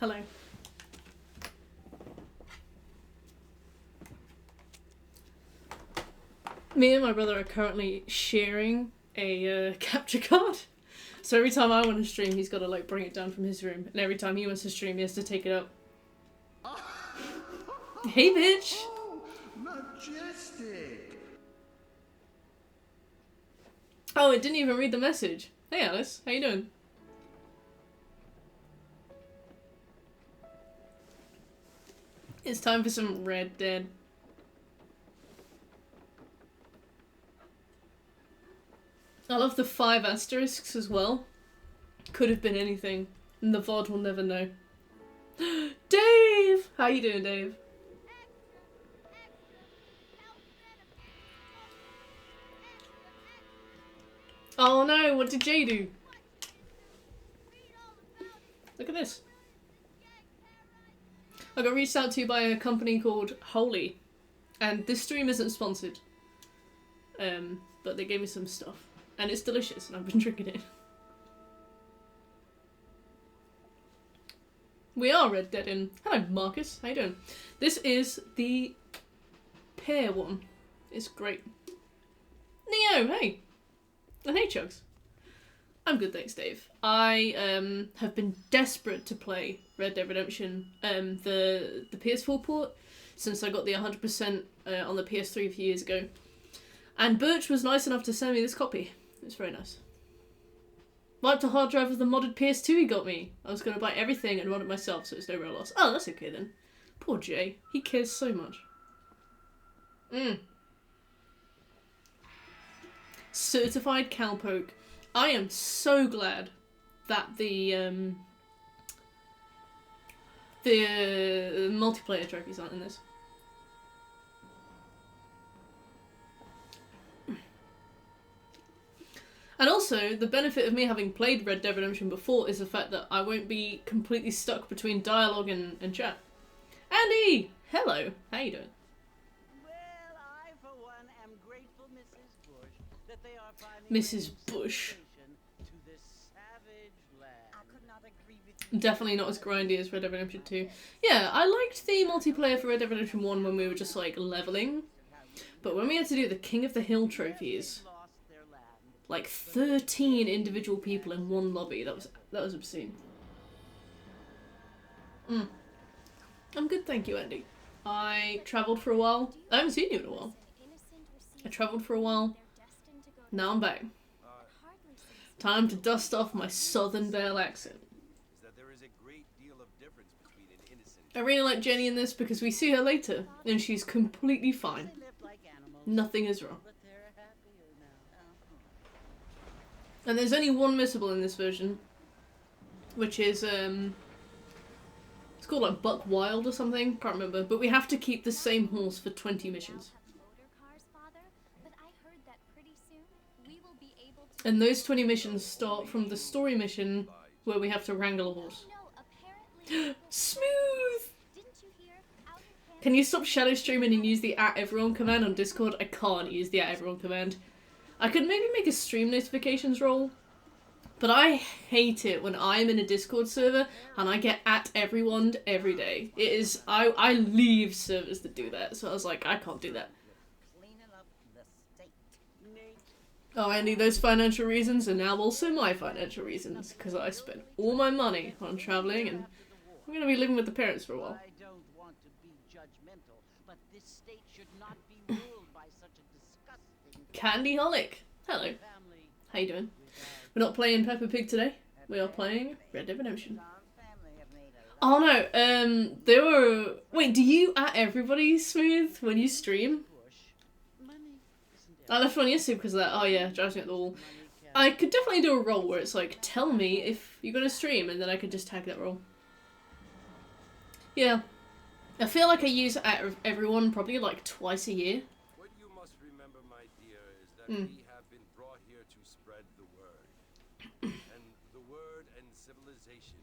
Hello. Me and my brother are currently sharing a capture card. So every time I want to stream, he's got to like bring it down from his room, and every time he wants to stream, he has to take it up. Hey, bitch. Oh, majestic. Oh, it didn't even read the message. Hey, Alice, how you doing? It's time for some Red Dead. I love the 5 asterisks as well. Could have been anything, and the VOD will never know. Dave! How you doing, Dave? Oh no, what did Jay do? Look at this. I got reached out to by a company called Holy, and this stream isn't sponsored. But they gave me some stuff, and it's delicious, and I've been drinking it. We are Red Dead in. Hello, Marcus. How you doing? This is the pear one. It's great. Neo, hey. And hey, Chugs. I'm good, thanks, Dave. I have been desperate to play Red Dead Redemption, the PS4 port, since I got the 100% on the PS3 a few years ago. And Birch was nice enough to send me this copy. It's very nice. Wiped a hard drive of the modded PS2 he got me. I was going to buy everything and run it myself, so it's no real loss. Oh, that's okay then. Poor Jay. He cares so much. Certified Cowpoke. I am so glad that the multiplayer trophies aren't in this. And also, the benefit of me having played Red Dead Redemption before is the fact that I won't be completely stuck between dialogue and chat. Andy! Hello! How you doing? Well, I, for one, am grateful, Mrs. Bush, that they are finally Mrs. Bush. to this savage land. I could not agree with you. Definitely not as grindy as Red Dead Redemption 2. Yeah, I liked the multiplayer for Red Dead Redemption 1 when we were just, like, leveling. But when we had to do the King of the Hill trophies, like 13 individual people in one lobby, that was obscene. I'm good, thank you, Andy. I travelled for a while. I haven't seen you in a while. I travelled for a while. Now I'm back. Time to dust off my Southern Belle accent. I really like Jenny in this because we see her later, and she's completely fine. Nothing is wrong. And there's only one missable in this version, which is, it's called like Buck Wild or something, can't remember, but we have to keep the same horse for 20 missions. And those 20 missions start from the story mission where we have to wrangle a horse. Smooth! Can you stop shadow streaming and use the @everyone command on Discord? I can't use the @everyone command. I could maybe make a stream notifications role, but I hate it when I'm in a Discord server and I get @everyone every day. It is, I leave servers that do that, so I was like, I can't do that. Oh, Andy, those financial reasons are now also my financial reasons, because I spent all my money on travelling and I'm going to be living with the parents for a while. I don't want to be judgmental, but this state should not be ruled by such a disgusting Candyholic. Hello. How you doing? We're not playing Peppa Pig today. We are playing Red Dead Redemption. Oh no, there were... Wait, do you @everybody, Smooth, when you stream? I left one yesterday because of that. Oh yeah, drives me up the wall. I could definitely do a role where it's like, tell me if you're gonna stream, and then I could just tag that role. Yeah. I feel like I use @everyone probably like twice a year. What you must remember, my dear, is that we have been brought here to spread the word. And the word and civilization,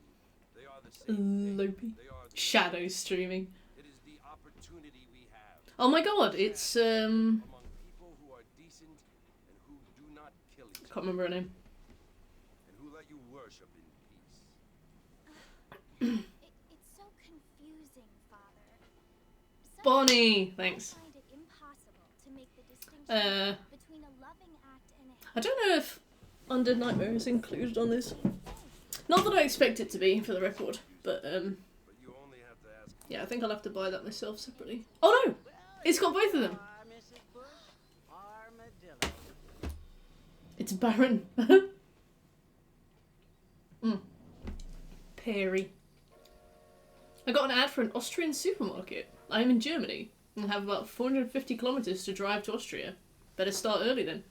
they are the same thing. They are the Shadow streaming. It is the opportunity we have. Oh my god, it's Among people who are decent and who do not kill each I other. can't remember her name. And who let you worship in peace. Bonnie! Thanks. Find it impossible to make the distinction between a loving act and a I don't know if Undead Nightmare is included on this. Not that I expect it to be, for the record, but But you only have to ask. yeah, I think I'll have to buy that myself separately. Oh no! It's got both of them! Mrs. Bush, armadillo. It's Baron. Perry. I got an ad for an Austrian supermarket. I am in Germany and have about 450 kilometers to drive to Austria. Better start early then.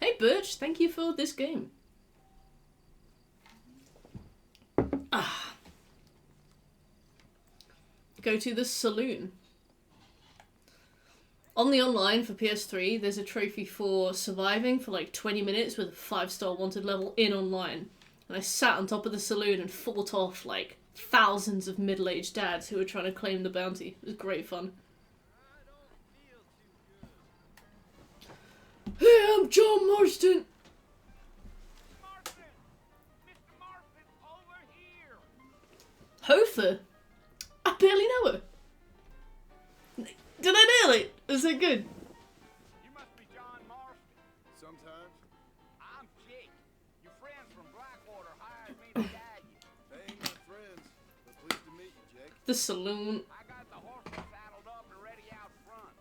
Hey Birch, thank you for this game. Go to the saloon. On the online for PS3, there's a trophy for surviving for like 20 minutes with a 5-star wanted level in online. And I sat on top of the saloon and fought off like thousands of middle-aged dads who were trying to claim the bounty. It was great fun. Hey, I'm John Marston! Marston! Mr. Marston, over here! Hofer? I barely know her. Did I nail it? Was it good? You must be John Marston. Sometimes. I'm Jake. Your friends from Blackwater hired me to guide you. They ain't my friends, but pleased to meet you, Jake. The saloon. I got the horses saddled up and ready out front.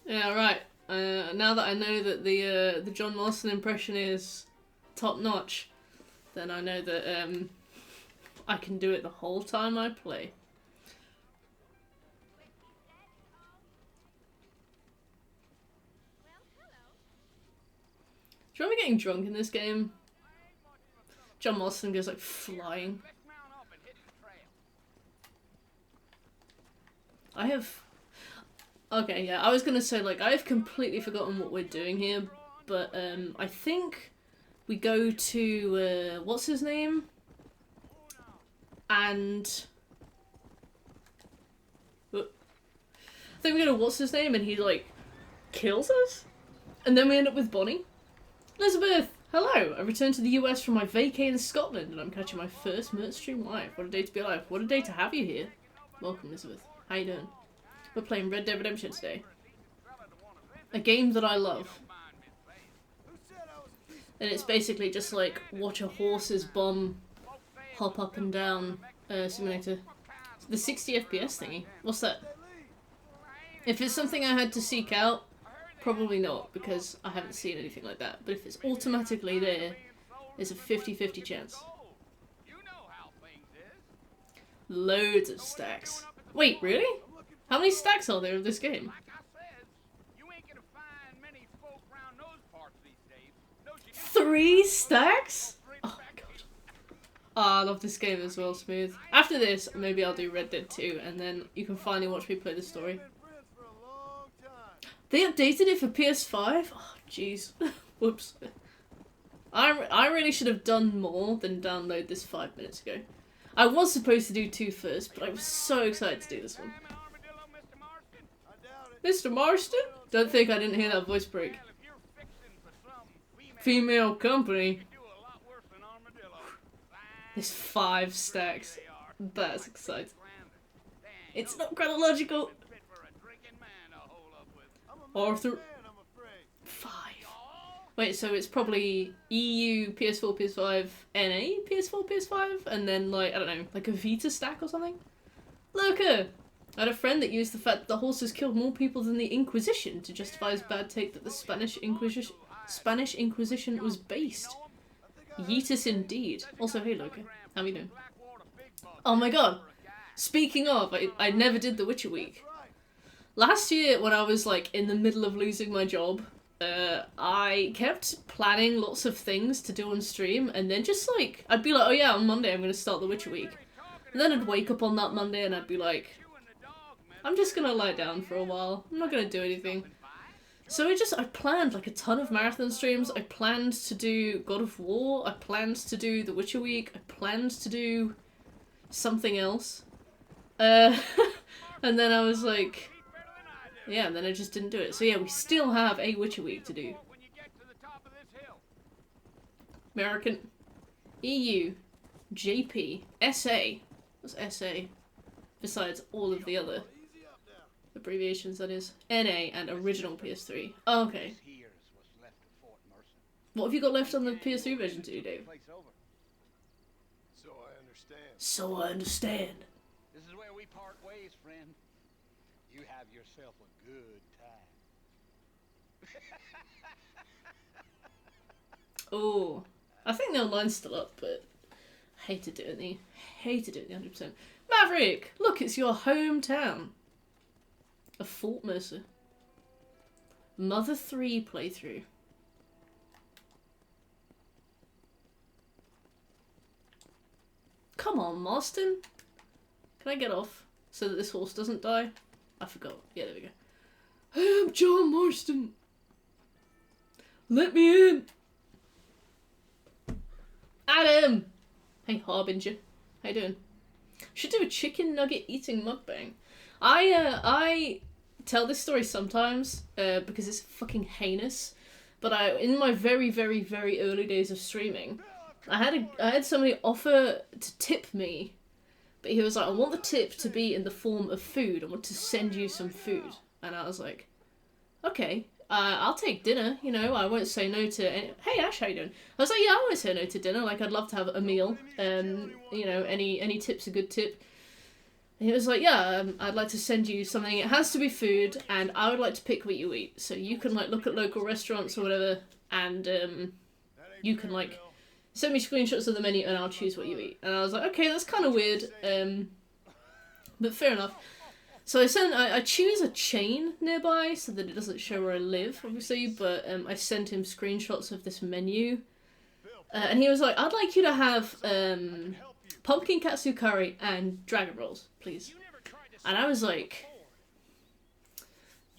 Yeah, right. Now that I know that the John Marston impression is top notch, then I know that I can do it the whole time I play. Do you remember getting drunk in this game? John Marston goes like flying. Let's mount up and hit the trail. I have... Okay, yeah, I was gonna say, like, I have completely forgotten what we're doing here, but, I think we go to, what's his name? And... I think we go to what's his name, and he, like, kills us? And then we end up with Bonnie. Elizabeth! Hello! I returned to the US from my vacay in Scotland, and I'm catching my first Mert stream live. What a day to be alive. What a day to have you here. Welcome, Elizabeth. How you doing? We're playing Red Dead Redemption today. A game that I love. And it's basically just like, watch a horse's bum hop up and down simulator. The 60 FPS thingy. What's that? If it's something I had to seek out, probably not, because I haven't seen anything like that. But if it's automatically there, there's a 50-50 chance. You know how things is. Loads of stacks. Wait, really? How many stacks are there of this game? Like I said, you ain't gonna find many folk around those parts these days. Those you 3 stacks? Oh my god. Oh, I love this game as well, Smooth. After this, maybe I'll do Red Dead 2, and then you can finally watch me play the story. Been friends for a long time. They updated it for PS5? Oh, jeez. Whoops. I really should have done more than download this 5 minutes ago. I was supposed to do 2 first, but I was so excited to do this one. an armadillo, Mr. Marston. I doubt it. Mr. Marston? Don't think I didn't hear that voice break. Well, if you're fixing for some Female company. you do a lot worse than armadillo. There's 5 stacks. They are. That's exciting. Grander. Dang, It's those not chronological. fit for a drinking man to hole up with. I'm a Arthur. man, I'm afraid. 5. Wait, so it's probably EU, PS4, PS5, NA, PS4, PS5, and then like, I don't know, like a Vita stack or something? Lurker! I had a friend that used the fact that the horses killed more people than the Inquisition to justify his bad take that the Spanish Inquisition was based. Yeetus indeed. Also, hey Lurker, how you doing? Oh my god! Speaking of, I never did the Witcher Week. Last year, when I was like in the middle of losing my job, I kept planning lots of things to do on stream, and then just like, I'd be like, oh yeah, on Monday I'm gonna start the Witcher Week. And then I'd wake up on that Monday and I'd be like, I'm just gonna lie down for a while. I'm not gonna do anything. So I planned like a ton of marathon streams. I planned to do God of War. I planned to do the Witcher Week. I planned to do something else. And then I was like, yeah, and then I just didn't do it. So yeah, we still have a Witcher Week to do. When you get to the top of this hill. American, EU, JP, SA. What's SA? Besides all of the other. Easy Abbreviations, that is. NA and original PS3. Oh, okay. Here's what's left of Fort Mercer. What have you got left on the PS3 version too, Dave? Place over. So I understand. So I understand. This is where we part ways, friend. You have yourself a good time. Oh, I think the online's still up, but hated it the 100%. Maverick, look, it's your hometown of Fort Mercer. Mother 3 playthrough. Come on, Marston. Can I get off so that this horse doesn't die? I forgot. Yeah, there we go. Hey, I'm John Marston. Let me in. Adam! Hey, Harbinger. How you doing? Should do a chicken nugget eating mukbang. I tell this story sometimes because it's fucking heinous. But in my very, very, very early days of streaming, I had somebody offer to tip me, but he was like, I want the tip to be in the form of food. I want to send you some food. And I was like, okay. I'll take dinner, you know, I won't say no to any... Hey Ash, how you doing? I was like, yeah, I won't say no to dinner, like I'd love to have a meal, you know, any tip's a good tip. And he was like, yeah, I'd like to send you something, it has to be food, and I would like to pick what you eat, so you can like look at local restaurants or whatever, and you can like send me screenshots of the menu and I'll choose what you eat. And I was like, okay, that's kind of weird, but fair enough. So I choose a chain nearby so that it doesn't show where I live, obviously, but I sent him screenshots of this menu. And he was like, I'd like you to have pumpkin katsu curry and dragon rolls, please. And I was like,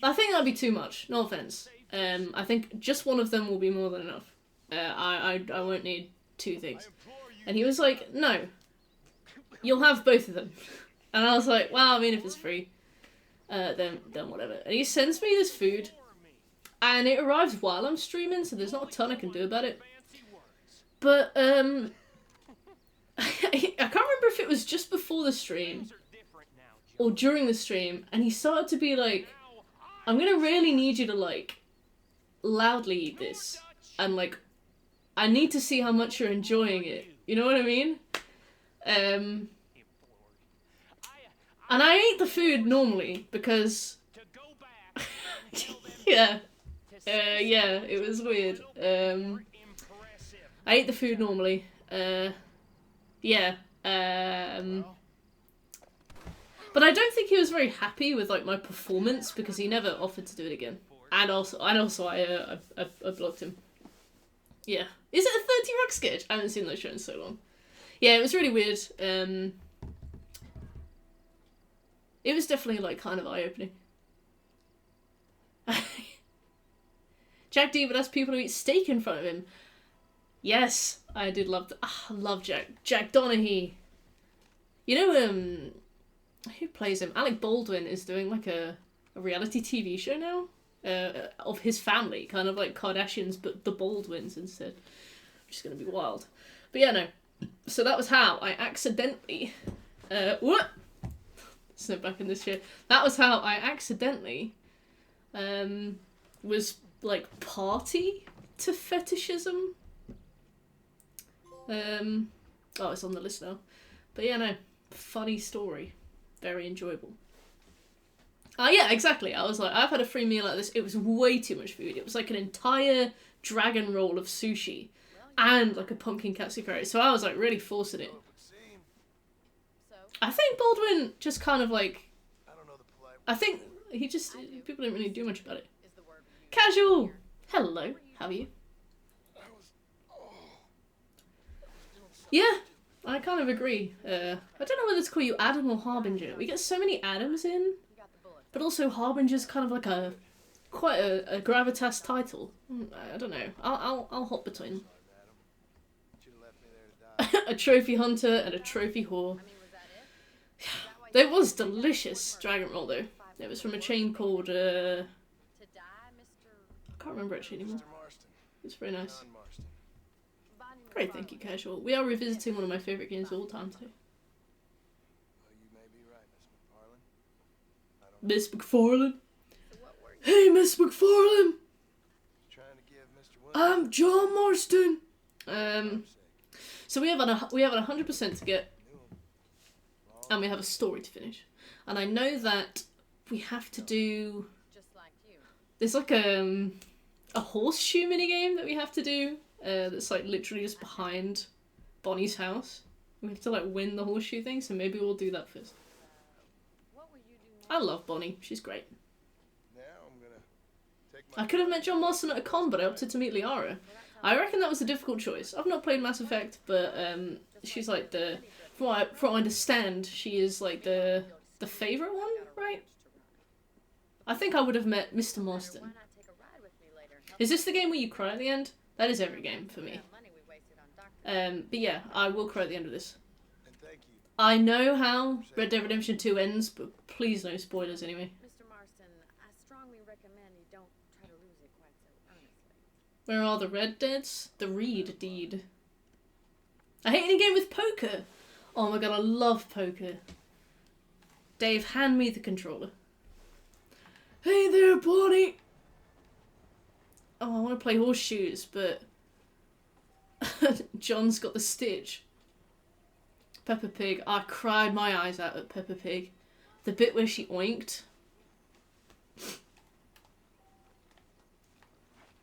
I think that'd be too much, no offense. I think just one of them will be more than enough. I won't need two things. And he was like, no, you'll have both of them. And I was like, well, I mean, if it's free. Then whatever. And he sends me this food, and it arrives while I'm streaming, so there's not a ton I can do about it. But, I can't remember if it was just before the stream, or during the stream, and he started to be like, I'm gonna really need you to, like, loudly eat this, and, like, I need to see how much you're enjoying it. You know what I mean? And I ate the food normally, because... yeah. Yeah, it was weird. I ate the food normally. Yeah. But I don't think he was very happy with, like, my performance, because he never offered to do it again. And also I blocked him. Yeah. Is it a 30 Rock sketch? I haven't seen those shows in so long. Yeah, it was really weird. It was definitely, like, kind of eye-opening. Jack D would ask people to eat steak in front of him. Yes, I did love I love Jack Donaghy. You know, who plays him? Alec Baldwin is doing, like, a reality TV show now. Of his family. Kind of like Kardashians, but the Baldwins instead. Which is going to be wild. But yeah, no. So that was how I accidentally... what? Snip back in this shit. That was how I accidentally was like party to fetishism. Oh, it's on the list now. But yeah, no, funny story, very enjoyable. Yeah, exactly. I was like, I've had a free meal like this. It was way too much food. It was like an entire dragon roll of sushi and like a pumpkin katsu curry. So I was like really forcing it. I think Baldwin just kind of like, I think he just, people didn't really do much about it. Casual! Hello, how are you? Yeah, I kind of agree. I don't know whether to call you Adam or Harbinger. We get so many Adams in, but also Harbinger's kind of like quite a gravitas title. I don't know. I'll hop between. A trophy hunter and a trophy whore. It was delicious dragon roll though. It was from a chain called I can't remember actually anymore. It's very nice. Great, thank you, Casual. We are revisiting one of my favourite games of all time too. Well, you may be right, Miss McFarlane. I Miss McFarlane. Hey, Miss McFarlane. Trying to give Mr. I'm Williams John Marston. sake. So we have an 100% to get, and we have a story to finish. And I know that we have to do. Just like you. There's like a horseshoe minigame that we have to do. That's like literally just behind Bonnie's house. We have to like win the horseshoe thing. So maybe we'll do that first. What will you do I love Bonnie. She's great. Now I'm gonna take my I could have met John Marston at a con, but I opted to meet Liara. I reckon that was a difficult choice. I've not played Mass Effect, but she's like the, from what I understand, she is like the favourite one, right? I think I would have met Mr. Why Marston. not take a ride with me later? Is this the game where you cry at the end? That is every game for me. Money we wasted on doctors. But yeah, I will cry at the end of this. and thank you. I know how Red Dead Redemption 2 ends, but please no spoilers anyway. Mr. Marston, I strongly recommend you don't try to lose it quite so earnestly. Where are the Red Deads? The Reed Deed. I hate any game with poker. Oh my god, I love poker. Dave, hand me the controller. Hey there, Bonnie! Oh, I want to play horseshoes, but John's got the stitch. Peppa Pig. I cried my eyes out at Peppa Pig. The bit where she oinked.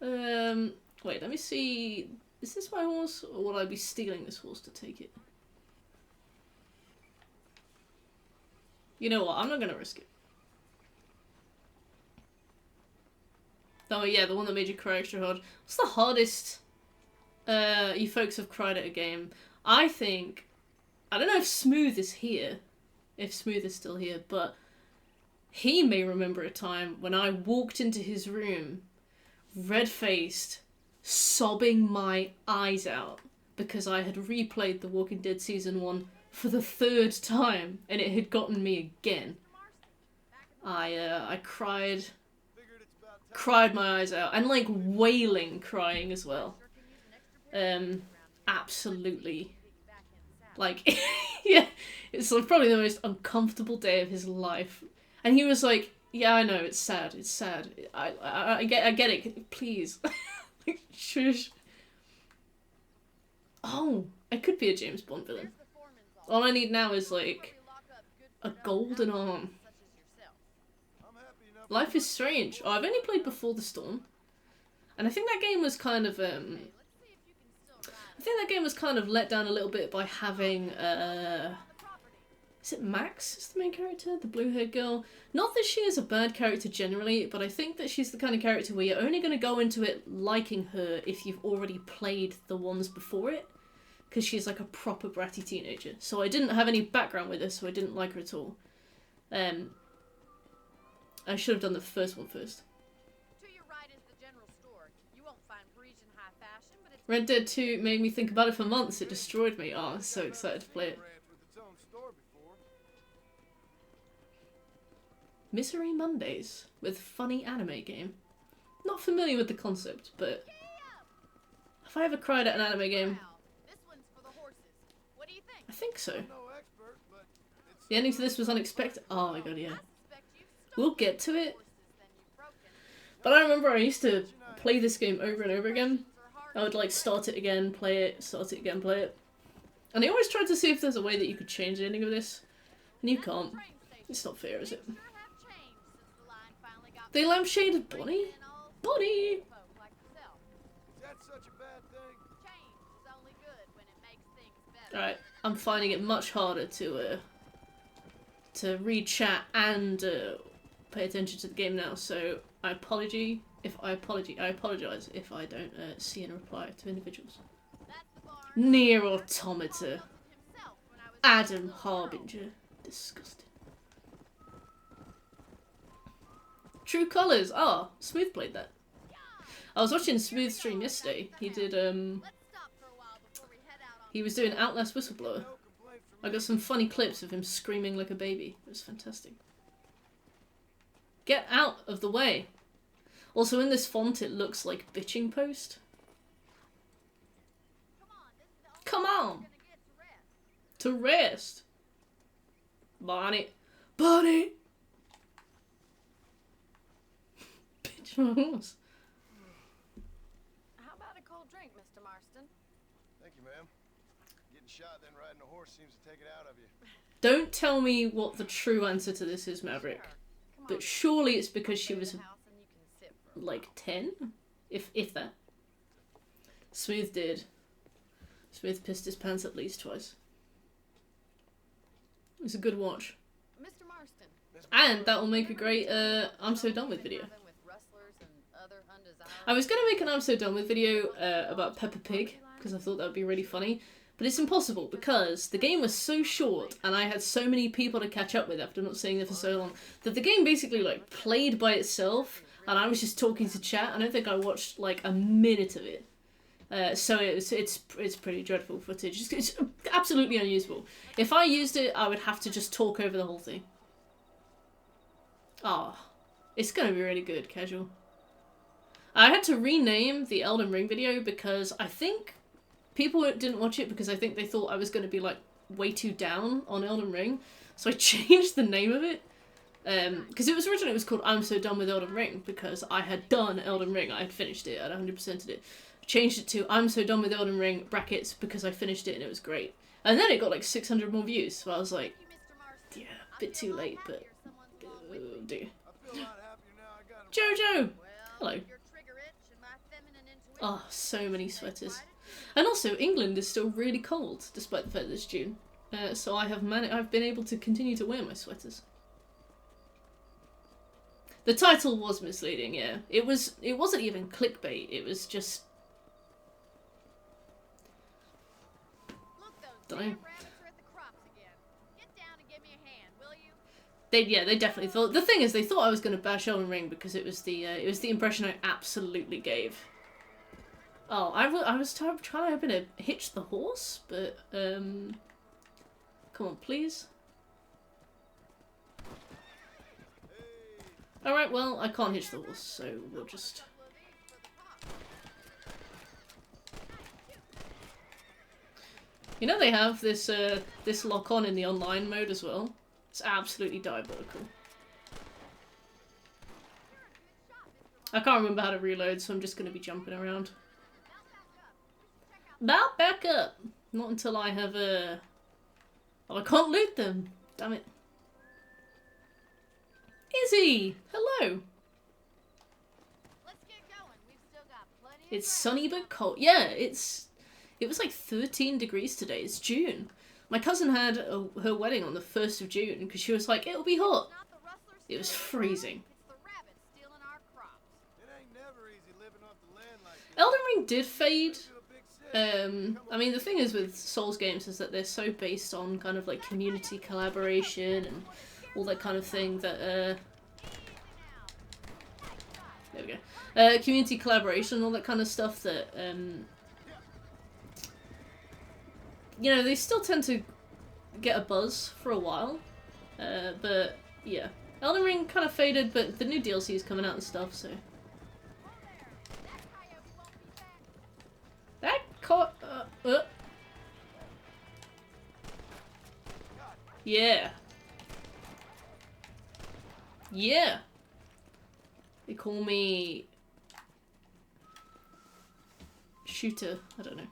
Wait, let me see. Is this my horse, or will I be stealing this horse to take it? You know what? I'm not gonna risk it. Oh yeah, the one that made you cry extra hard. What's the hardest you folks have cried at a game? I think, I don't know if Smooth is here, if Smooth is still here, but he may remember a time when I walked into his room, red-faced, sobbing my eyes out because I had replayed The Walking Dead Season 1 for the 3rd time and it had gotten me again. I cried my eyes out, and like wailing crying as well. Absolutely. Like, yeah, it's like probably the most uncomfortable day of his life. And he was like, yeah, I know, it's sad, I get it, please. Like, shush. Oh, I could be a James Bond villain. All I need now is like a golden arm. I'm happy enough. Life is Strange. Oh, I've only played Before the Storm, and I think that game was kind of let down a little bit by having is it Max is the main character, the blue-haired girl? Not that she is a bad character generally, but I think that she's the kind of character where you're only going to go into it liking her if you've already played the ones before it, because she's like a proper bratty teenager. So I didn't have any background with her, so I didn't like her at all. I should have done the first one first. To your right is the general store. You won't find Parisian high fashion, but it's Red Dead 2 made me think about it for months. It destroyed me. Oh, I'm so excited to play it. Ranch with its own store before. Misery Mondays with funny anime game. Not familiar with the concept, but have I ever cried at an anime game? wow. This one's for the horses. What do you think? I think so. No expert, but it's The ending to this was unexpected. Oh my god, yeah. I suspect you We'll get to it. horses than you've broken. But I remember I used to play this game over and over again. I would like start it again, play it, start it again, play it. And I always tried to see if there's a way that you could change the ending of this. And you can't. It's not fair, is it? Sure have changed since the line finally got They lampshaded Bonnie? and all Bonnie! folk like yourself. is that such a bad thing? Change is only good when it makes things better. Alright, I'm finding it much harder to read chat and pay attention to the game now, so I apologize if I don't see and reply to individuals. That's the barn. Near Automata. Built himself when I was Adam Harbinger. Disgusting. True Colors. Oh, Smooth played that. I was watching Smooth stream yesterday. He did, Let's stop for a while before we head out on he was doing Outlast Whistleblower. No complaint from I got some funny clips of him screaming like a baby. It was fantastic. Get out of the way. Also, in this font, it looks like bitching post. Come on, this is the only Come on! way we're gonna get to rest. To rest. Bonnie. Bonnie! from a horse. How about a cold drink, Mr. Marston? Thank you, ma'am. Getting shot then riding a horse seems to take it out of you. Don't tell me what the true answer to this is, Maverick. Sure. Come But on, surely it's because she go to was the house and you can sit for a like 10? If that. Smooth did. Smooth pissed his pants at least twice. It was a good watch. while. Mr. Marston. And that will make a great I'm so done with video. With rustlers and other undesirable- I was going to make an I'm so done with video about Peppa Pig, because I thought that would be really funny. But it's impossible, because the game was so short, and I had so many people to catch up with after not seeing it for so long, that the game basically, like, played by itself, and I was just talking to chat. I don't think I watched, like, a minute of it. So it's pretty dreadful footage. It's absolutely unusable. If I used it, I would have to just talk over the whole thing. Ah, it's gonna be really good, casual. I had to rename the Elden Ring video because I think people didn't watch it because I think they thought I was going to be like way too down on Elden Ring. So I changed the name of it. Because originally it was called I'm So Done With Elden Ring because I had done Elden Ring. I had finished it. I'd 100%ed it. Changed it to I'm So Done With Elden Ring brackets because I finished it and it was great. And then it got like 600 more views. So I was like, Thank you, Mr. Marston. yeah, a I bit feel too a lot late, but happier someone's along with oh me. dear. I feel a lot happier now I got a Jojo! Well, Hello. your trigger itch and my feminine intuition Oh, so many make sweaters. quite a And also, England is still really cold, despite the fact that it's June. So I've been able to continue to wear my sweaters. The title was misleading, yeah. It wasn't even clickbait, it was just... Look, those Don't damn know. rabbits are at the crops again. Get down and give me a hand, will you? They definitely thought... The thing is, they thought I was going to bash Elden Ring because it was the impression I absolutely gave. Oh, I was trying to hitch the horse, but, come on, please. Alright, well, I can't hitch the horse, so we'll just... Couple of these for the pot. You know they have this this lock-on in the online mode as well? It's absolutely diabolical. I can't remember how to reload, so I'm just going to be jumping around. Mount back up! Not until I have a... Oh, I can't loot them! Damn it. Izzy! Hello! Let's get going. We've still got plenty of It's ground. sunny but cold. Yeah, it was like 13 degrees today. It's June. My cousin had her wedding on the 1st of June because she was like, it'll be hot. Not the rustlers It was stealing freezing. It's the rabbits stealing our crops. It ain't never easy living off the land like this. Elden Ring did fade. To a big city. I mean, the thing is with Souls games is that they're so based on kind of like community collaboration and all that kind of thing that, there we go. Community collaboration and all that kind of stuff that, you know, they still tend to get a buzz for a while. But, yeah. Elden Ring kind of faded, but the new DLC is coming out and stuff, so... That caught... Yeah. Yeah. They call me... Shooter. I don't know.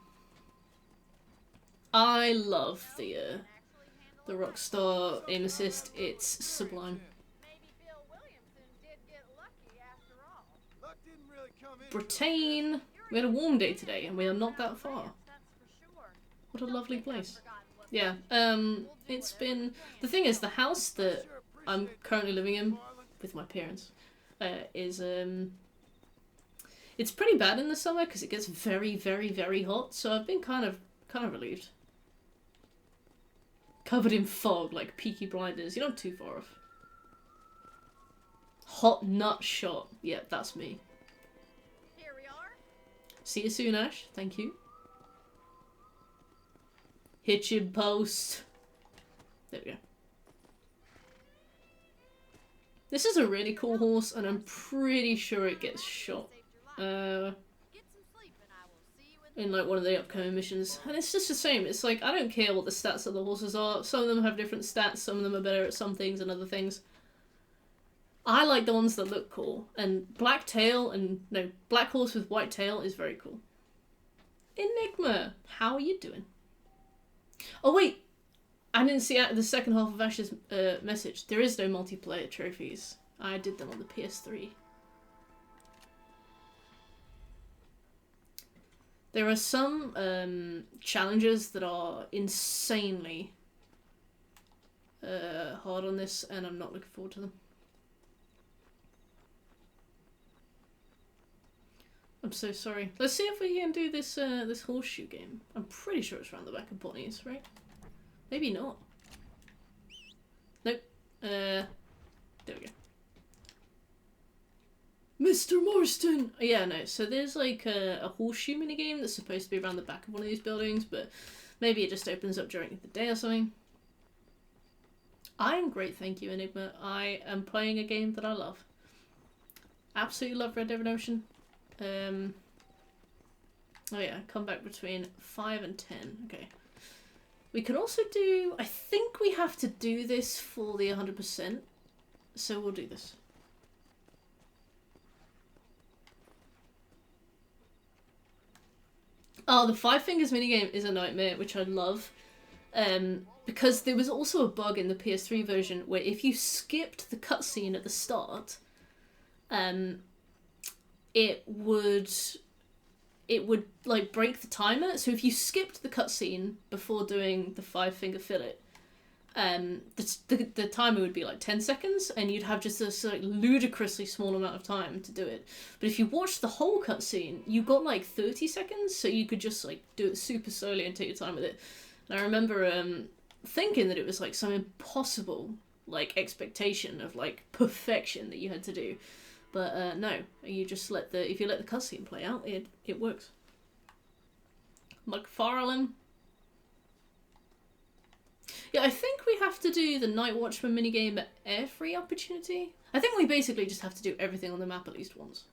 I love the Rockstar aim assist. It's sublime. Maybe Bill Williamson did get lucky after all. Luck didn't really come in. Brittain. We had a warm day today, and we are not that far. That's for sure. What a lovely place. Forgotten what Yeah, it's been... The thing is, the house that I'm currently living in with my parents is, it's pretty bad in the summer because it gets very, very, very hot, so I've been kind of relieved. Covered in fog, like Peaky Blinders. You're not too far off. Hot nut shot. Yeah, that's me. Here we are. See you soon, Ash. Thank you. Hitching post. There we go. This is a really cool horse, and I'm pretty sure it gets shot. Saved your life. Get some sleep and I will see you in In like one of the upcoming missions. And it's just the same. It's like, I don't care what the stats of the horses are. Some of them have different stats. Some of them are better at some things than other things. I like the ones that look cool, and black tail and no black horse with white tail is very cool. Enigma, how are you doing? Oh wait, I didn't see the second half of Ash's message. There is no multiplayer trophies. I did them on the PS3. There are some challenges that are insanely hard on this, and I'm not looking forward to them. I'm so sorry. Let's see if we can do this this horseshoe game. I'm pretty sure it's around the back of Bonnie's, right? Maybe not. Nope. There we go. Mr. Marston! Yeah, no, so there's like a horseshoe minigame that's supposed to be around the back of one of these buildings, but maybe it just opens up during the day or something. I am great, thank you, Enigma. I am playing a game that I love. Absolutely love Red Dead Redemption. Oh yeah, come back between 5 and 10. Okay. We can also do... I think we have to do this for the 100%. So we'll do this. Oh, the Five Fingers minigame is a nightmare, which I love. Because there was also a bug in the PS3 version where if you skipped the cutscene at the start, it would like break the timer. So if you skipped the cutscene before doing the 5-finger fillet, the timer would be like 10 seconds, and you'd have just this like ludicrously small amount of time to do it. But if you watched the whole cutscene, you got like 30 seconds, so you could just like do it super slowly and take your time with it. And I remember thinking that it was like some impossible like expectation of like perfection that you had to do. But no, you just if you let the cutscene play out, it works. McFarlane. Yeah, I think we have to do the Night Watchman minigame at every opportunity. I think we basically just have to do everything on the map at least once.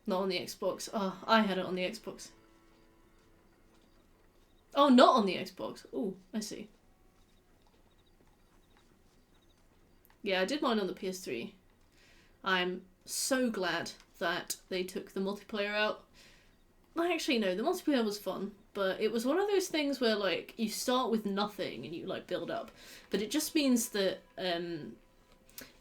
Not on the Xbox. Oh, I had it on the Xbox. Oh, not on the Xbox. Oh, I see. Yeah, I did mine on the PS3. I'm so glad that they took the multiplayer out. Well, actually, no, the multiplayer was fun, but it was one of those things where, like, you start with nothing and you, like, build up. But it just means that,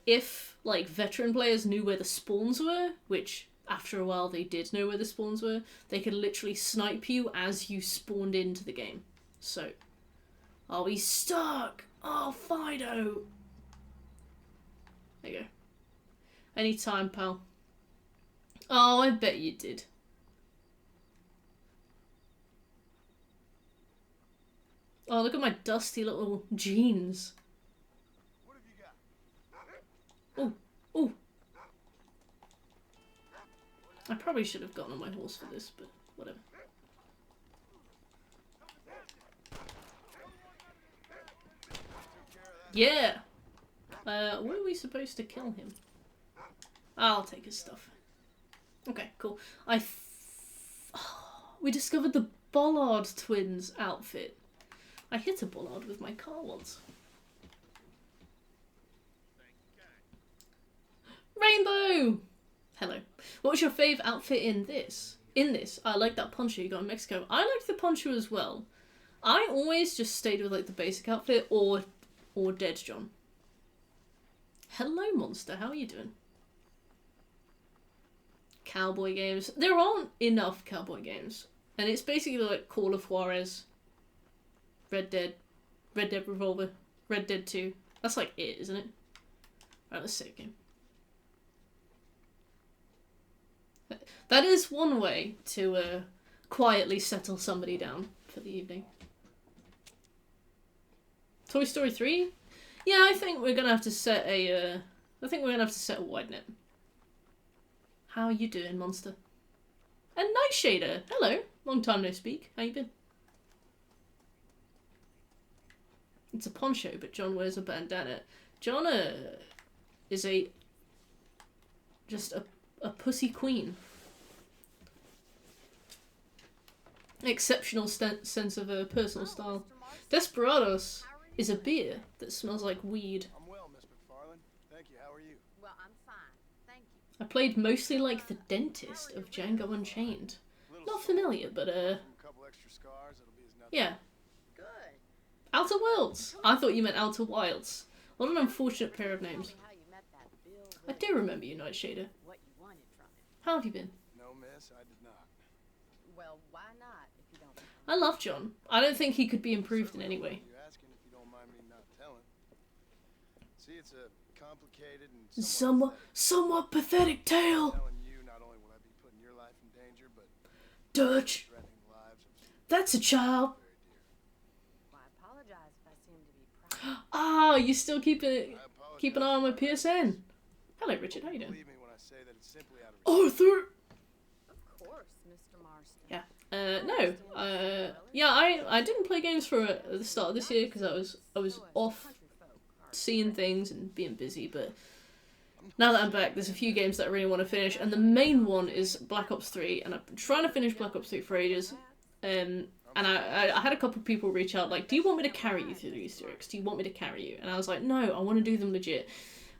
if, like, veteran players knew where the spawns were, which, after a while, they did know where the spawns were, they could literally snipe you as you spawned into the game. So, are we stuck? Oh, Fido! There you go. Anytime, pal. Oh, I bet you did. Oh, look at my dusty little jeans. What have you got? Oh, oh. I probably should have gotten on my horse for this, but whatever. Yeah! Where are we supposed to kill him? I'll take his stuff. Okay, cool. We discovered the Bollard twins outfit. I hit a bollard with my car once. Rainbow! Hello. What was your fave outfit in this? I like that poncho you got in Mexico. I liked the poncho as well. I always just stayed with like the basic outfit or Dead John. Hello, Monster. How are you doing? Cowboy games. There aren't enough cowboy games. And it's basically like Call of Juarez, Red Dead Revolver, Red Dead 2. That's like it, isn't it? Right, let's save game. That is one way to quietly settle somebody down for the evening. Toy Story 3? Yeah, I think we're gonna have to set a wide net. How are you doing, Monster? And Nightshader, hello. Long time no speak. How you been? It's a poncho, but John wears a bandana. John is just a pussy queen. Exceptional sense of personal style. Desperados. is a beer that smells like weed. I'm well, Miss McFarland. Thank you. How are you? Well, I'm fine. Thank you. I played mostly like the dentist of Django Unchained. Not familiar, but A couple extra scars. It'll be as nothing. yeah. Good. Outer Worlds. I thought you meant Outer Wilds. What an unfortunate pair of Tell names. me how you met that Bill I do remember you, Nightshader. what you wanted from him. How have you been? No, miss, I did not. Well, why not, if you don't mind? I love John. I don't think he could be improved in any way. You asking if you don't mind me not telling. See, it's a complicated and Somewhat pathetic tale. telling you, not only will I be putting your life in danger, but Dirge. threatening the lives of That's a child. very dear. Well, I apologize if I seem to be proud. Ah, you still keep I it. apologize Keep an eye on my for my PSN. Hello, Richard. How you doing? Believe me when I say that it's simply out of Arthur. Of course, Mr. Marston. Yeah. No. Yeah. I didn't play games for at the start of this year because I was off seeing things and being busy. But now that I'm back, there's a few games that I really want to finish, and the main one is Black Ops 3, and I've been trying to finish Black Ops 3 for ages. And I had a couple of people reach out like, do you want me to carry you through the Easter eggs? Do you want me to carry you? And I was like, no, I want to do them legit.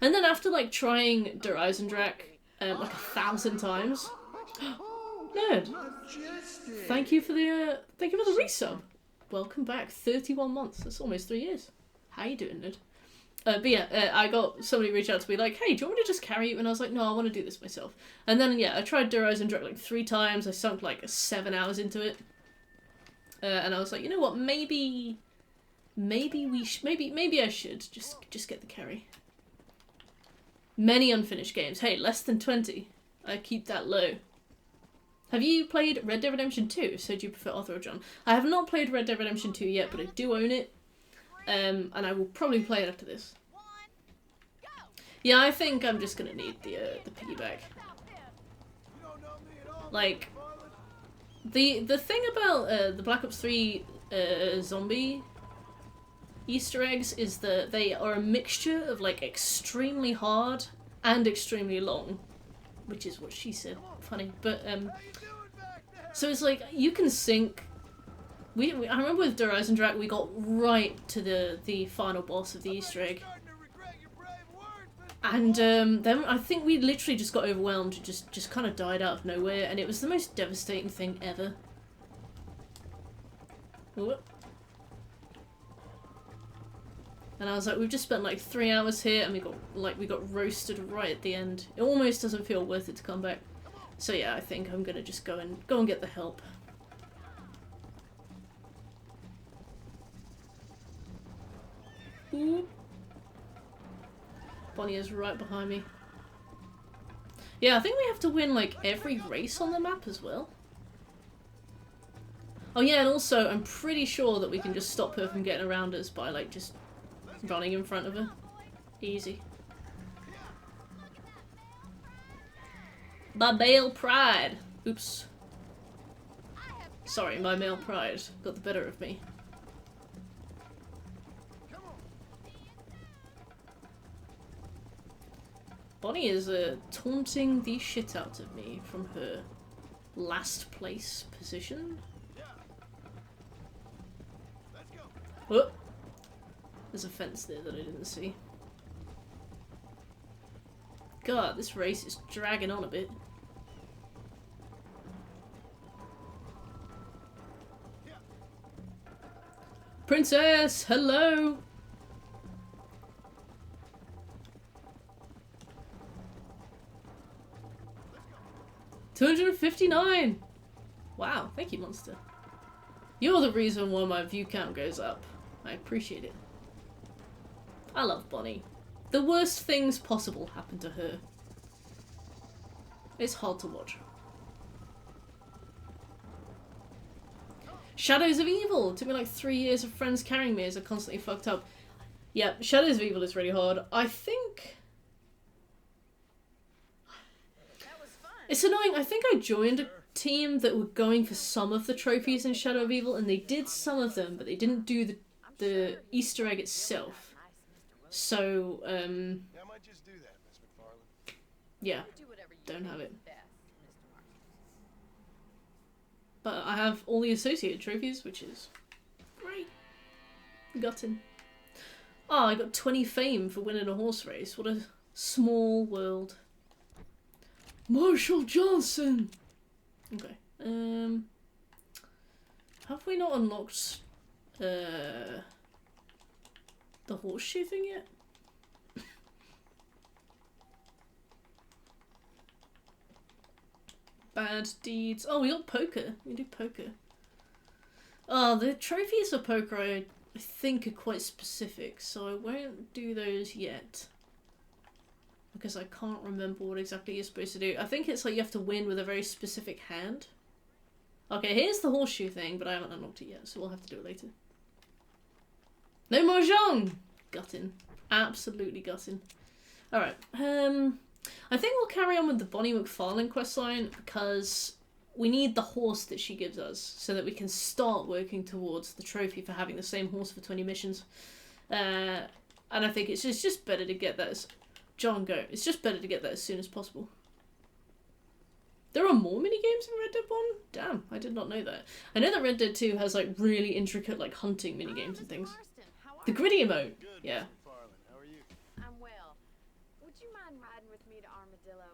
And then after like trying Der Eisendrache like 1,000 times, nerd, thank you for the resub. Welcome back, 31 months. That's almost 3 years. How you doing, nerd? But yeah, I got somebody reach out to me like, hey, do you want me to just carry you? And I was like, no, I want to do this myself. And then yeah, I tried Der Eisendrache like 3 times. I sunk like 7 hours into it. And I was like, you know what? Maybe I should just get the carry. Many unfinished games. Hey, less than 20. I keep that low. Have you played Red Dead Redemption 2? So do you prefer Arthur or John? I have not played Red Dead Redemption 2 yet, but I do own it. And I will probably play it after this. Yeah, I think I'm just gonna need the piggyback. You don't know me at all, Like, McFarland. the thing about the Black Ops 3 zombie Easter eggs is that they are a mixture of like extremely hard and extremely long, which is what she said. Funny, but How you doing back there? so it's like you can sync. I remember with Der Eisendrache we got right to the final boss of the Easter egg, Starting to regret your brave words, and then I think we literally just got overwhelmed, just kind of died out of nowhere, and it was the most devastating thing ever. Whoop. And I was like, we've just spent like 3 hours here, and we got roasted right at the end. It almost doesn't feel worth it to come back. So yeah, I think I'm gonna just go and get the help. Ooh. Bonnie is right behind me. Yeah, I think we have to win like every race on the map as well. Oh yeah, and also I'm pretty sure that we can just stop her from getting around us by like just running in front of her. Easy. My male pride. Oops. Sorry, my male pride got the better of me. Bonnie is taunting the shit out of me from her last place position. let's go. Oh, there's a fence there that I didn't see. God, this race is dragging on a bit. Princess, hello! $259! Wow, thank you, monster. You're the reason why my view count goes up. I appreciate it. I love Bonnie. The worst things possible happen to her. It's hard to watch. Shadows of Evil! It took me like 3 years of friends carrying me as I constantly fucked up. Yeah, Shadows of Evil is really hard. I think... That was fun. It's annoying. I think I joined a team that were going for some of the trophies in Shadow of Evil, and they did some of them, but they didn't do the Easter egg itself. So, Yeah, I might just do that, Miss McFarland. yeah. Do whatever you Don't think have it. is best, Mr. Marston. But I have all the associated trophies, which is great. Gotten. Oh, I got 20 fame for winning a horse race. What a small world. Marshall Johnson! Okay. Have we not unlocked the horseshoe thing yet? Bad deeds. Oh, we got poker. We do poker. Oh, the trophies for poker I think are quite specific, so I won't do those yet. Because I can't remember what exactly you're supposed to do. I think it's like you have to win with a very specific hand. Okay, here's the horseshoe thing, but I haven't unlocked it yet, so we'll have to do it later. No mahjong! Gutting. Absolutely gutting. Alright, I think we'll carry on with the Bonnie McFarlane questline because we need the horse that she gives us so that we can start working towards the trophy for having the same horse for 20 missions. And I think it's just better to get that as... John, go. It's just better to get that as soon as possible. There are more minigames in Red Dead 1? Damn, I did not know that. I know that Red Dead 2 has like really intricate like hunting minigames and things. The gritty emote, Good, yeah. Mr. McFarlane. How are you? I'm well. Would you mind riding with me to Armadillo?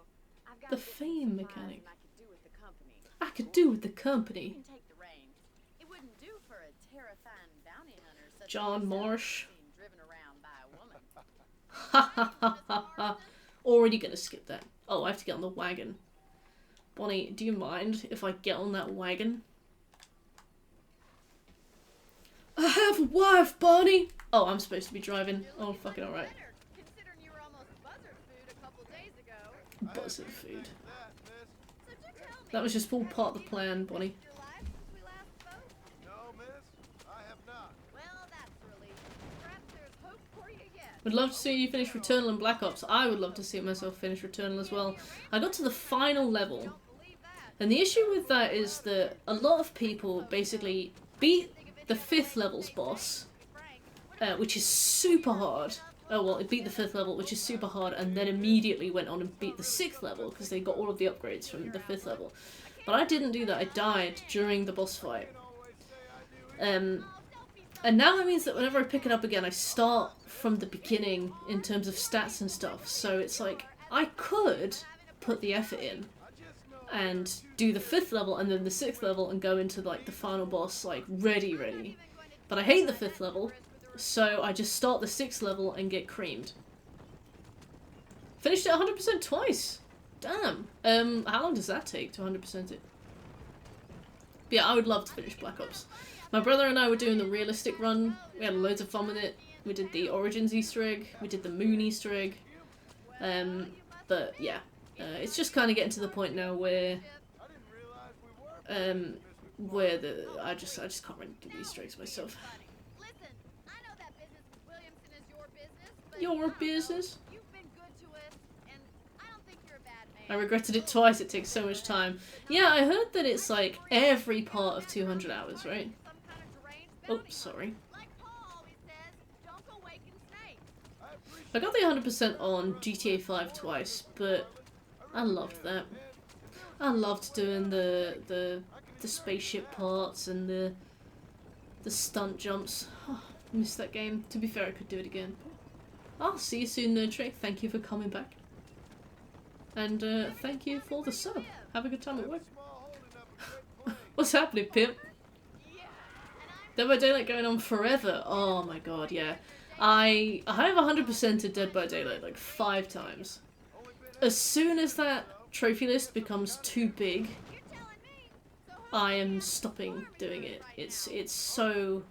I've got The a bit of fame supplies mechanic. and I could do with the company. I could do with the You company. can take the reins. It wouldn't do for a terrifying bounty hunter such John as yourself Marsh. being driven around by a woman. Ha ha ha ha ha. Already gonna skip that. Oh, I have to get on the wagon. Bonnie, do you mind if I get on that wagon? I have a wife, Bonnie! Oh, I'm supposed to be driving. Oh, fucking alright. Better, considering you were almost buzzard food a couple days ago. Buzzard food. That, miss. So do tell me, That was just all part of the plan, Bonnie. your life since we last spoke? No, miss. I have not. Well, that's a relief. Perhaps there's hope for you yet. Would love to see you finish Returnal and Black Ops. I would love to see myself finish Returnal as well. I got to the final level. Don't believe that. And the issue with that is that a lot of people basically beat the 5th level's boss, which is super hard. Oh well, it beat the 5th level, which is super hard, and then immediately went on and beat the 6th level because they got all of the upgrades from the 5th level. But I didn't do that. I died during the boss fight. And now that means that whenever I pick it up again, I start from the beginning in terms of stats and stuff. So it's like I could put the effort in and do the 5th level and then the 6th level and go into like the final boss like ready. But I hate the 5th level, so I just start the 6th level and get creamed. Finished it 100% twice. Damn. How long does that take to 100% it? But yeah, I would love to finish Black Ops. My brother and I were doing the realistic run. We had loads of fun with it. We did the Origins Easter egg. We did the Moon Easter egg. But yeah. It's just kind of getting to the point now where, I just can't really do Easter eggs myself. Listen, I know that business with Williamson is your business, but Your business? you've been good to us, and I don't think you're a bad man. I regretted it twice. It takes so much time. Yeah, I heard that it's like every part of 200 hours, right? Some kind of deranged Oh, bounty sorry. hunter. Like Paul always says, don't go waking snakes. I got the 100% on GTA 5 twice, but I loved that. I loved doing the spaceship parts and the stunt jumps. Oh, missed that game. To be fair, I could do it again. I'll see you soon, Nerd Trick. Thank you for coming back. And thank you for the sub. Have a good time at work. What's happening, Pimp? Dead by Daylight going on forever. Oh my god, yeah. I have 100% of Dead by Daylight like 5 times. As soon as that trophy list becomes too big, I am stopping doing it. It's so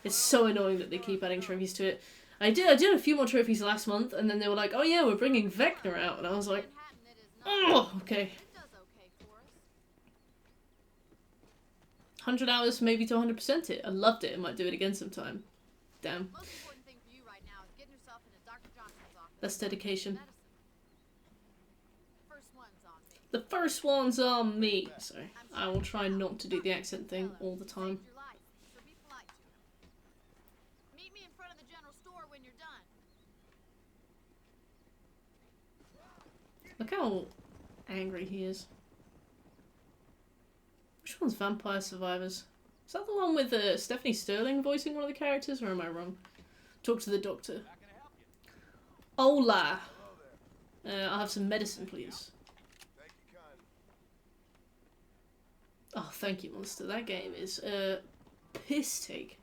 annoying that they keep adding trophies to it. I did a few more trophies last month, and then they were like, "Oh yeah, we're bringing Vecna out," and I was like, "Oh, okay." It does okay for us. 100 hours, maybe to 100% it. I loved it. I might do it again sometime. Damn, Most important thing for you right now is getting yourself into Dr. Johnson's office. that's dedication. Medicine. First one's on me. The first one's on me. Sorry, I will try not to do the accent thing all the time. Saved your life, so be polite to him. Meet me in front of the general store when you're done. Look how angry he is. Which one's Vampire Survivors? Is that the one with Stephanie Sterling voicing one of the characters, or am I wrong? Talk to the doctor. Hola. I'll have some medicine, please. Thank you kindly. Oh, thank you, monster. That game is piss take.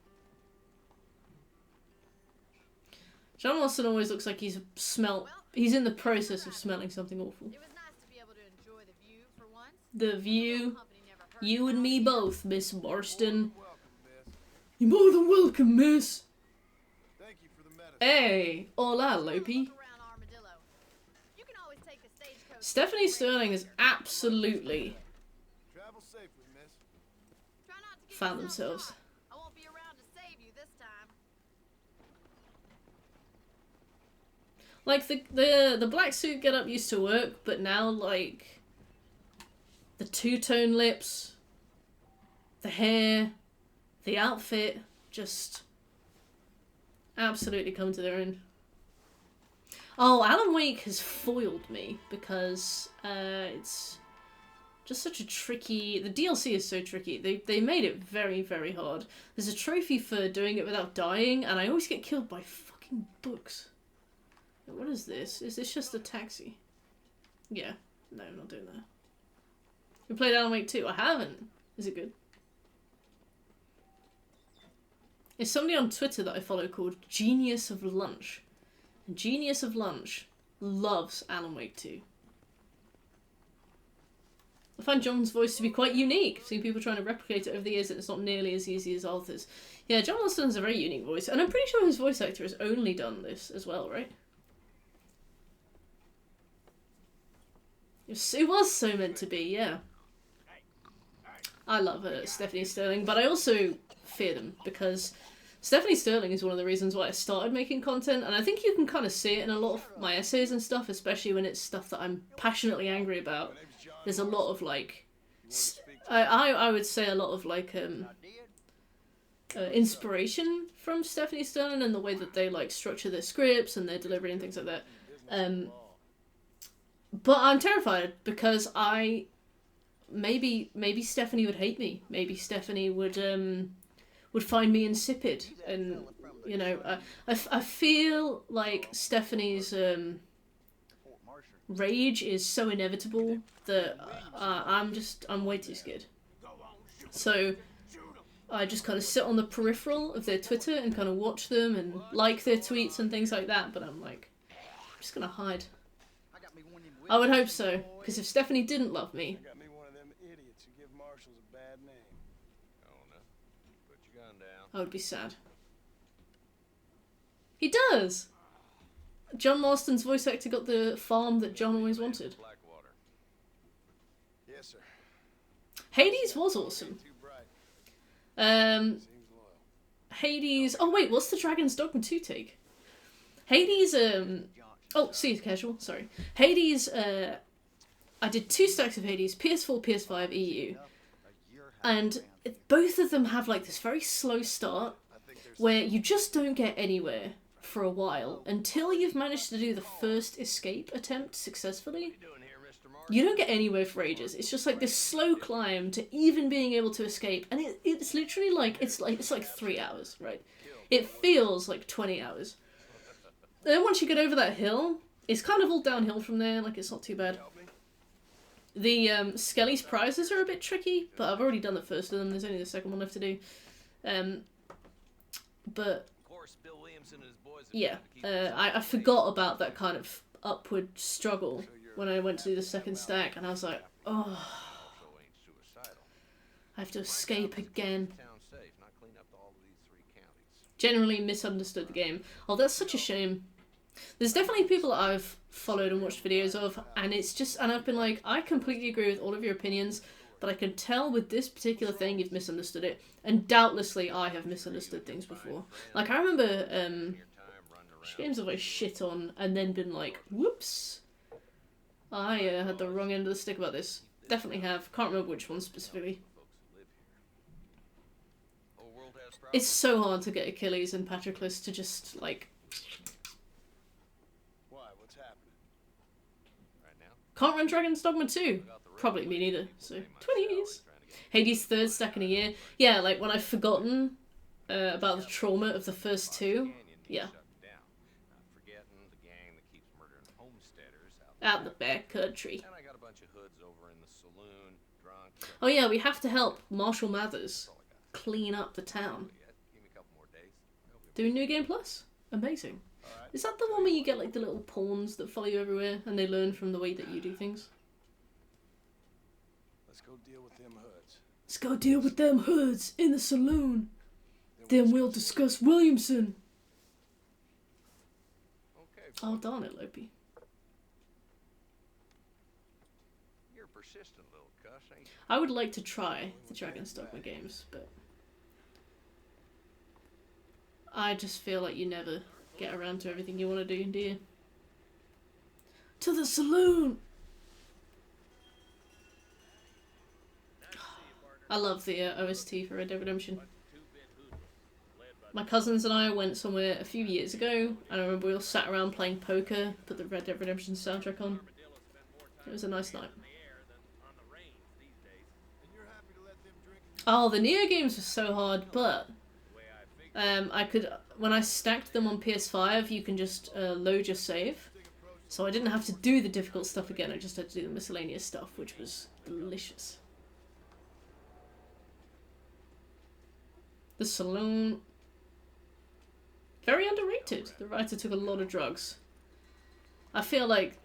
John Marston always looks like he's in the process of smelling something awful. It was nice to be able to enjoy the view for once. The view. Company never hurt You and me both, Miss Marston. Welcome, miss. You're more than welcome, miss. Thank you for the medicine. Hey, hola, Lopi. Look around Armadillo. You can always take the stagecoach. Stephanie Sterling is absolutely Travel safely, miss. Try not to get found yourself themselves. shot. I won't be around to save you this time. Like the black suit get up used to work, but now like the two-tone lips, the hair, the outfit just absolutely come to their own. Oh, Alan Wake has foiled me because it's just such a tricky. The DLC is so tricky. They made it very, very hard. There's a trophy for doing it without dying, and I always get killed by fucking books. What is this? Is this just a taxi? Yeah. No, I'm not doing that. You played Alan Wake 2? I haven't. Is it good? There's somebody on Twitter that I follow called Genius of Lunch. And Genius of Lunch loves Alan Wake 2. I find John's voice to be quite unique. I've seen people trying to replicate it over the years and it's not nearly as easy as Arthur's. Yeah, John Marston has a very unique voice. And I'm pretty sure his voice actor has only done this as well, right? It was so meant to be, yeah. I love Stephanie Sterling, but I also fear them because Stephanie Sterling is one of the reasons why I started making content, and I think you can kind of see it in a lot of my essays and stuff, especially when it's stuff that I'm passionately angry about. There's a lot of like, I would say a lot of like inspiration from Stephanie Sterling and the way that they like structure their scripts and their delivery and things like that. But I'm terrified because maybe Stephanie would hate me. Maybe Stephanie would find me insipid, and you know, I feel like Stephanie's rage is so inevitable that I'm way too scared. So I just kind of sit on the peripheral of their Twitter and kind of watch them and like their tweets and things like that. But I'm like, I'm just gonna hide. I would hope so, because if Stephanie didn't love me, I got me one of them idiots who give marshals a bad name. Oh no. Put your gun down. I would be sad. He does! John Marston's voice actor got the farm that John always wanted. Blackwater. Yes, sir. Hades was awesome. Too bright. Um, Seems loyal. Hades... Oh wait, what's the Dragon's Dogma 2 take? Hades, Oh, see, casual, sorry. Hades, I did 2 stacks of Hades, PS4, PS5, EU. And both of them have like this very slow start where you just don't get anywhere for a while until you've managed to do the first escape attempt successfully. You don't get anywhere for ages. It's just like this slow climb to even being able to escape, and it's literally like it's like 3 hours, right? It feels like 20 hours. Then once you get over that hill, it's kind of all downhill from there, like it's not too bad. The Skelly's prizes are a bit tricky, but I've already done the first of them, there's only the second one left to do. But yeah, I forgot about that kind of upward struggle when I went to do the second stack, and I was like, oh, I have to escape again. Generally misunderstood the game. Oh, that's such a shame. There's definitely people that I've followed and watched videos of, and it's just, and I've been like, I completely agree with all of your opinions, but I can tell with this particular thing you've misunderstood it, and doubtlessly I have misunderstood things before. Like, I remember, which games have I shit on, and then been like, whoops, I had the wrong end of the stick about this. Definitely have, can't remember which one specifically. It's so hard to get Achilles and Patroclus to just, like... Why? What's happening? Can't run Dragon's Dogma 2. Probably me neither, so 20 years. Hades' 3rd stack in a year. Yeah, like when I've forgotten about the trauma of the first 2, Yeah. shut down. Not forgetting the gang that keeps murdering homesteaders Out in the back country. And I got a bunch of hoods over in the saloon, drunk. Oh yeah, we have to help Marshall Mathers That's all I got. clean up the town. Give me a couple more days. Doing New Game Plus? Amazing. All right. Is that the one where you get like the little pawns that follow you everywhere and they learn from the way that you do things? Let's go deal with them hoods. Let's go deal with them hoods in the saloon. Then we'll discuss Williamson. Okay. Oh darn it, Lopi. You're a persistent little cuss, ain't you? I would like to try the Dragon's Dogma games, but I just feel like you never get around to everything you want to do you? To the saloon! I love the OST for Red Dead Redemption. My cousins and I went somewhere a few years ago, and I remember we all sat around playing poker, put the Red Dead Redemption soundtrack on. It was a nice night. And you're happy to let them drink and Oh, the Neo games were so hard, but I could, when I stacked them on PS5, you can just load your save. So I didn't have to do the difficult stuff again, I just had to do the miscellaneous stuff, which was delicious. The saloon. Very underrated. The writer took a lot of drugs. I feel like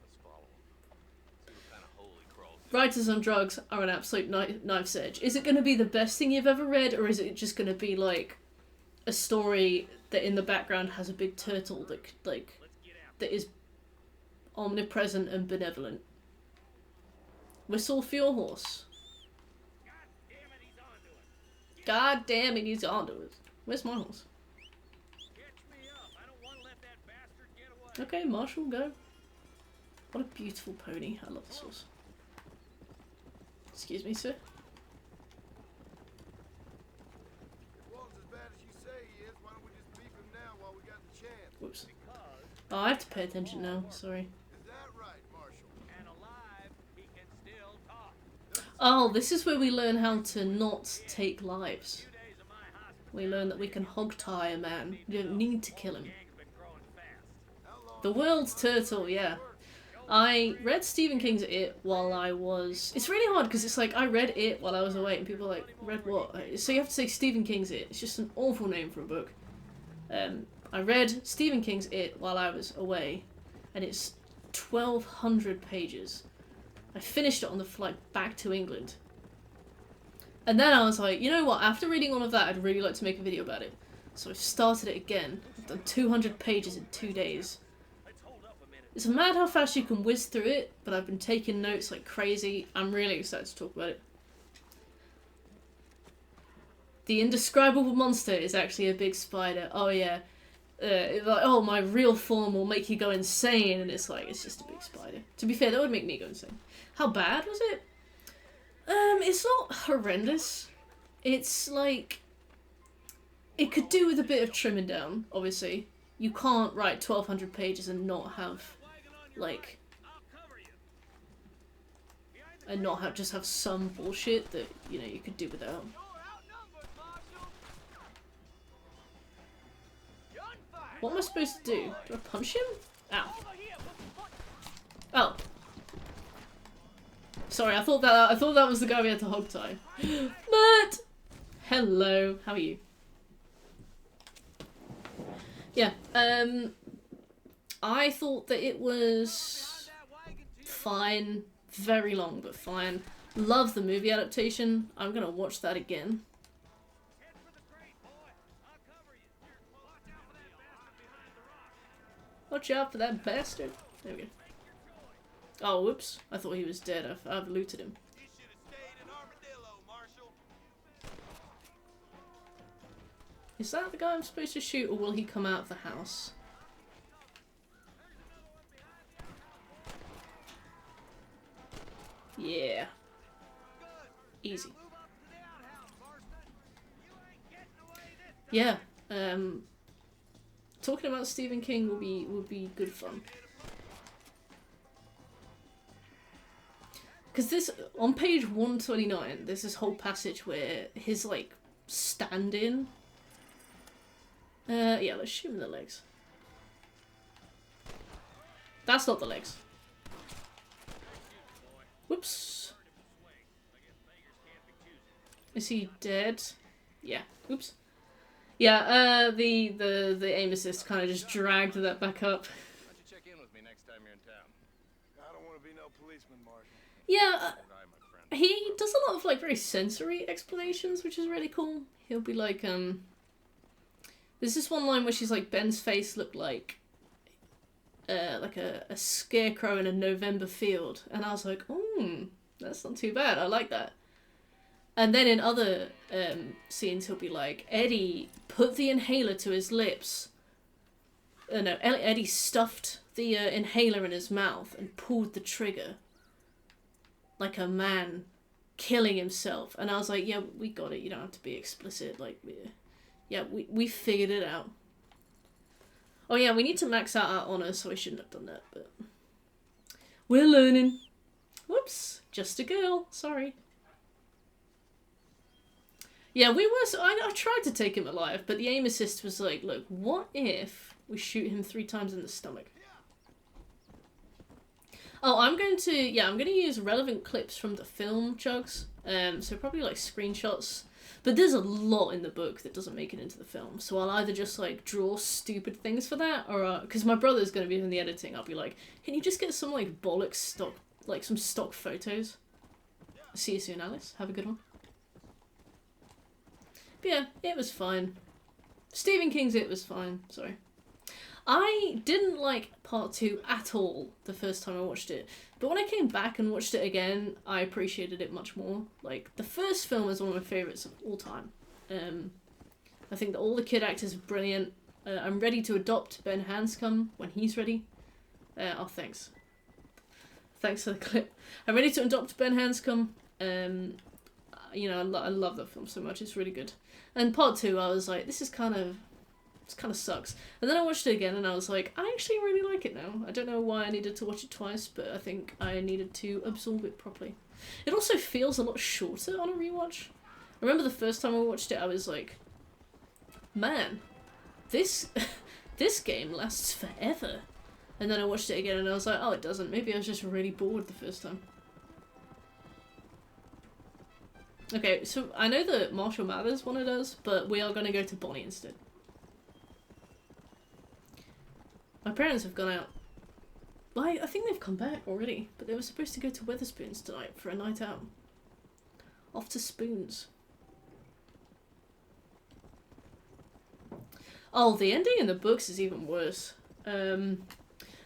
Let's follow him. See what kind of hole he crawls in. writers on drugs are an absolute knife's edge. Is it going to be the best thing you've ever read, or is it just going to be like a story that in the background has a big turtle that is omnipresent and benevolent? Whistle for your horse. God damn it, he's onto it. Where's my horse? Okay, Marshall, go. What a beautiful pony. I love this horse. Excuse me, sir. if Walton's as bad as you say he is, why don't we just beef him now while we got the chance? Whoops. Oh, I have to pay attention now. Sorry. Is that right, Marshal? And alive, he can still talk. Oh, this is where we learn how to not take lives. We learn that we can hog tie a man. You don't need to kill him. The World's Turtle, yeah. I read Stephen King's It while I was... It's really hard because it's like I read It while I was away and people are like, read what? So you have to say Stephen King's It. It's just an awful name for a book. I read Stephen King's It while I was away and it's 1,200 pages. I finished it on the flight back to England. And then I was like, you know what, after reading all of that, I'd really like to make a video about it. So I've started it again. I've done 200 pages in 2 days. It's mad how fast you can whiz through it, but I've been taking notes like crazy. I'm really excited to talk about it. The indescribable monster is actually a big spider. Oh yeah. Like, oh, my real form will make you go insane, and it's like, it's just a big spider. To be fair, that would make me go insane. How bad was it? It's not horrendous. It's like, it could do with a bit of trimming down, obviously. You can't write 1,200 pages and not have, like, and not have, just have some bullshit that, you know, you could do without. What am I supposed to do? Do I punch him? Ow. Oh. Sorry, I thought that was the guy we had to hog tie. Matt! Hello, how are you? Yeah, I thought that it was fine. Very long, but fine. Love the movie adaptation. I'm gonna watch that again. Watch out for that bastard. There we go. Oh, whoops. I thought he was dead. I've looted him. You should have stayed in Armadillo, Marshal. Is that the guy I'm supposed to shoot, or will he come out of the house? Yeah. Easy. Yeah. Talking about Stephen King will be good fun. Because this, on page 129, there's this whole passage where his, like, stand-in Yeah, let's shoot him in the legs. That's not the legs. Whoops. Is he dead? Yeah. Oops. Yeah, the aim assist kind of just dragged that back up. Why don't you check in with me next time you're in town? I don't want to be no policeman, Marshal. Yeah, Hi, my friend. he does a lot of like very sensory explanations, which is really cool. He'll be like, there's this one line where she's like, Ben's face looked like a scarecrow in a November field, and I was like, that's not too bad. I like that. And then in other scenes, he'll be like, Eddie put the inhaler to his lips. No, Eddie stuffed the inhaler in his mouth and pulled the trigger. Like a man killing himself. And I was like, yeah, we got it. You don't have to be explicit. Like, we figured it out. Oh yeah, we need to max out our honors, so I shouldn't have done that, but we're learning. Whoops, just a girl. Sorry. Yeah, I tried to take him alive, but the aim assist was like, look, what if we shoot him 3 times in the stomach? Oh, I'm going to use relevant clips from the film, Chugs. So probably like screenshots. But there's a lot in the book that doesn't make it into the film. So I'll either just like draw stupid things for that, or because my brother's going to be in the editing, I'll be like, can you just get some like bollocks stock, like some stock photos? See you soon, Alice. Have a good one. But yeah, it was fine. Stephen King's It was fine. Sorry. I didn't like part 2 at all the first time I watched it, but when I came back and watched it again, I appreciated it much more. Like, the first film is one of my favourites of all time. I think that all the kid actors are brilliant. I'm ready to adopt Ben Hanscom when he's ready. Oh, thanks. Thanks for the clip. I'm ready to adopt Ben Hanscom. You know, I love that film so much. It's really good. And part 2, I was like, this kind of sucks. And then I watched it again and I was like, I actually really like it now. I don't know why I needed to watch it twice, but I think I needed to absorb it properly. It also feels a lot shorter on a rewatch. I remember the first time I watched it, I was like, man, this game lasts forever. And then I watched it again and I was like, oh, it doesn't. Maybe I was just really bored the first time. Okay, so I know that Marshall Mathers wanted us, but we are going to go to Bonnie instead. My parents have gone out. Well, I think they've come back already, but they were supposed to go to Wetherspoons tonight for a night out. Off to Spoons. Oh, the ending in the books is even worse. The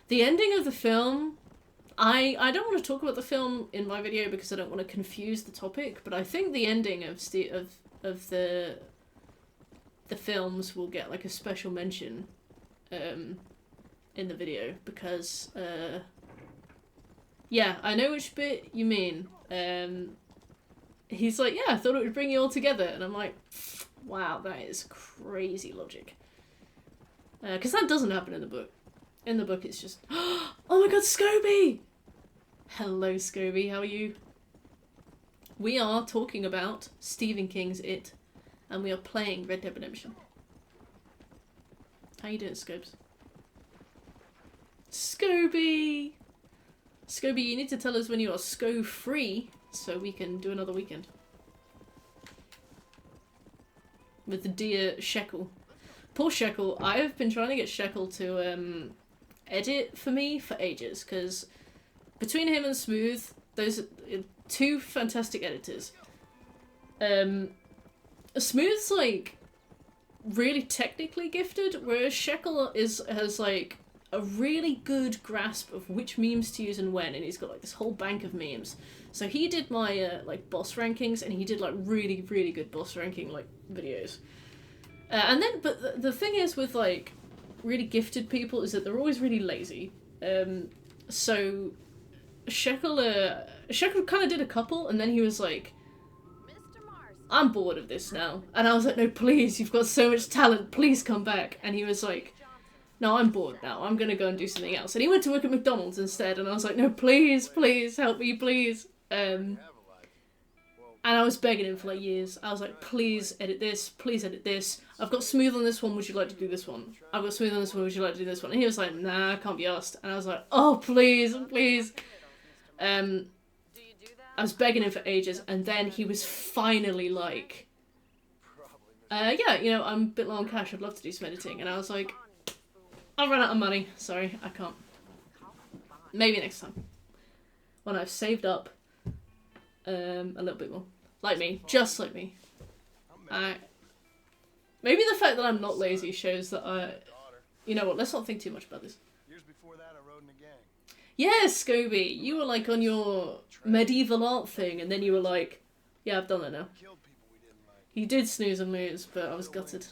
ending of the film... I don't want to talk about the film in my video because I don't want to confuse the topic, but I think the ending of the films will get like a special mention in the video because yeah, I know which bit you mean. He's like, yeah, I thought it would bring you all together, and I'm like, wow, that is crazy logic. Because that doesn't happen in the book. In the book, it's just, oh my god, Scobie! Hello, Scobie, how are you? We are talking about Stephen King's It, and we are playing Red Dead Redemption. How you doing, Scobes? Scobie! Scobie, you need to tell us when you are Sco-free, so we can do another weekend. With the dear Shekel. Poor Shekel. I have been trying to get Shekel to edit for me for ages, because between him and Smooth, those are 2 fantastic editors. Smooth's like really technically gifted, whereas Shekel has like a really good grasp of which memes to use and when, and he's got like this whole bank of memes. So he did my like boss rankings, and he did like really, really good boss ranking like videos. And then, but the thing is with like really gifted people is that they're always really lazy. So Shekel kind of did a couple, and then he was like, Mr. Mars. I'm bored of this now. And I was like, no, please, you've got so much talent, please come back. And he was like, no, I'm bored now, I'm gonna go and do something else. And he went to work at McDonald's instead, and I was like, no, please, please, help me, please. Have a life. Well, And I was begging him for like years. I was like, please edit this, please edit this. I've got smooth on this one, would you like to do this one? I've got smooth on this one, would you like to do this one? And he was like, nah, I can't be asked. And I was like, oh, please, please. I was begging him for ages, and then he was finally like, yeah, you know, I'm a bit low on cash, I'd love to do some editing. And I was like, I've run out of money, sorry, I can't. Maybe next time. When I've saved up a little bit more. Like me, just like me. Maybe the fact that I'm not lazy shows that you know what, let's not think too much about this. Years before that, I rode in a gang. Yes, Scooby, you were like on your medieval art thing, and then you were like, yeah, I've done that now. Killed people we didn't like. He did snooze and lose, but I was gutted.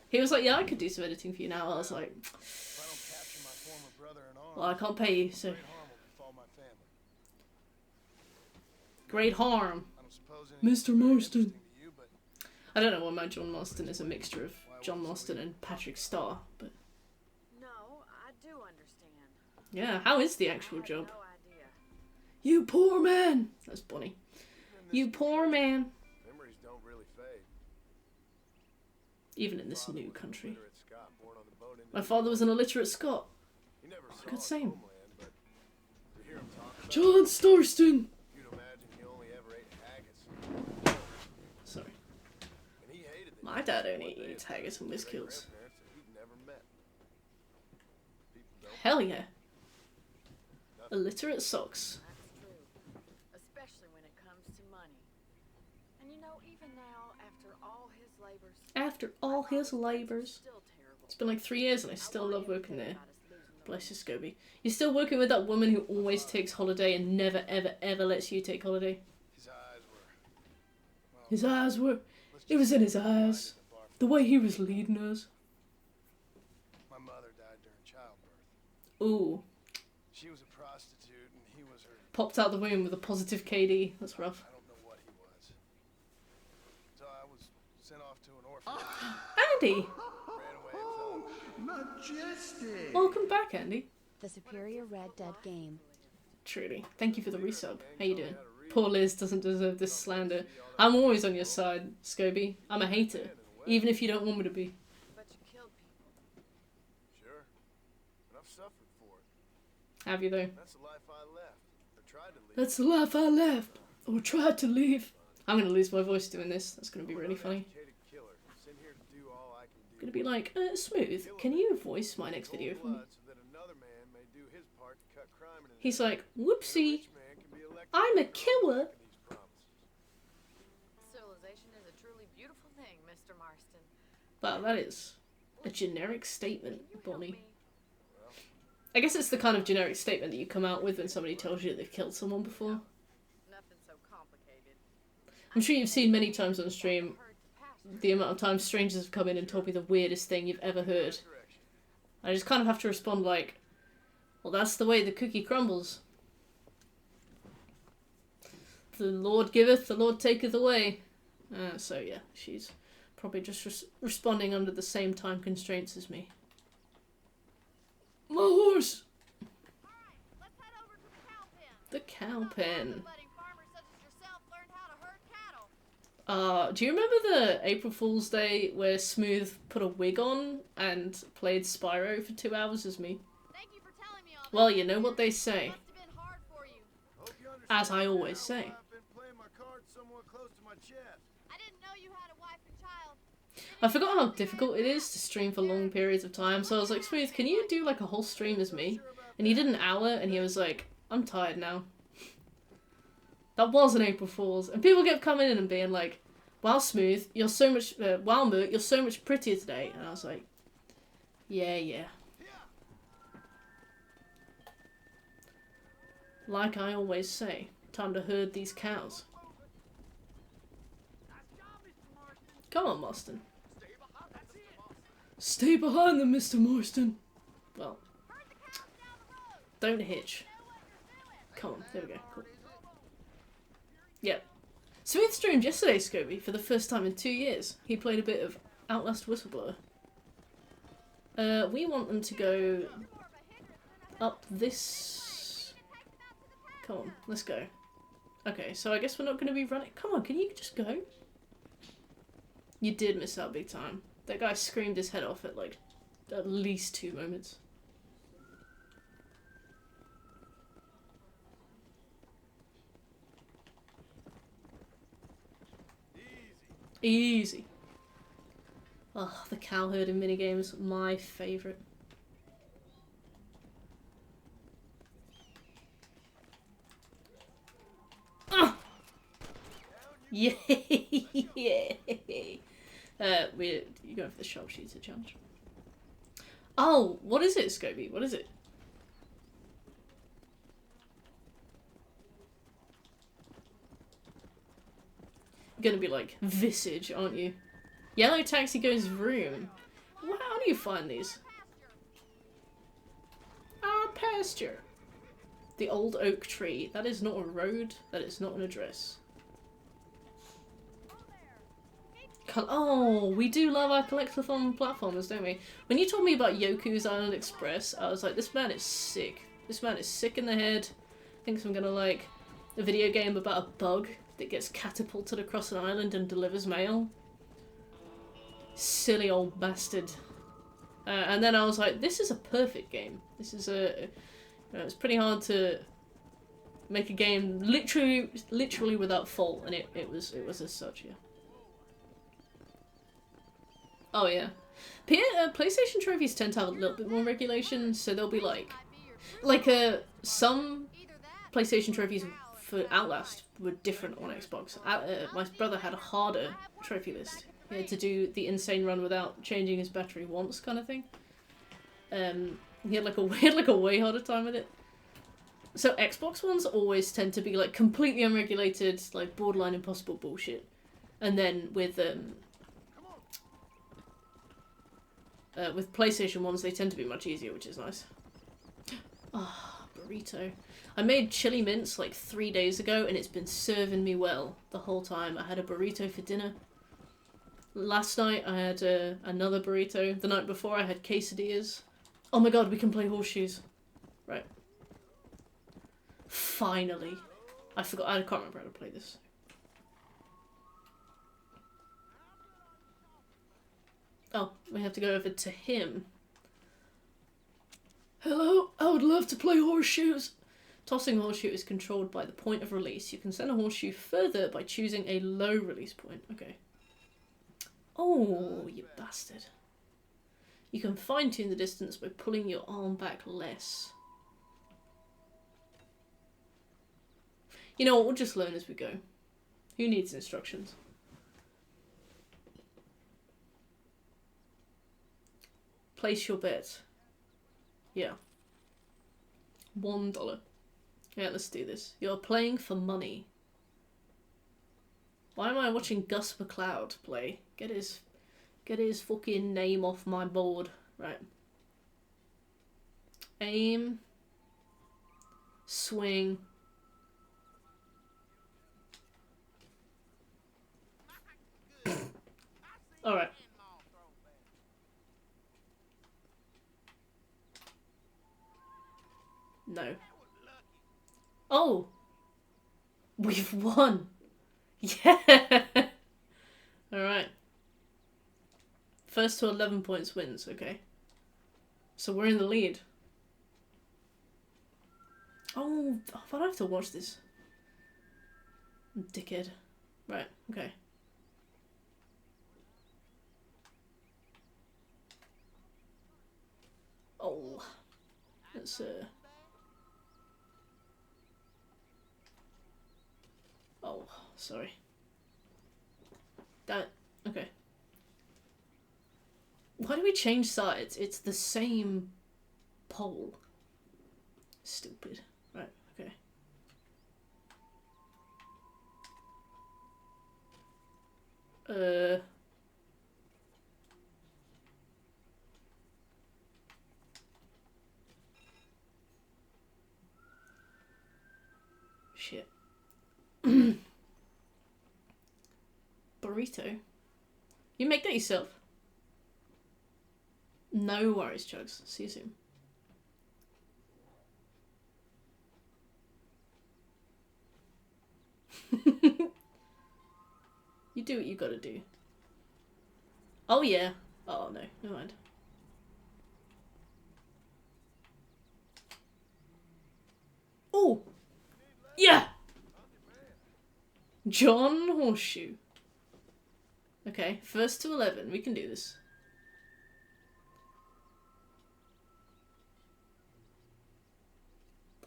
He was like, yeah, I could do some editing for you now. I was like, If I don't capture my former brother in arms, well, I can't pay you, so great harm will befall my family. great harm. I don't suppose anything Mr. Marston. interesting to you, but I don't know why my John Marston is a mixture of John Marston and Patrick Starr, but No, I do understand. yeah, how is the actual I had job? no idea. You poor man! That's Bonnie. You poor man. memories don't really fade. Even in this new country. Illiterate Scot born on the boat into My father was an illiterate Scot. He never saw Good his same. homeland, but to hear him talk about John Starston! you'd imagine he only ever ate haggis. Sorry. And he hated the My dad only eats haggis and whiskey kills. grandparents that he'd never met. People don't. Hell yeah. Illiterate socks. That's true. Especially when it comes to money. And you know, even now, after all his labors, After all his labors. still terrible. It's been like 3 years and I still love working there. Bless you, Scobie. You're still working with that woman who always takes holiday and never, ever, ever lets you take holiday. His eyes were. His eyes were... It was in his eyes. The way he was leading us. My mother died during childbirth. Ooh. She was a prostitute and he was her. Popped out the womb with a positive KD. That's rough. I don't know what he was. So I was sent off to an orphanage. Andy! Ran away and fell in Majestic! Welcome back, Andy. The Superior Red Dead game. Truly. Thank you for the resub. How you doing? Poor Liz doesn't deserve this slander. I'm always on your side, Scobie. I'm a hater. Even if you don't want me to be. But you killed people. Sure. And I've suffered for it. Have you though? That's the life I left. Or tried to lead. That's the life I left. Or tried to leave. I'm gonna lose my voice doing this. That's gonna be really funny. Educated killer. Sent here to do all I can do. Gonna be like, Smooth, can you voice my next video for me? Blood so that another man may do his part to cut crime into He's like, whoopsie, Each man can be elected I'm a to killer. these promises. Civilization is a truly beautiful thing, Mr. Marston. Wow, that is a generic statement, You help Bonnie. me. I guess it's the kind of generic statement that you come out with when somebody tells you that they've killed someone before. Nothing so complicated. I'm sure you've seen many times on stream Heard the past. the amount of times strangers have come in and told me the weirdest thing you've ever heard. I just kind of have to respond like, well, that's the way the cookie crumbles. The Lord giveth, the Lord taketh away. So yeah, she's probably just responding under the same time constraints as me. My horse! Alright, let's head over to the cow pen. The cow pen. Letting farmers such as yourself learn how to herd cattle. Do you remember the April Fool's Day where Smooth put a wig on and played Spyro for 2 hours as me? Thank you for telling me all this. Well, you know what they say. Must have been hard for you. Hope you understand As I always now say. why I've been playing my cards somewhat close to my chest. I didn't know you had a wife and child. I forgot how difficult it is to stream for long periods of time, so I was like, Smooth, can you do like a whole stream as me? And he did an hour, and he was like, I'm tired now. That was an April Fool's. And people kept coming in and being like, wow, Smooth, you're so much, wow, Moot, you're so much prettier today. And I was like, yeah. Like I always say, time to herd these cows. Come on, Marston. Stay behind them, Mr. Marston. Well, don't hitch. Come on, there we go. Cool. Yep. Smooth streamed yesterday, Scobie, for the first time in 2 years. He played a bit of Outlast Whistleblower. We want them to go up this... Come on, let's go. Okay, so I guess we're not going to be running. Come on, can you just go? You did miss out big time. That guy screamed his head off at like at least 2 moments. Easy. Oh, the cow herding minigames, my favourite. Ah! Yay! Yay! You're going for the sharpshooter challenge. Oh, what is it, Scobie? What is it? You're gonna be like Visage, aren't you? Yellow taxi goes vroom. Well, how do you find these? Our pasture. The old oak tree. That is not a road. That is not an address. Oh, we do love our collectathon platformers, don't we? When you told me about Yoku's Island Express, I was like, this man is sick. This man is sick in the head. Thinks I'm gonna like a video game about a bug that gets catapulted across an island and delivers mail. Silly old bastard. And then I was like, this is a perfect game. This is a... it's pretty hard to make a game literally without fault, and it was as such, yeah. Oh yeah. PlayStation trophies tend to have a little bit more regulation, so they'll be like some PlayStation trophies for Outlast were different on Xbox. My brother had a harder trophy list. He had to do the insane run without changing his battery once, kind of thing. He had like a way harder time with it. So Xbox ones always tend to be like completely unregulated, like borderline impossible bullshit. And then with PlayStation ones, they tend to be much easier, which is nice. Ah, oh, burrito. I made chili mince like 3 days ago, and it's been serving me well the whole time. I had a burrito for dinner. Last night I had another burrito. The night before I had quesadillas. Oh my god, we can play horseshoes. Right. Finally. I forgot. I can't remember how to play this. Oh, we have to go over to him. Hello, I would love to play horseshoes. Tossing a horseshoe is controlled by the point of release. You can send a horseshoe further by choosing a low release point. Okay. Oh, you bastard. You can fine-tune the distance by pulling your arm back less. You know what, we'll just learn as we go. Who needs instructions? Place your bet. Yeah. $1. Yeah, let's do this. You're playing for money. Why am I watching Gus McCloud play? Get his fucking name off my board. Right. Aim. Swing. Alright. No. Oh! We've won! Yeah! Alright. First to 11 points wins, okay. So we're in the lead. Oh, why do I have to watch this? Dickhead. Right, okay. Oh. Let's, oh, sorry. That, okay. Why do we change sides? It's the same pole. Stupid. Right, okay. Shit. Burrito? You make that yourself? No worries, Chugs. See you soon. You do what you gotta do. Oh yeah. Oh no, never mind. Oh! Yeah! John Horseshoe. Okay, first to 11. We can do this.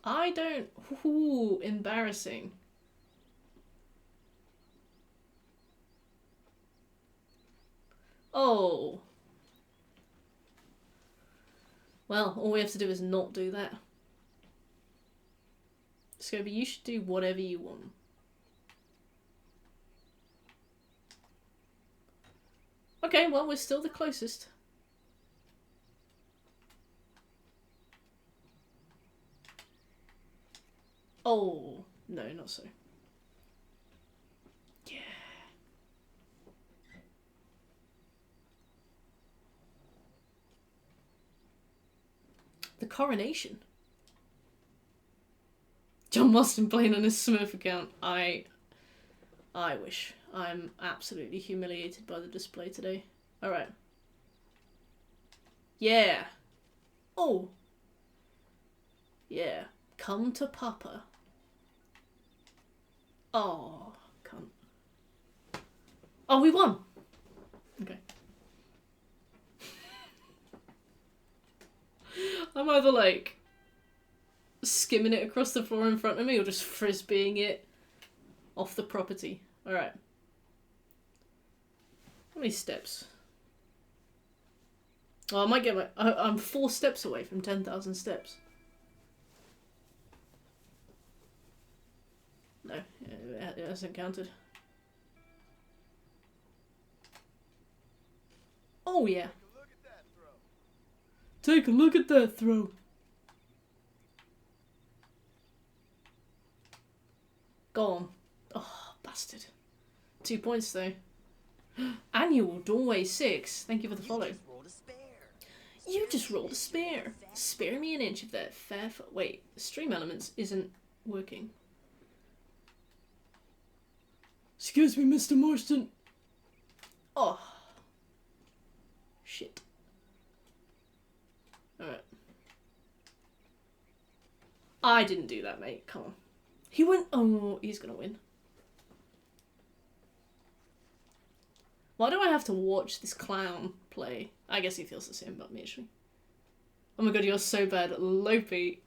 I don't... Ooh, embarrassing. Oh. Well, all we have to do is not do that. Scobie, you should do whatever you want. Okay, well, we're still the closest. Oh, no, not so. Yeah. The coronation. John Marston playing on his Smurf account. I wish. I'm absolutely humiliated by the display today. Alright. Yeah. Oh. Yeah. Come to Papa. Oh, cunt. Oh, we won! Okay. I'm either like skimming it across the floor in front of me or just frisbeeing it off the property. Alright. How many steps? Oh, I might get my... I'm 4 steps away from 10,000 steps. No, it hasn't counted. Oh, yeah. Take a look at that throw. Go on. Oh, bastard. 2 points, though. Annual Doorway 6. Thank you for the follow. You just rolled a spare. Spare me an inch of that fair wait, Stream Elements isn't working. Excuse me, Mr. Marston. Oh. Shit. Alright. I didn't do that, mate. Come on. He went... Oh, he's gonna win. Why do I have to watch this clown play? I guess he feels the same about me, actually. Oh my god, you're so bad at Lopi.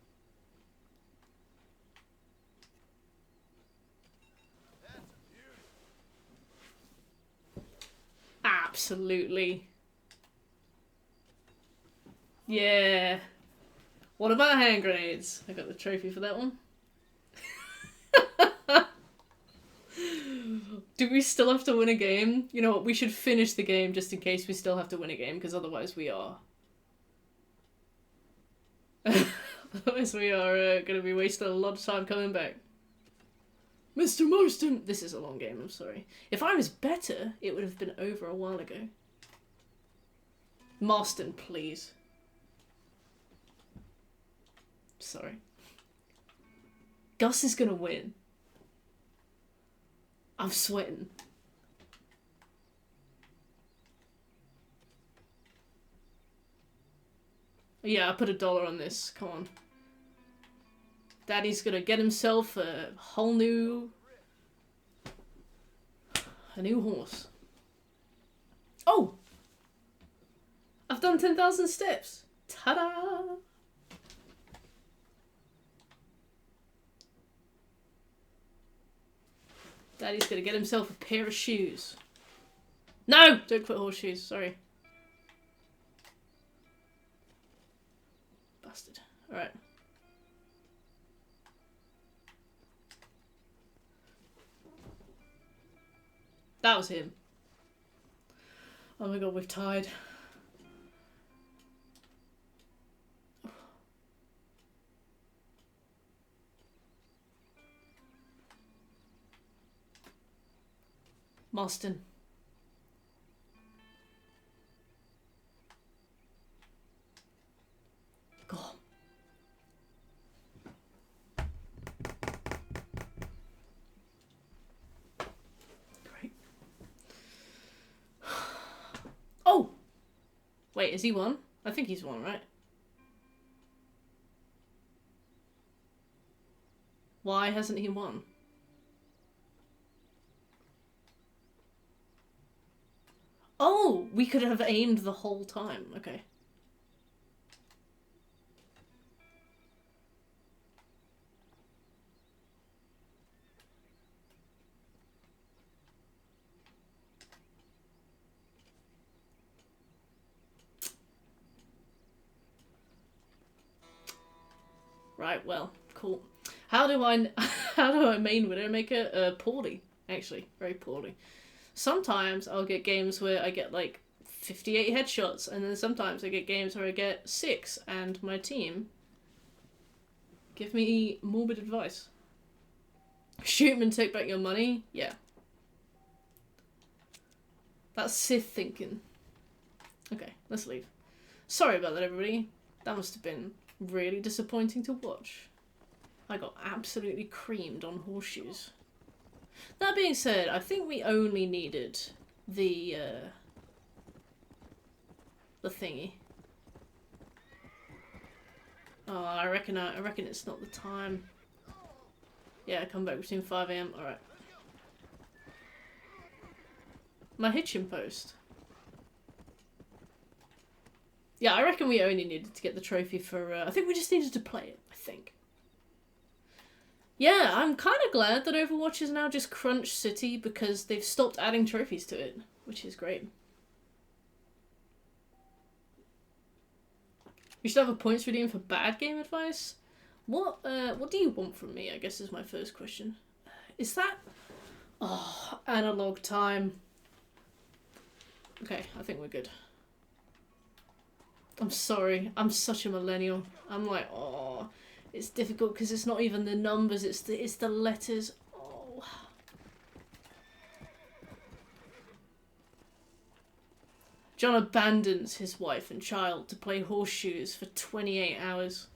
Absolutely. Yeah. What about hand grenades? I got the trophy for that one. Do we still have to win a game? You know what, we should finish the game just in case we still have to win a game, because otherwise we are... otherwise we are going to be wasting a lot of time coming back. Mr. Marston! This is a long game, I'm sorry. If I was better, it would have been over a while ago. Marston, please. Sorry. Gus is gonna win. I'm sweating. Yeah, I put $1 on this. Come on. Daddy's gonna get himself a whole new... a new horse. Oh! I've done 10,000 steps. Ta-da! Daddy's gonna get himself a pair of shoes. No! Don't quit horseshoes, sorry. Bastard. Alright. That was him. Oh my god, we've tied. Marston. Go on. Wait, is he won? I think he's won, right? Why hasn't he won? Oh, we could have aimed the whole time. Okay. Right, well, cool. How do I main Widowmaker? Poorly, actually, very poorly. Sometimes I'll get games where I get like 58 headshots, and then sometimes I get games where I get 6, and my team give me morbid advice. Shoot him and take back your money? Yeah. That's Sith thinking. Okay, let's leave. Sorry about that, everybody. That must have been really disappointing to watch. I got absolutely creamed on horseshoes. That being said, I think we only needed the thingy. Oh, I reckon it's not the time. Yeah, come back between 5 AM. Alright. My hitching post. Yeah, I reckon we only needed to get the trophy for, I think we just needed to play it, I think. Yeah, I'm kind of glad that Overwatch is now just Crunch City because they've stopped adding trophies to it, which is great. We should have a points redeem for bad game advice. What do you want from me, I guess is my first question. Is that... Oh, analog time. Okay, I think we're good. I'm sorry, I'm such a millennial. I'm like, oh, it's difficult because it's not even the numbers, it's the letters. Oh. John abandons his wife and child to play horseshoes for 28 hours.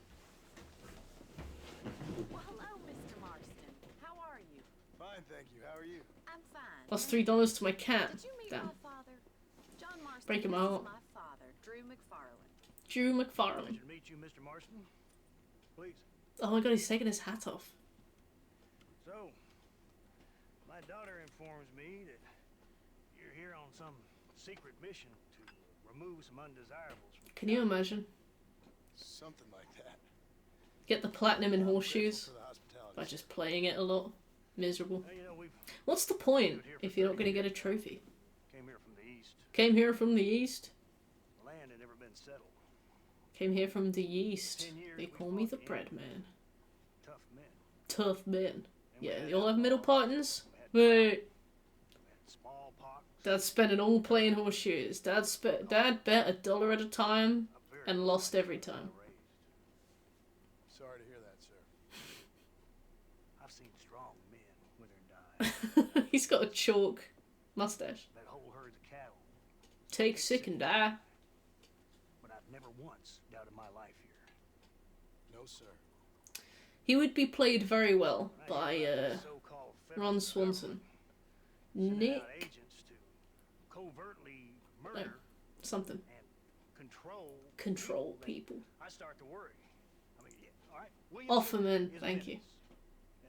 Well, hello, Mr. Marston. How are you? Fine, thank you. How are you? I'm fine. Plus $3 to my cat. Did you meet Damn. my father? John Marston. Breaking my this heart. is my father, Drew McFarland. Drew McFarlane. Pleasure to meet you, Mr. Marston. Please. Oh my god, he's taking his hat off. So, my daughter informs me that you're here on some secret mission to remove some undesirables from Can you imagine? Something like that. Get the platinum in I'm horseshoes grateful for the hospitality. by just playing it a lot. Miserable. Well, you know, we've What's the point if you're not going to get a trophy? came here from the east. Came here from the east. The land had never been settled. Came here from the east. 10 years They we call me fought the the bread enemy. man. Tough men. Tough men. And we Yeah, had they all have middle alcohol, partners. we had Wait. we had smallpox. Dad spent it all playing horseshoes. Dad bet $1 at a time A very and lost every good time. Sorry to hear that, sir. I've seen strong men wither and die. He's got a chalk mustache. That whole herds of cattle. Take sick and die. But I've never once doubted my life here. No, sir. He would be played very well I by hear about the so-called federal Ron Swanson. government sending Nick out agents to covertly murder something. and Control then people. I start to worry. I mean, yeah, all right. William Offerman, is a thank you. menace,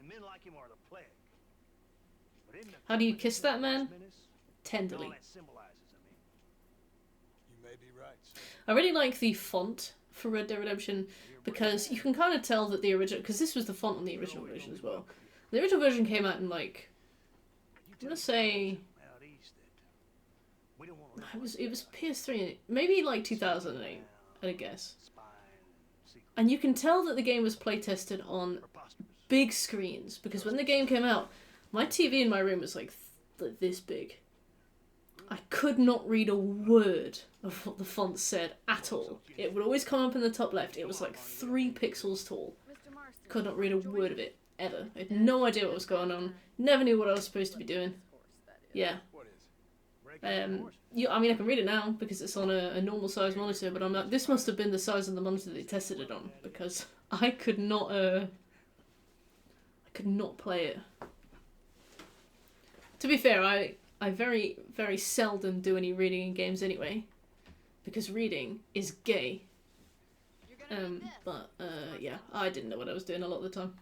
and men like him are the plague. But isn't the How do you government kiss that man? menace? And all Tenderly. that symbolizes, I mean. You may be right, sir. I really like the font for Red Dead Redemption because you can kind of tell that the original, because this was the font on the original version as well. The original version came out in like, You I'm tell gonna the say folks out east that we don't want to it was PS3, maybe like 2008, I guess. spying and secret And you can tell that the game was play tested on preposterous. big screens because when the game came out, my TV in my room was like this big. I could not read a word of what the font said at all. It would always come up in the top left. It was like 3 pixels tall. Mr. Marston. Could not read a word of it ever. I had no idea what was going on. Never knew what I was supposed to be doing. Yeah. What is? Breaking the horse. I mean, I can read it now because it's on a normal size monitor, but I'm like, this must have been the size of the monitor they tested it on because I could not play it. To be fair, I very, very seldom do any reading in games anyway. because reading is gay. But yeah, I didn't know what I was doing a lot of the time.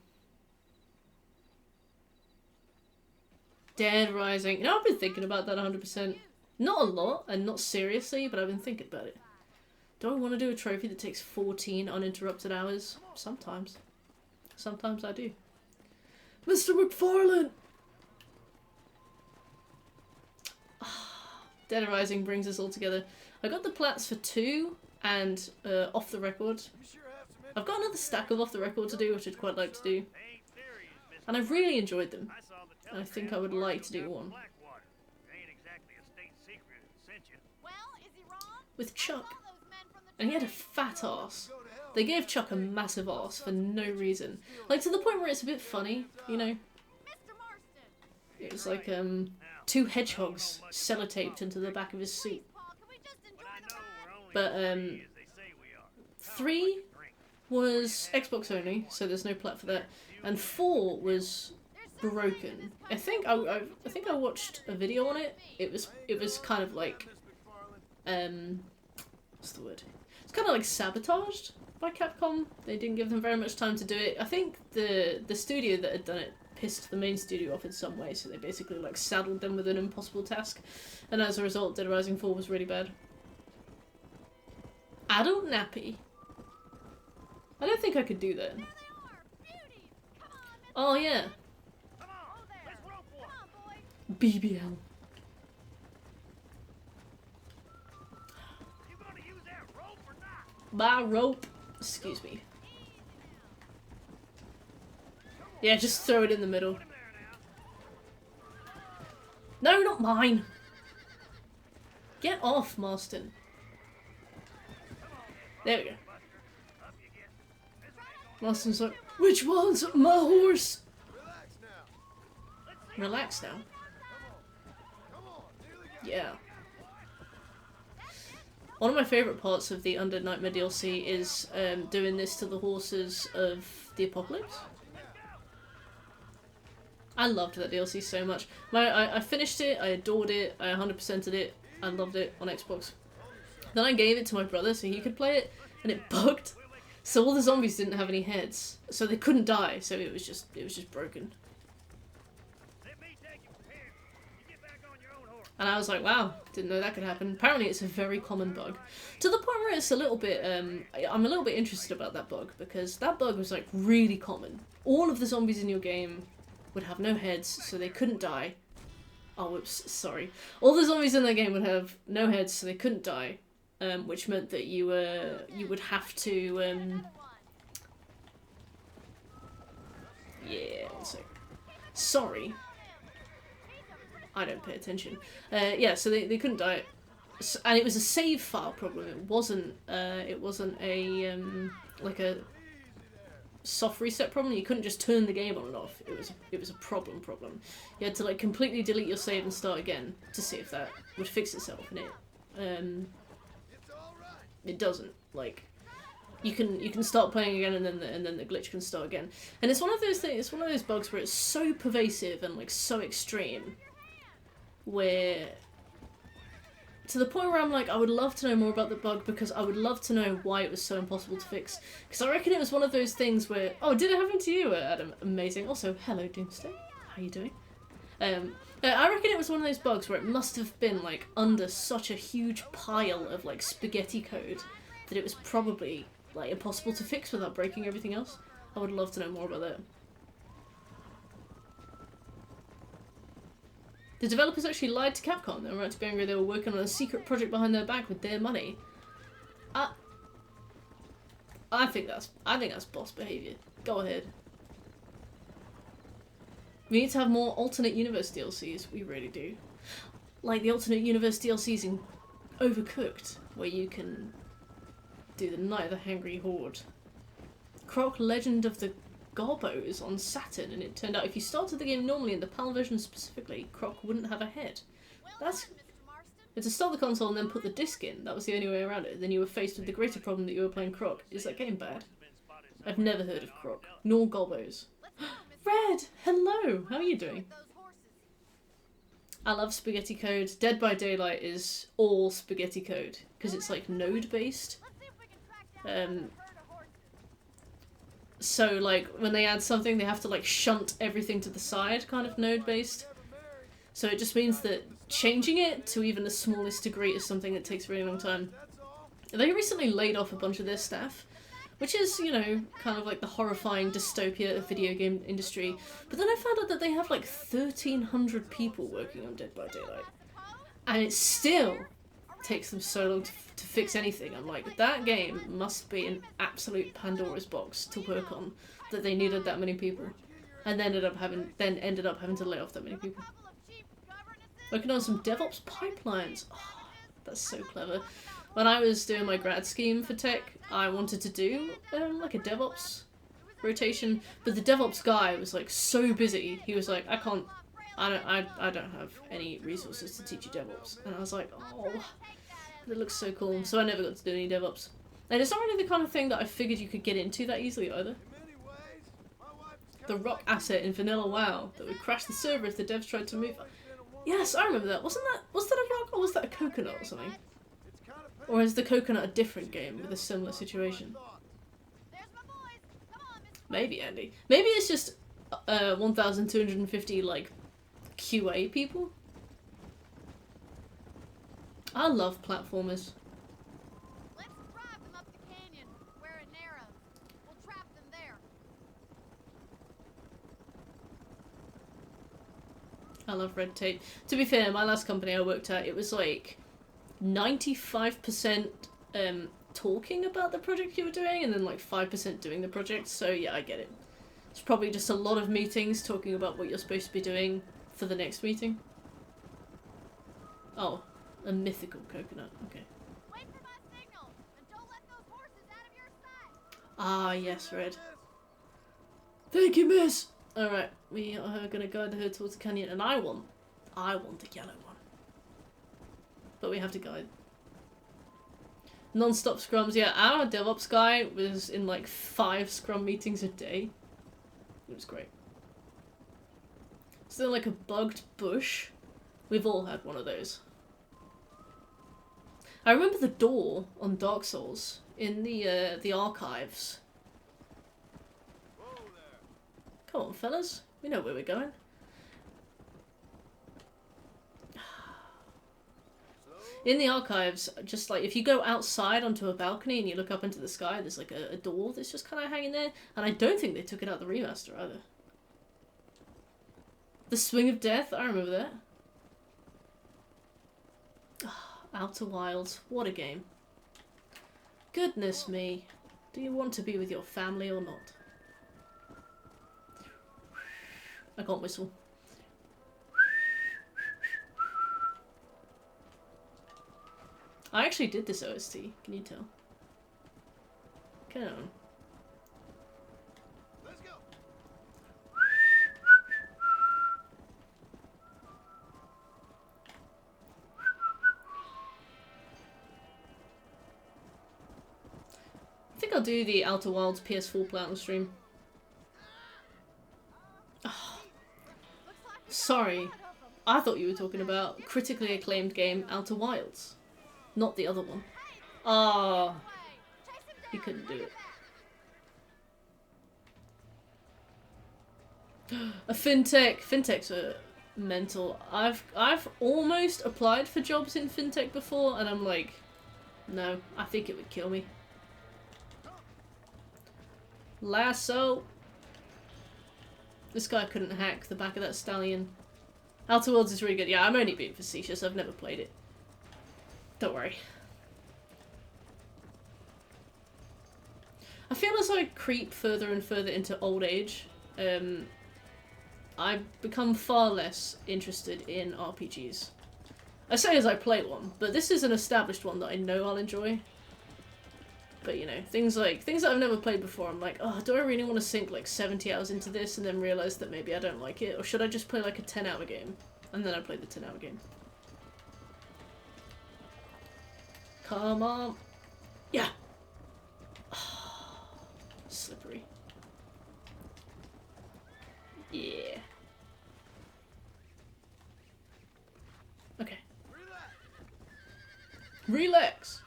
Dead Rising. You know, I've been thinking about that 100%. Not a lot, and not seriously, but I've been thinking about it. Do I want to do a trophy that takes 14 uninterrupted hours? Sometimes. Sometimes I do. Mr. McFarlane! Dead Rising brings us all together. I got the plats for 2 and Off the Record. I've got another stack of Off the Record to do, which I'd quite like to do. And I've really enjoyed them. And I think I would like to do one. With Chuck. And he had a fat ass. They gave Chuck a massive ass for no reason. Like, to the point where it's a bit funny, you know? It was like, 2 hedgehogs sellotaped into the back of his suit. But, 3 was Xbox only, so there's no plat for that. And 4 was broken. I think I watched a video on it. It was kind of like, what's the word? It's kind of like sabotaged by Capcom. They didn't give them very much time to do it. I think the studio that had done it pissed the main studio off in some way, so they basically like saddled them with an impossible task, and as a result, Dead Rising 4 was really bad. Adult nappy. I don't think I could do that. Oh yeah. BBL. My rope. Excuse me. Yeah, just throw it in the middle. No, not mine. Get off, Marston. There we go. Marston's like, which one's my horse? Relax now. Yeah. One of my favourite parts of the Undead Nightmare DLC is doing this to the horses of the Apocalypse. I loved that DLC so much. I finished it, I adored it, I 100%ed it, I loved it on Xbox. Then I gave it to my brother so he could play it, and it bugged. So all the zombies didn't have any heads, so they couldn't die, so it was just broken. And I was like, wow, didn't know that could happen. Apparently it's a very common bug. To the point where it's a little bit, I'm a little bit interested about that bug, because that bug was like really common. All of the zombies in your game would have no heads, so they couldn't die. Oh, whoops, sorry. All the zombies in that game would have no heads, so they couldn't die. Which meant that you would have to, yeah, one sec. Sorry. I don't pay attention. Yeah, so they couldn't die. So, and it was a save file problem. It wasn't a, like a soft reset problem. You couldn't just turn the game on and off. It was a problem. You had to like completely delete your save and start again to see if that would fix itself, and it doesn't. Like, you can start playing again, and then the glitch can start again. And it's one of those things. It's one of those bugs where it's so pervasive and like so extreme, where to the point where I'm like, I would love to know more about the bug, because I would love to know why it was so impossible to fix. Because I reckon it was one of those things where, oh, did it happen to you, Adam? Amazing. Also, hello, Doomsday. How you doing? I reckon it was one of those bugs where it must have been like under such a huge pile of like spaghetti code that it was probably like impossible to fix without breaking everything else. I would love to know more about that. The developers actually lied to Capcom. They were right to be angry. They were working on a secret project behind their back with their money. I think that's boss behavior. Go ahead. We need to have more alternate universe DLCs. We really do. Like the alternate universe DLCs in Overcooked, where you can do the Night of the Hangry Horde. Croc Legend of the Gobbos on Saturn, and it turned out if you started the game normally, in the PAL version specifically, Croc wouldn't have a head. That's... But to start the console and then put the disc in, that was the only way around it. Then you were faced with the greater problem that you were playing Croc. Is that game bad? I've never heard of Croc, nor Gobbos. Red! Hello! How are you doing? I love spaghetti code. Dead by Daylight is all spaghetti code because it's like node based. So like when they add something, they have to like shunt everything to the side, kind of node based. So it just means that changing it to even the smallest degree is something that takes a really long time. They recently laid off a bunch of their staff, which is, you know, kind of like the horrifying dystopia of video game industry. But then I found out that they have like 1,300 people working on Dead by Daylight. And it still takes them so long to fix anything. I'm like, that game must be an absolute Pandora's box to work on, that they needed that many people. And then ended up having to lay off that many people. Working on some DevOps pipelines. Oh, that's so clever. When I was doing my grad scheme for tech, I wanted to do like a DevOps rotation, but the DevOps guy was like so busy. He was like, I don't have any resources to teach you DevOps. And I was like, oh, but it looks so cool. So I never got to do any DevOps. And it's not really the kind of thing that I figured you could get into that easily either. The rock asset in Vanilla WoW that would crash the server if the devs tried to move. Yes, I remember that. Was that a rock or was that a coconut or something? Or is the coconut a different game with a similar situation? Maybe, Andy. Maybe it's just 1,250 like QA people. I love platformers. Let's drive them up the canyon where it narrows. We'll trap them there. I love red tape. To be fair, my last company I worked at, it was like 95% talking about the project you were doing and then like 5% doing the project, so yeah, I get it. It's probably just a lot of meetings talking about what you're supposed to be doing for the next meeting. Oh, a mythical coconut, okay. Wait for my signal and don't let those horses out of your sight. Ah, yes, Red. Thank you, miss! Alright, we are gonna guide her towards the canyon, and I want the yellow one. But we have to guide. Non-stop scrums, yeah, our DevOps guy was in like 5 scrum meetings a day. It was great. So like a bugged bush. We've all had one of those. I remember the door on Dark Souls in the archives. Come on, fellas. We know where we're going. In the archives, just like if you go outside onto a balcony and you look up into the sky, there's like a door that's just kind of hanging there. And I don't think they took it out of the remaster either. The Swing of Death, I remember that. Outer Wilds, what a game. Goodness me. Do you want to be with your family or not? I can't whistle. I actually did this OST, can you tell? Come on. Let's go. I think I'll do the Outer Wilds PS4 Platinum stream. Oh. Sorry, I thought you were talking about critically acclaimed game Outer Wilds. Not the other one. Ah, he couldn't do it. A fintech. Fintechs are mental. I've almost applied for jobs in fintech before, and I'm like, no, I think it would kill me. Lasso. This guy couldn't hack the back of that stallion. Outer Worlds is really good. Yeah, I'm only being facetious. I've never played it. Don't worry. I feel as I creep further and further into old age, I've become far less interested in RPGs. I say as I play one, but this is an established one that I know I'll enjoy. But you know, things that I've never played before, I'm like, oh, do I really want to sink like 70 hours into this and then realise that maybe I don't like it? Or should I just play like a 10-hour game? And then I play the 10-hour game. Come on. Yeah. Oh, slippery. Yeah. Relax.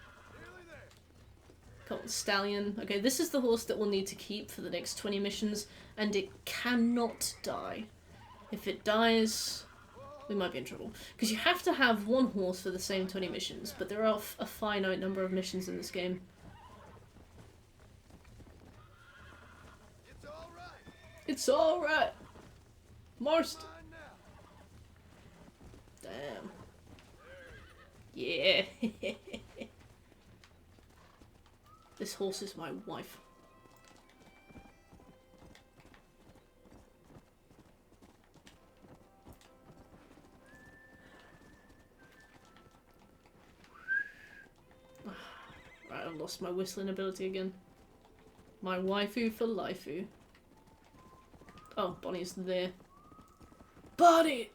Come on, Stallion. Okay, this is the horse that we'll need to keep for the next 20 missions, and it cannot die. If it dies, we might be in trouble. Because you have to have one horse for the same 20 missions, but there are a finite number of missions in this game. It's alright. Marst. Damn. Yeah. This horse is my wife. Right, I've lost my whistling ability again. My waifu for lifeu. Oh, Bonnie's there. Bonnie!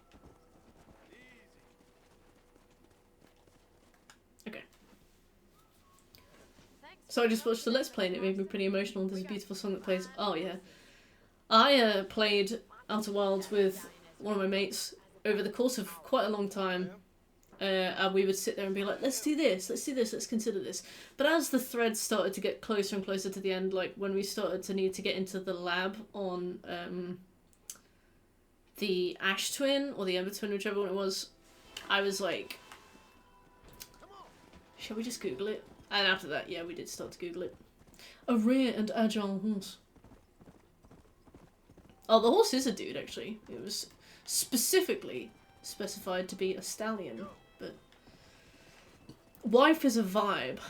Okay. So I just watched the Let's Play and it made me pretty emotional. There's a beautiful song that plays. Oh yeah. I played Outer Wilds with one of my mates over the course of quite a long time. And we would sit there and be like, let's do this, let's consider this. But as the threads started to get closer and closer to the end, like when we started to need to get into the lab on the Ash Twin, or the Ember Twin, whichever one it was, I was like, shall we just Google it? And after that, yeah, we did start to Google it. A rare and agile horse. Oh, the horse is a dude, actually. It was specifically specified to be a stallion. But wife is a vibe.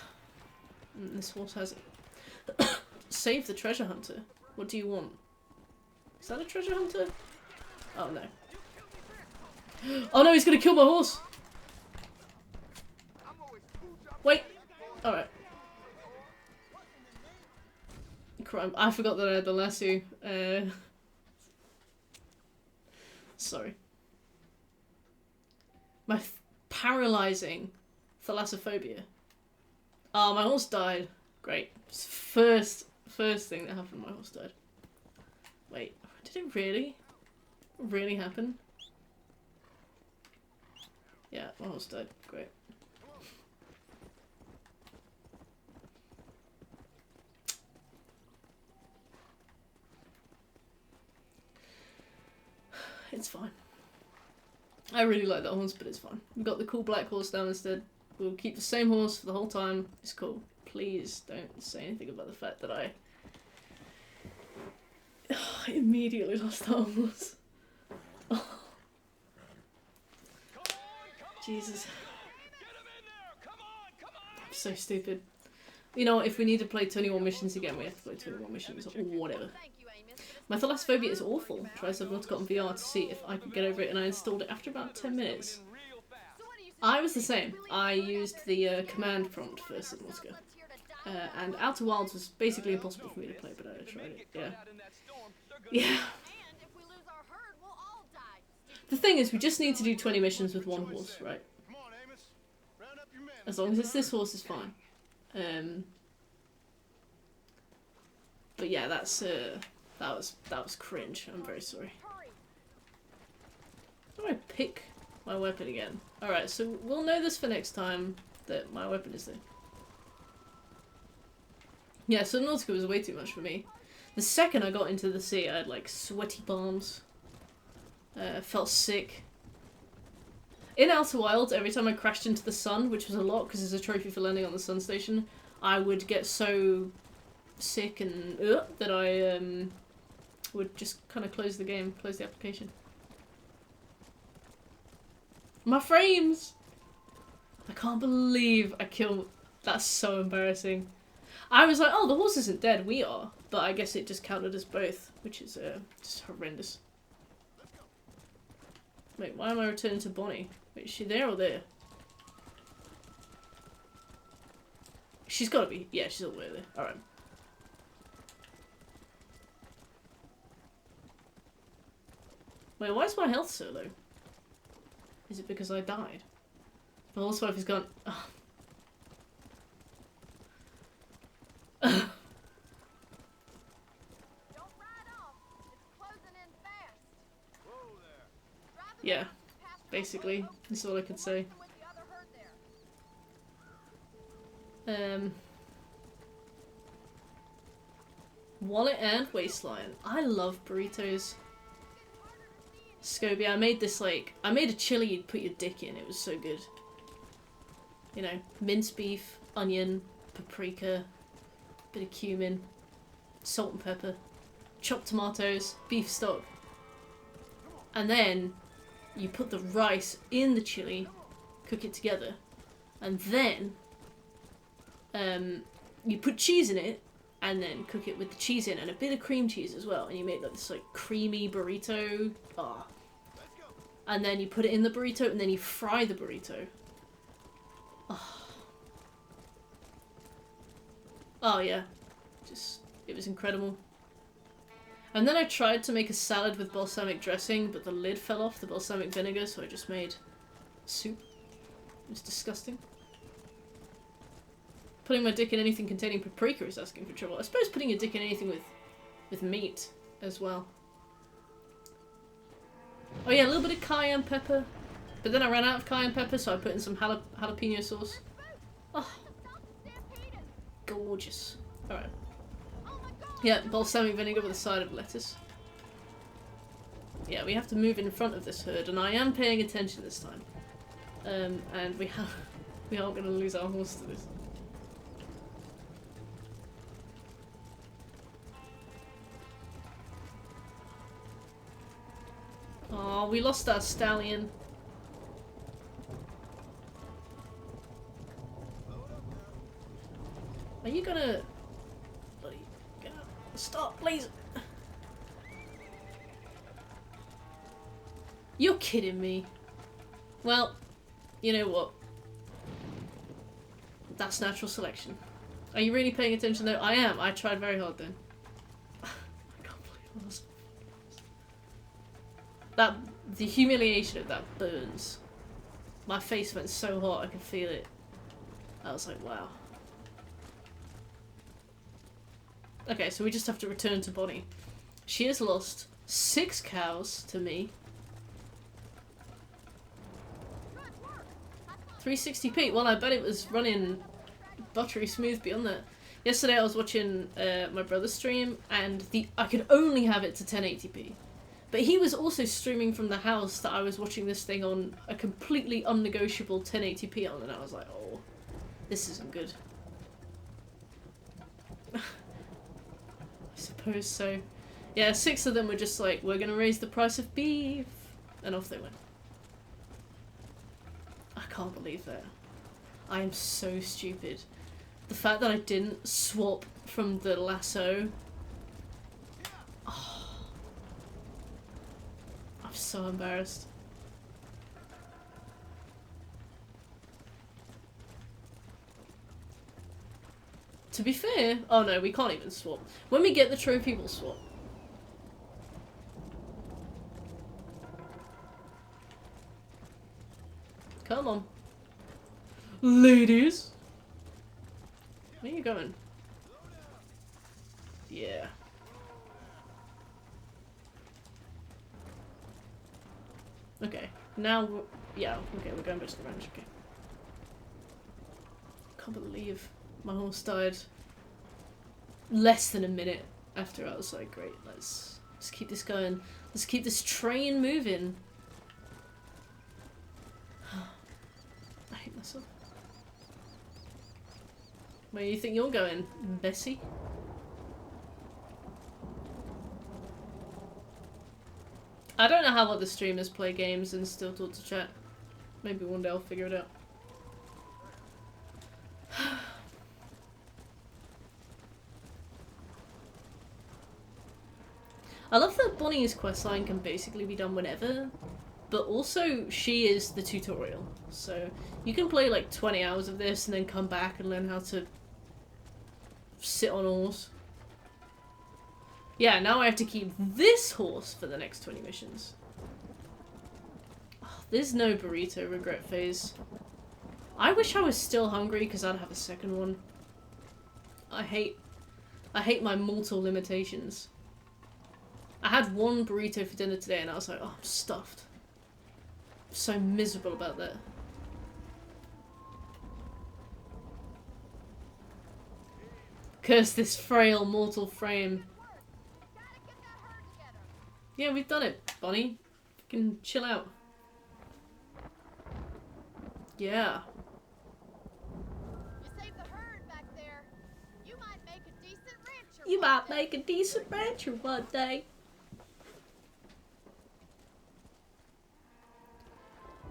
This horse has it. Save the treasure hunter. What do you want? Is that a treasure hunter? Oh no. Oh no, he's gonna kill my horse! Wait! Alright. Crime. I forgot that I had the lasso. Sorry. My paralyzing thalassophobia. Oh, my horse died. Great. First thing that happened, my horse died. Wait, did it really happen? Yeah, my horse died. Great. It's fine. I really like that horse, but it's fine. We've got the cool black horse now instead. We'll keep the same horse for the whole time. It's cool. Please don't say anything about the fact that I immediately lost that horse. Oh. Jesus. I'm so stupid. You know, if we need to play 21 missions again, we have to play 21 missions or whatever. My thalassophobia is awful. Try Subnautica on VR to see if I could get over it, and I installed it after about 10 minutes. I was the same. I used the command prompt for Subnautica. And Outer Wilds was basically impossible for me to play, but I tried it. Yeah. Yeah. The thing is, we just need to do 20 missions with one horse, right? As long as it's this horse, is fine. But yeah, that was cringe. I'm very sorry. How do I pick my weapon again? Alright, so we'll know this for next time that my weapon is there. Yeah, Subnautica was way too much for me. The second I got into the sea, I had like sweaty palms. Felt sick. In Outer Wilds, every time I crashed into the sun, which was a lot because there's a trophy for landing on the sun station, I would get so sick and that I would just kind of close the game, close the application. My frames! I can't believe I killed... That's so embarrassing. I was like, oh, the horse isn't dead, we are. But I guess it just counted as both, which is just horrendous. Wait, why am I returning to Bonnie? Wait, is she there or there? She's gotta be. Yeah, she's all the way there. Alright. Wait, why is my health so low? Is it because I died? The horse wife is gone. Oh. Yeah, basically, that's all I could say. Wallet and waistline. I love burritos. Scoby, I made this like, I made a chili you'd put your dick in. It was so good. You know, minced beef, onion, paprika, bit of cumin, salt and pepper, chopped tomatoes, beef stock. And then you put the rice in the chili, cook it together. And then you put cheese in it, and then cook it with the cheese in, and a bit of cream cheese as well. And you make like this like creamy burrito. Ah. And then you put it in the burrito, and then you fry the burrito. Oh, oh yeah. Just, it was incredible. And then I tried to make a salad with balsamic dressing, but the lid fell off the balsamic vinegar, so I just made soup. It was disgusting. Putting my dick in anything containing paprika is asking for trouble. I suppose putting your dick in anything with meat as well. Oh yeah, a little bit of cayenne pepper. But then I ran out of cayenne pepper, so I put in some jalapeno sauce. Oh. Gorgeous. Alright. Yeah, balsamic vinegar with a side of lettuce. Yeah, we have to move in front of this herd, and I am paying attention this time. And we aren't going to lose our horse to this. Oh, we lost our stallion. Are you gonna... Stop, please! You're kidding me. Well, you know what? That's natural selection. Are you really paying attention though? I am. I tried very hard then. I can't believe I was... The humiliation of that burns. My face went so hot I could feel it. I was like, wow. Okay, so we just have to return to Bonnie. She has lost 6 cows to me. 360p. Well, I bet it was running buttery smooth beyond that. Yesterday I was watching my brother's stream, and I could only have it to 1080p. But he was also streaming from the house that I was watching this thing on a completely unnegotiable 1080p on, and I was like, oh, this isn't good. I suppose so. Yeah, 6 of them were just like, we're gonna raise the price of beef, and off they went. I can't believe that. I am so stupid. The fact that I didn't swap from the lasso. Oh. I'm so embarrassed. To be fair, oh no, we can't even swap. When we get the trophy, we'll swap. Come on. Ladies! Where are you going? Yeah. Okay, now we're, yeah, okay, we're going back to the ranch, okay. Can't believe my horse died less than a minute after. I was like, great, let's keep this going. Let's keep this train moving. I hate myself. Where do you think you're going, Bessie? I don't know how other streamers play games and still talk to chat. Maybe one day I'll figure it out. I love that Bonnie's questline can basically be done whenever, but also she is the tutorial. So you can play like 20 hours of this and then come back and learn how to sit on a horse. Yeah, now I have to keep this horse for the next 20 missions. Oh, there's no burrito regret phase. I wish I was still hungry because I'd have a second one. I hate my mortal limitations. I had one burrito for dinner today and I was like, oh, I'm stuffed. I'm so miserable about that. Curse this frail mortal frame. Yeah, we've done it, Bonnie. You can chill out. Yeah. You saved the herd back there. You might make a decent rancher. You one might day. make a decent rancher one day.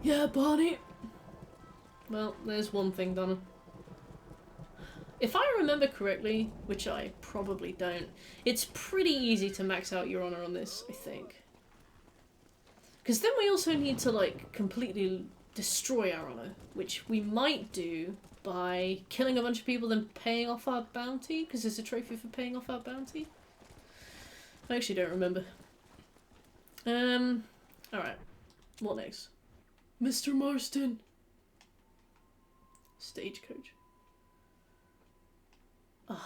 Yeah, Bonnie. Well, there's one thing, Donna. If I remember correctly, which I probably don't, it's pretty easy to max out your honor on this, I think. Because then we also need to, like, completely destroy our honor, which we might do by killing a bunch of people then paying off our bounty, because there's a trophy for paying off our bounty. I actually don't remember. Alright. What next? Mr. Marston! Stagecoach. Oh.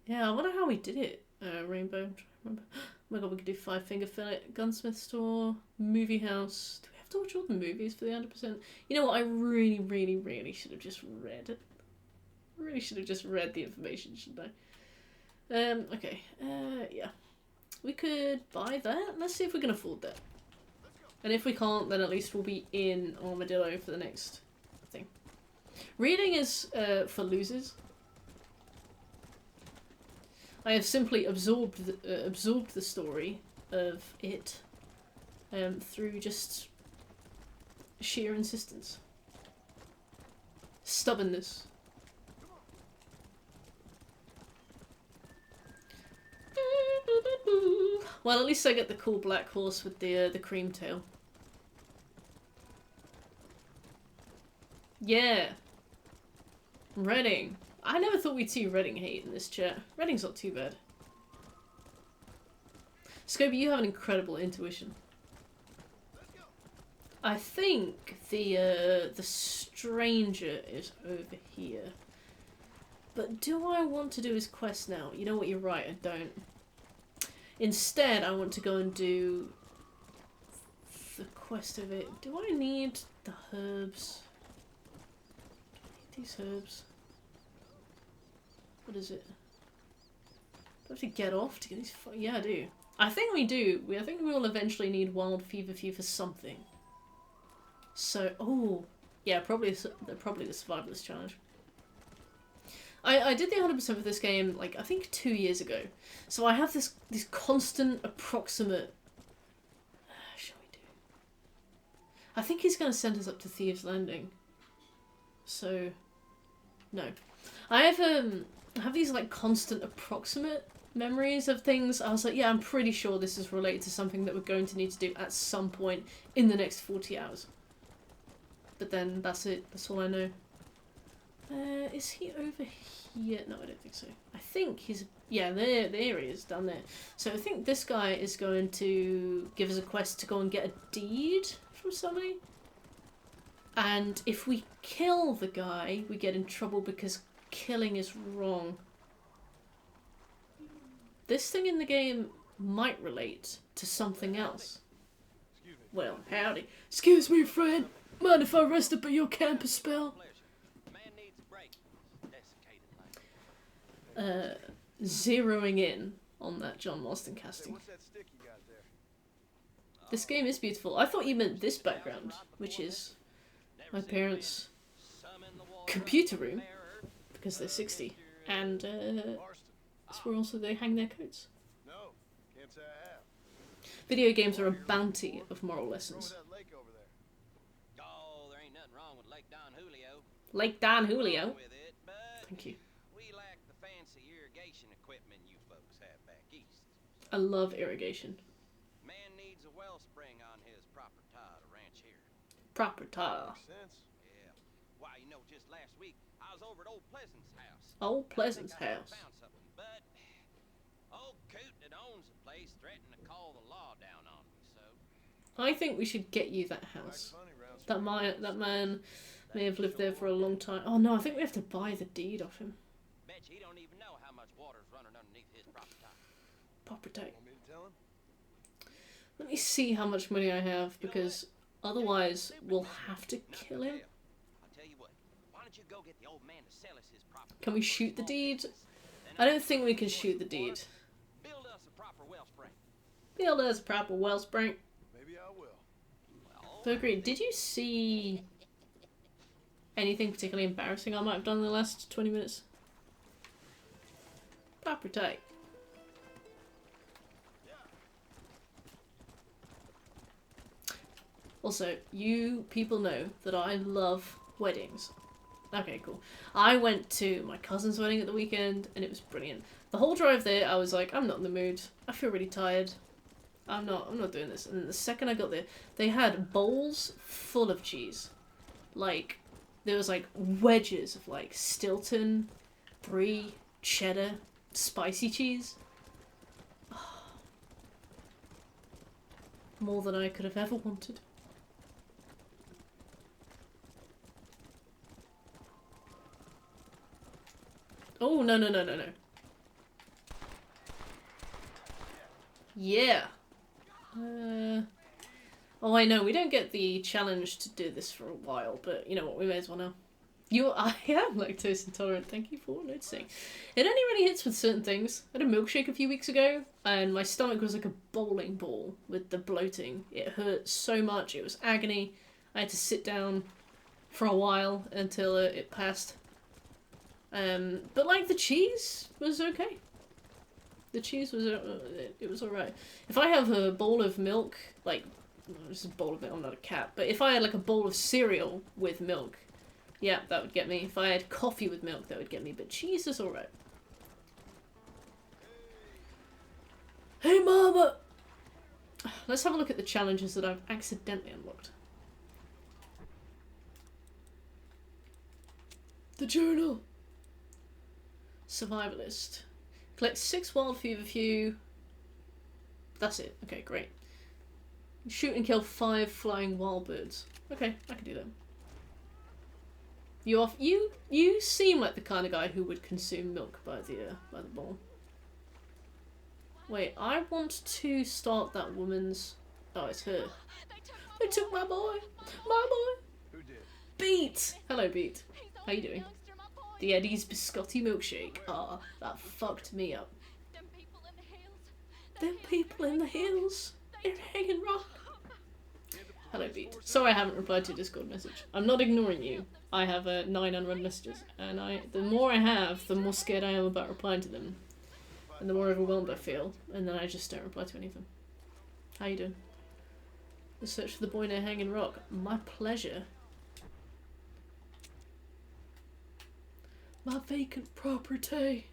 Yeah, I wonder how we did it. Rainbow, I'm trying to remember. Oh my god, we could do Five Finger Fillet, Gunsmith Store, Movie House. Do we have to watch all the movies for the 100%? You know what, I really should have just read it. Really should have just read the information, shouldn't I? Okay. Yeah. We could buy that. Let's see if we can afford that. And if we can't, then at least we'll be in Armadillo for the next thing. Reading is for losers. I have simply absorbed the story of it through just sheer insistence. Stubbornness. Well, at least I get the cool black horse with the cream tail. Yeah. Reading. I never thought we'd see Reading hate in this chat. Reading's not too bad. Scobie, you have an incredible intuition. I think the stranger is over here. But do I want to do his quest now? You know what, you're right, I don't. Instead, I want to go and do the quest of it. Do I need the herbs? Do I need these herbs? What is it? Do I have to get off to get these? Yeah, I do. I think we do. I think we will eventually need Wild Fever for something. So, oh, yeah, probably the Survivalist Challenge. I did the 100% for this game, like, I think 2 years ago. So I have this constant approximate... shall we do? I think he's going to send us up to Thieves Landing. So, no. I have these, like, constant approximate memories of things. I was like, yeah, I'm pretty sure this is related to something that we're going to need to do at some point in the next 40 hours. But then, that's it. That's all I know. Is he over here? No, I don't think so. I think he's... yeah, there he is, down there. So I think this guy is going to give us a quest to go and get a deed from somebody. And if we kill the guy, we get in trouble because killing is wrong. This thing in the game might relate to something else. Well, howdy. Excuse me, friend. Mind if I rest up at your camp a spell? Zeroing in on that John Marston casting. This game is beautiful. I thought you meant this background, which is my parents' computer room, because they're 60, and that's where also they hang their coats. Video games are a bounty of moral lessons. Oh, there ain't nothing wrong with Lake Don Julio. Lake Don Julio? Thank you. We lack the fancy irrigation equipment you folks have back east. I love irrigation. Man needs a wellspring on his proper tile to ranch here. Proper tile. Yeah. Why, you know, just last week I was over at Old Pleasant's house. Old Pleasant's house. Found something, but old coot that owns the place threatened to call the law down on me, so. I think we should get you that house. That man may have lived there for a long time. Oh no, I think we have to buy the deed off him. Bet you he don't even know how much water's running underneath his proper tile. Property. Let me see how much money I have, because otherwise we'll have to kill him. I'll tell you what, why don't you go get the old man to sell us his property? Can we shoot the deed? I don't think we can shoot the dude. Build us a proper wellspring. Build us a proper wellspring. Maybe I will. But agreed. Did you see anything particularly embarrassing I might have done in the last 20 minutes? Proper tight. Also, you people know that I love weddings. Okay, cool. I went to my cousin's wedding at the weekend and it was brilliant. The whole drive there, I was like, I'm not in the mood. I feel really tired. I'm not doing this. And then the second I got there, they had bowls full of cheese. Like, there was like wedges of like Stilton, brie, cheddar, spicy cheese. More than I could have ever wanted. Oh, no. Yeah. Oh, I know, we don't get the challenge to do this for a while, but you know what, we may as well now. I am lactose intolerant, thank you for noticing. It only really hits with certain things. I had a milkshake a few weeks ago, and my stomach was like a bowling ball with the bloating. It hurt so much, it was agony. I had to sit down for a while until it passed. But like the cheese was okay. The cheese was, it was alright. If I have a bowl of milk, like, this is a bowl of milk, I'm not a cat, but if I had like a bowl of cereal with milk, yeah, that would get me. If I had coffee with milk, that would get me, but cheese is alright. Hey mama! Let's have a look at the challenges that I've accidentally unlocked. The journal! Survivalist. Collect 6 wild feverfew. That's it. Okay, great. Shoot and kill 5 flying wild birds. Okay, I can do that. You seem like the kind of guy who would consume milk by the bowl. Wait, I want to start that woman's. Oh, it's her. They took my boy. My boy. Who did? Beat. Hello, Beat. How you doing? The Eddie's biscotti milkshake. Ah, that fucked me up. Them people in the hills. Them people in the hills. They're hanging rock. Hello, Beat. Sorry I haven't replied to your Discord message. I'm not ignoring you. I have 9 unread messages, and the more I have, the more scared I am about replying to them, and the more overwhelmed I feel, and then I just don't reply to any of them. How you doing? The search for the boy near Hanging Rock. My pleasure. My vacant property.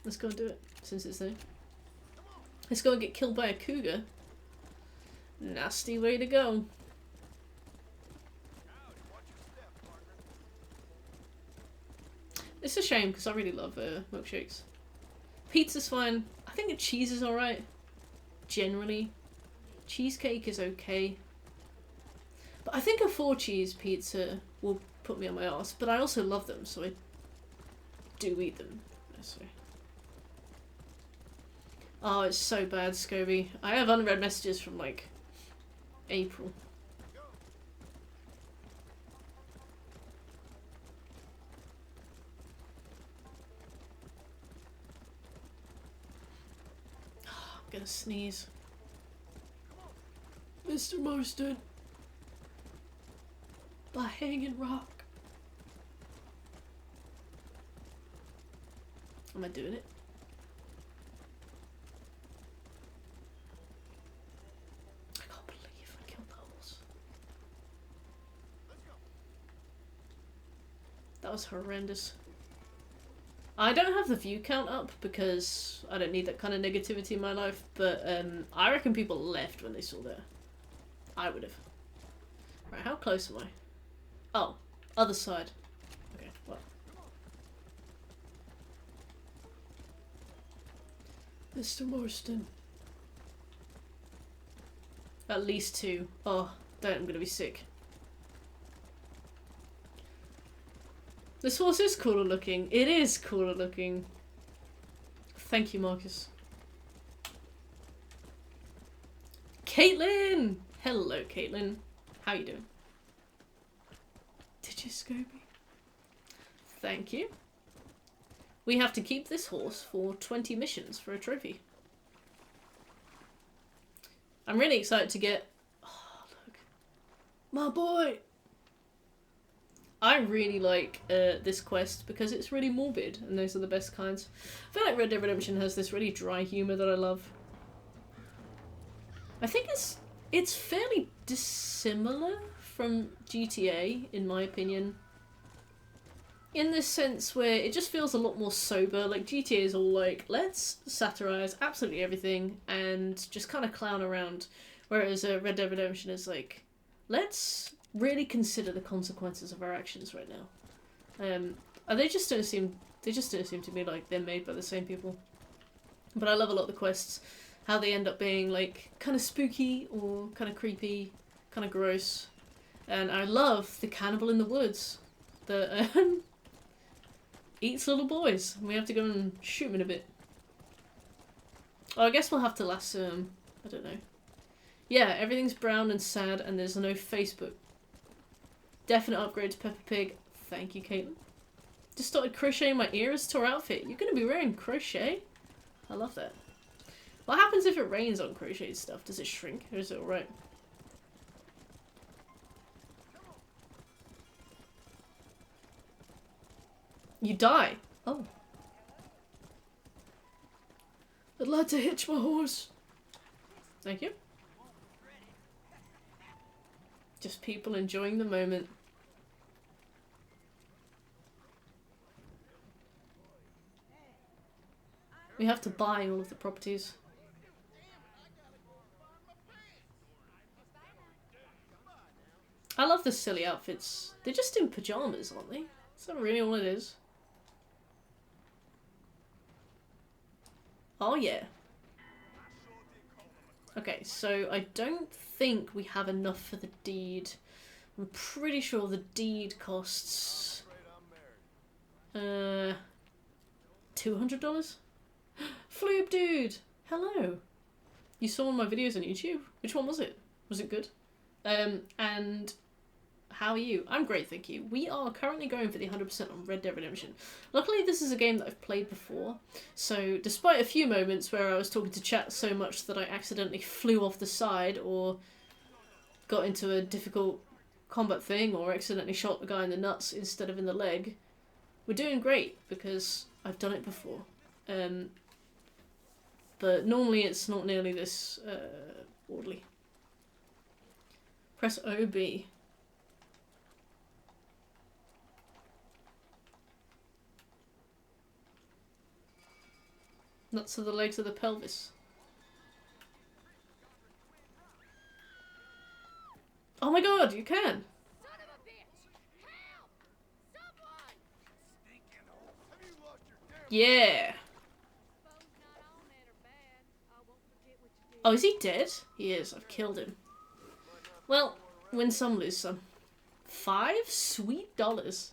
Let's go and do it, since it's there. Let's go and get killed by a cougar. Nasty way to go. It's a shame, because I really love milkshakes. Pizza's fine. I think the cheese is alright. Generally. Cheesecake is okay. But I think a 4-cheese pizza will put me on my arse. But I also love them, so I do eat them. Oh, it's so bad, Scobie. I have unread messages from, like, April. I'm gonna sneeze. Mr. Marston. By Hanging Rock. Am I doing it? I can't believe I killed that horse. That was horrendous. I don't have the view count up because I don't need that kind of negativity in my life, but I reckon people left when they saw that. I would have. Right, how close am I? Oh, other side. Okay, well. Mr. Marston. At least 2. Oh, don't, I'm gonna be sick. This horse is cooler looking. It is cooler looking. Thank you, Marcus. Caitlin! Hello, Caitlin. How you doing? Did you, Scobie? Thank you. we have to keep this horse for 20 missions for a trophy. I'm really excited to get... Oh, look. My boy! I really like this quest because it's really morbid, and those are the best kinds. I feel like Red Dead Redemption has this really dry humour that I love. I think it's fairly dissimilar from GTA, in my opinion. In this sense where it just feels a lot more sober. Like, GTA is all like, let's satirise absolutely everything and just kind of clown around. Whereas Red Dead Redemption is like, let's really consider the consequences of our actions right now. They just don't seem to me like they're made by the same people. But I love a lot of the quests, how they end up being like kind of spooky or kind of creepy, kind of gross. And I love the cannibal in the woods that eats little boys. We have to go and shoot him in a bit. Oh, I guess we'll have to lasso him. I don't know. Yeah, everything's brown and sad and there's no Facebook. Definite upgrade to Peppa Pig. Thank you, Caitlin. Just started crocheting my ears to our outfit. You're going to be wearing crochet? I love that. What happens if it rains on crocheted stuff? Does it shrink or is it alright? You die. Oh. I'd like to hitch my horse. Thank you. Just people enjoying the moment. We have to buy all of the properties. I love the silly outfits. They're just in pajamas, aren't they? Is that really all it is? Oh yeah. Okay, so I don't think we have enough for the deed. I'm pretty sure the deed costs $200? Floob dude! Hello! You saw one of my videos on YouTube. Which one was it? Was it good? And how are you? I'm great, thank you. We are currently going for the 100% on Red Dead Redemption. Luckily, this is a game that I've played before, so despite a few moments where I was talking to chat so much that I accidentally flew off the side or got into a difficult combat thing or accidentally shot the guy in the nuts instead of in the leg, we're doing great because I've done it before. But normally it's not nearly this orderly. Press OB. Nuts of the legs of the pelvis. Oh my god, you can! Yeah! Oh, is he dead? He is. I've killed him. Well, win some, lose some. $5 sweet dollars.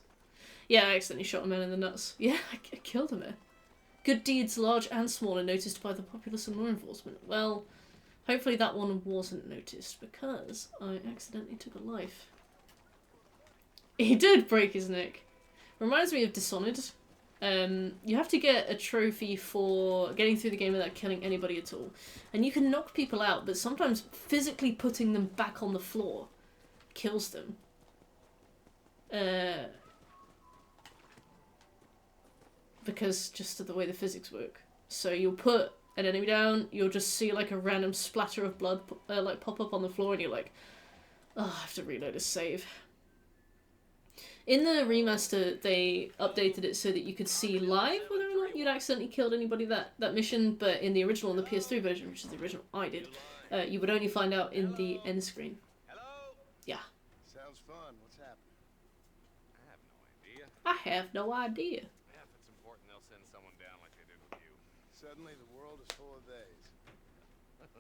Yeah, I accidentally shot a man in the nuts. Yeah, I killed a man. Good deeds, large and small, are noticed by the populace and law enforcement. Well, hopefully that one wasn't noticed, because I accidentally took a life. He did break his neck. Reminds me of Dishonored. You have to get a trophy for getting through the game without killing anybody at all. And you can knock people out, but sometimes physically putting them back on the floor kills them. Because just of the way the physics work. So you'll put an enemy down, you'll just see like a random splatter of blood like pop up on the floor and you're like, oh, I have to reload a save. In the remaster, they updated it so that you could see live whether or not you'd accidentally killed anybody that mission, but in the original, on the PS3 version, which is the original I did, you would only find out in the end screen. Hello? Yeah. Sounds fun. What's happening? I have no idea. I have no idea. Yeah, if it's important, they'll send someone down like they did with you. Suddenly the world is full of theys. I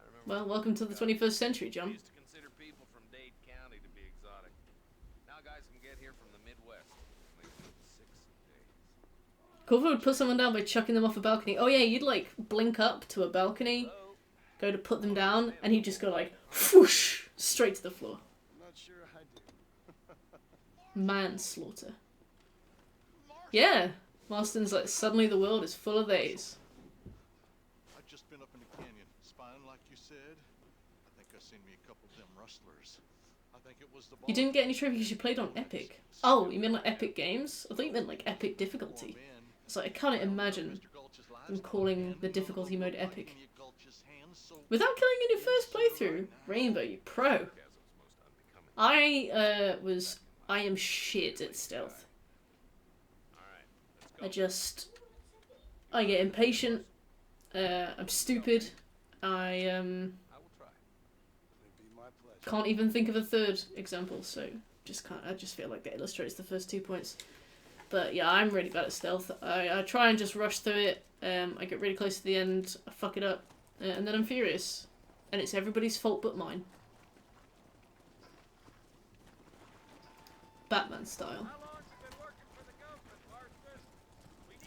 remember Well, welcome to the 21st century, we John. used to consider people from Dade County to be exotic. Now guys can get here from the Midwest. Makes it 6 days. Corvo would put someone down by chucking them off a balcony. Oh yeah, you'd like blink up to a balcony, go to put them down, and he'd just go like, whoosh, straight to the floor. I'm not sure I do. Manslaughter. Yeah, Marston's like, suddenly the world is full of theys. I've just been up in the canyon, spying like you said. I think I seen me a couple of them rustlers. I think it was the You didn't get any trophy because you played on Epic. Oh, you mean like Epic Games? I thought you meant like Epic difficulty. It's like, I can't imagine them calling the difficulty mode Epic. Without killing in your first playthrough, Rainbow, you pro. I am shit at stealth. I get impatient. I'm stupid. I can't even think of a third example, so I just feel like that illustrates the first 2 points. But yeah, I'm really bad at stealth. I try and just rush through it. I get really close to the end, I fuck it up, and then I'm furious. And it's everybody's fault but mine. Batman style.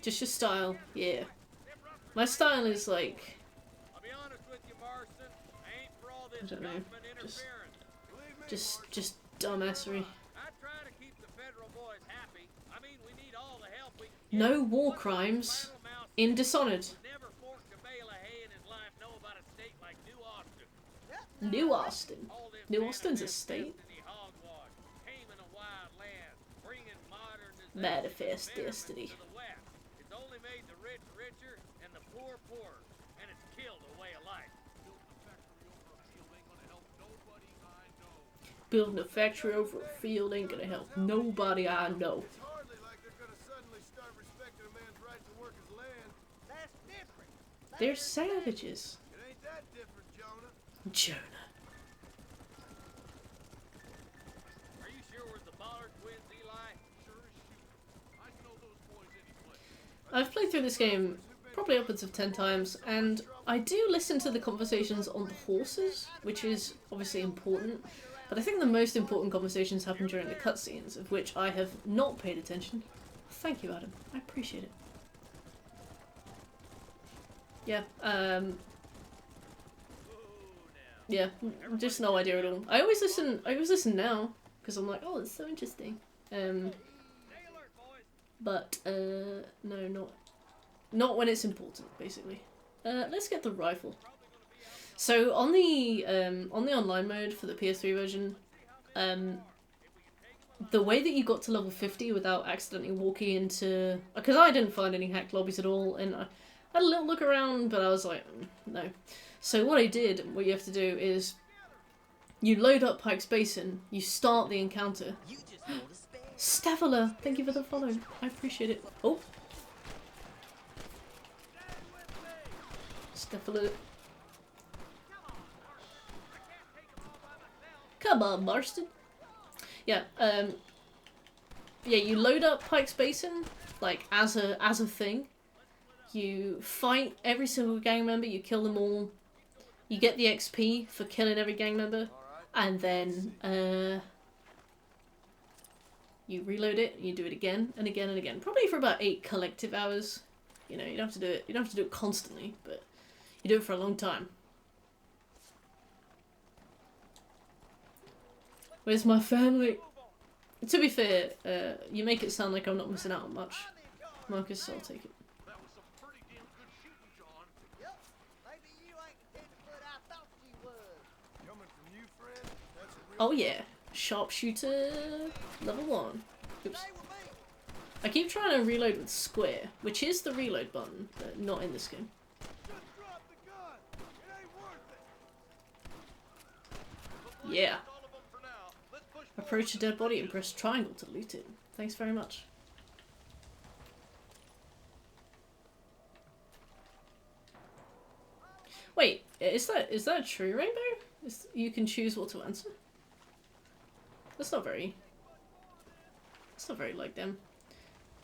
Just your style, yeah. My style is like, I don't know, just dumbassery. No war crimes in Dishonored. New Austin. New Austin's a state. Manifest Destiny. It's only made the rich richer and the poor poorer, and it's killed a way of life. Building a factory over a field ain't gonna help nobody I know. It's hardly like they're gonna suddenly start respecting a man's right to work his land. That's different. They're savages. It ain't that different, Jonah. Jonah. Are you sure we're the Ballard twins, Eli? Sure as shoot. I know those boys any place. I've played through this game probably upwards of 10 times, and I do listen to the conversations on the horses, which is obviously important. But I think the most important conversations happen during the cutscenes, of which I have not paid attention. Thank you, Adam. I appreciate it. Yeah, yeah, just no idea at all. I always listen now, because I'm like, oh, it's so interesting. But, no, not when it's important, basically. Let's get the rifle. So on the online mode for the PS3 version, the way that you got to level 50 without accidentally walking into, because I didn't find any hacked lobbies at all, and I had a little look around, but I was like, no. So what I did, what you have to do is, you load up Pike's Basin, you start the encounter. Stavela, thank you for the follow. I appreciate it. Oh. Stavela. Come on, Marston. Yeah, yeah, you load up Pike's Basin, like, as a thing. You fight every single gang member, you kill them all. You get the XP for killing every gang member, and then, you reload it, and you do it again, and again, and again. Probably for about 8 collective hours. You know, you don't have to do it constantly, but you do it for a long time. Where's my family? To be fair, you make it sound like I'm not missing out on much. Marcus, so I'll take it. That was some pretty damn good shooting, John. Yep. Maybe you ain't the tenderfoot I thought you was. Coming from you, friend, that's a real... Oh yeah, sharpshooter level 1. Oops. I keep trying to reload with square, which is the reload button, but not in this game. Just drop the gun. It ain't worth it. Yeah. Approach a dead body and press triangle to loot it. Thanks very much. Wait, is that true, Rainbow? You can choose what to answer? That's not very like them.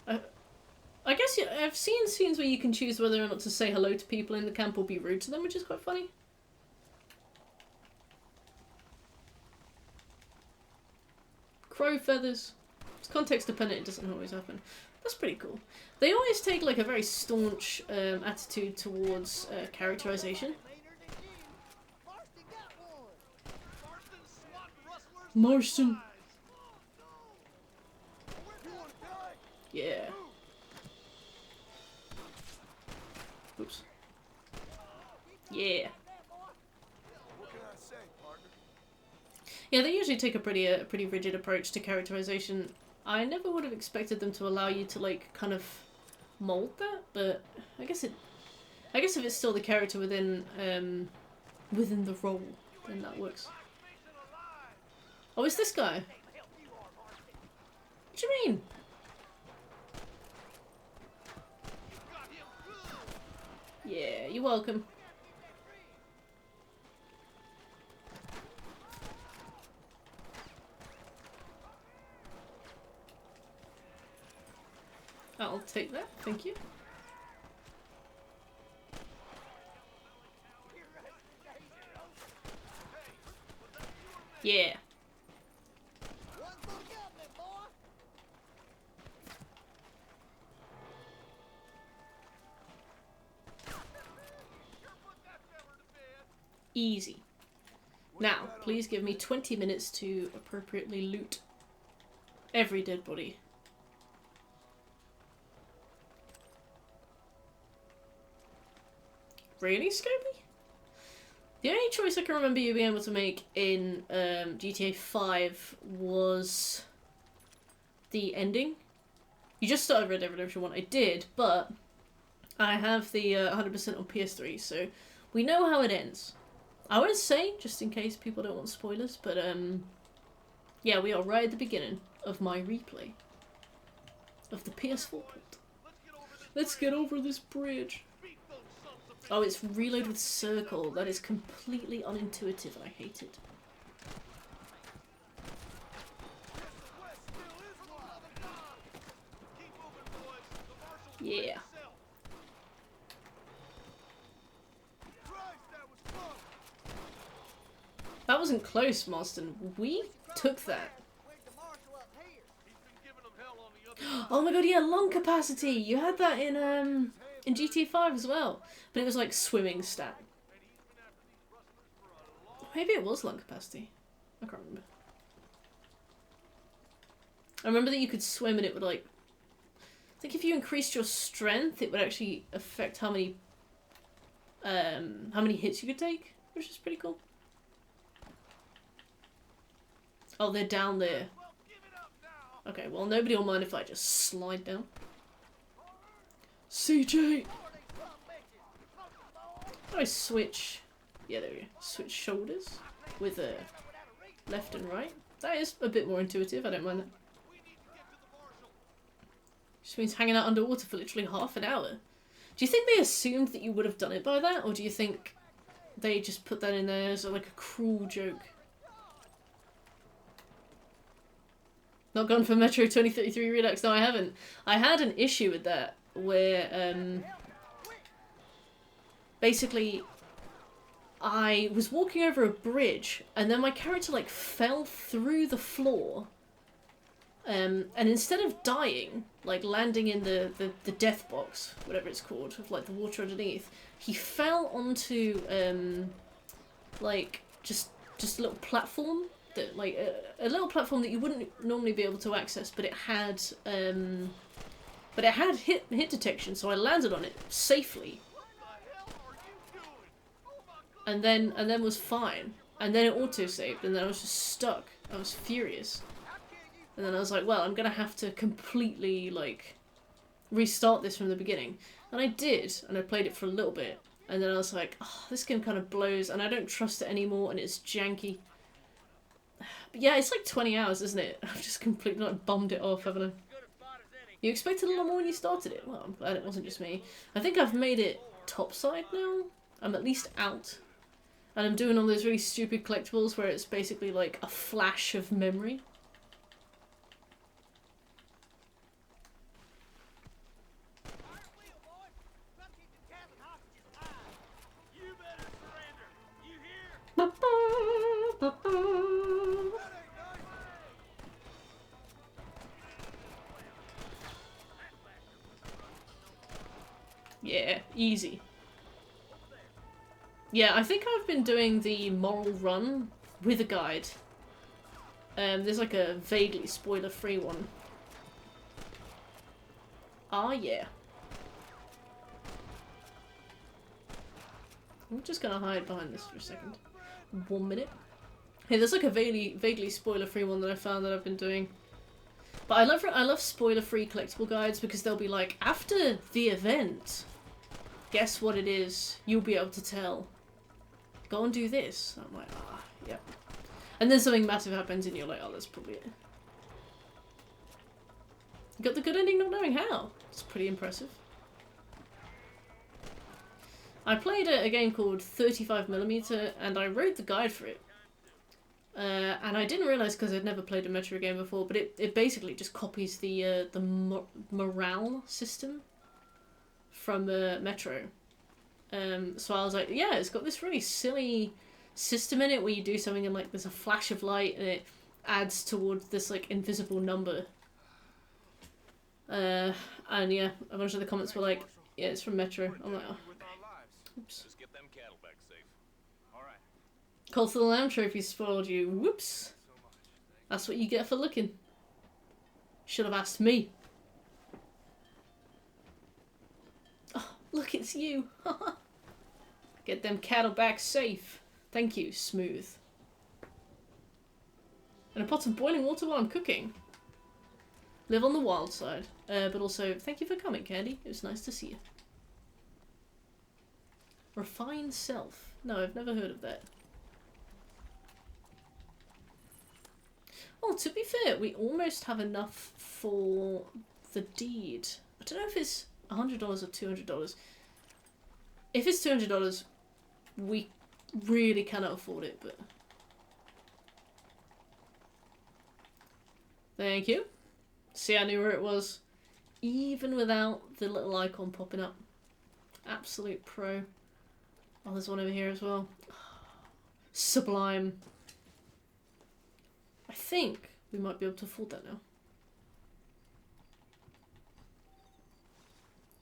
I guess I've seen scenes where you can choose whether or not to say hello to people in the camp or be rude to them, which is quite funny. Crow feathers. It's context dependent, it doesn't always happen. That's pretty cool. They always take like a very staunch attitude towards characterization. Marston. Yeah. Yeah, they usually take a pretty rigid approach to characterization. I never would have expected them to allow you to like kind of mold that, but I guess if it's still the character within the role, then that works. Oh, it's this guy. What do you mean? Yeah, you're welcome. I'll take that, thank you. Yeah. Easy. Now, please give me 20 minutes to appropriately loot every dead body. Really, Scobie? The only choice I can remember you being able to make in GTA 5 was the ending. You just started Red Dead Redemption 1. I did, but I have the 100% on PS3, so we know how it ends. I won't say, just in case people don't want spoilers, but yeah, we are right at the beginning of my replay of the PS4 port. Let's get over this bridge. Oh, it's reload with circle. That is completely unintuitive and I hate it. Yeah. That wasn't close, Marston. We took that. Oh my god, yeah, lung capacity! You had that in GTA 5 as well. But it was like swimming stat. Maybe it was lung capacity. I can't remember. I remember that you could swim and it would like... I think if you increased your strength, it would actually affect how many hits you could take, which is pretty cool. Oh, they're down there. Okay, well, nobody will mind if I just slide down. CJ! I switch... Yeah, there we go. Switch shoulders with left and right. That is a bit more intuitive, I don't mind that. Just means hanging out underwater for literally half an hour. Do you think they assumed that you would have done it by that, or do you think they just put that in there as like a cruel joke? Not gone for Metro 2033 Redux? No, I haven't. I had an issue with that, where, basically, I was walking over a bridge, and then my character, like, fell through the floor, and instead of dying, like, landing in the death box, whatever it's called, with, like, the water underneath, he fell onto, like, just a little platform, that, like, a little platform that you wouldn't normally be able to access, but it had hit detection, so I landed on it safely. And then was fine. And then it auto-saved, and then I was just stuck. I was furious. And then I was like, well, I'm gonna have to completely, like, restart this from the beginning. And I did, and I played it for a little bit. And then I was like, oh, this game kind of blows, and I don't trust it anymore, and it's janky. But yeah, it's like 20 hours, isn't it? I've just completely, like, bummed it off, haven't I? You expected a lot more when you started it? Well, I'm glad it wasn't just me. I think I've made it topside now. I'm at least out. And I'm doing all those really stupid collectibles where it's basically like a flash of memory. Yeah, easy. Yeah, I think I've been doing the moral run with a guide. There's like a vaguely spoiler-free one. Ah, yeah. I'm just gonna hide behind this for a second. 1 minute. Hey, there's like a vaguely spoiler-free one that I found that I've been doing. But I love spoiler-free collectible guides because they'll be like, after the event, guess what it is? You'll be able to tell. Go and do this. I'm like, yep. And then something massive happens and you're like, oh, that's probably it. You got the good ending not knowing how. It's pretty impressive. I played a game called 35mm and I wrote the guide for it. And I didn't realise because I'd never played a Metro game before, but it basically just copies the morale system from Metro. So I was like, yeah, it's got this really silly system in it where you do something and like there's a flash of light and it adds towards this like invisible number. And yeah, a bunch of the comments were like, yeah, it's from Metro. I'm like, oh, oops. Just get them cattle back safe. All right. Call to the Lamb trophy spoiled you. Whoops. That's what you get for looking. Should have asked me. Oh, look, it's you. Get them cattle back safe. Thank you, Smooth. And a pot of boiling water while I'm cooking. Live on the wild side. But also, thank you for coming, Candy. It was nice to see you. Refined Self. No, I've never heard of that. Oh, to be fair, we almost have enough for the deed. I don't know if it's $100 or $200. If it's $200, we really cannot afford it, but... Thank you. See, I knew where it was. Even without the little icon popping up. Absolute pro. Oh, there's one over here as well. Sublime. I think we might be able to afford that now.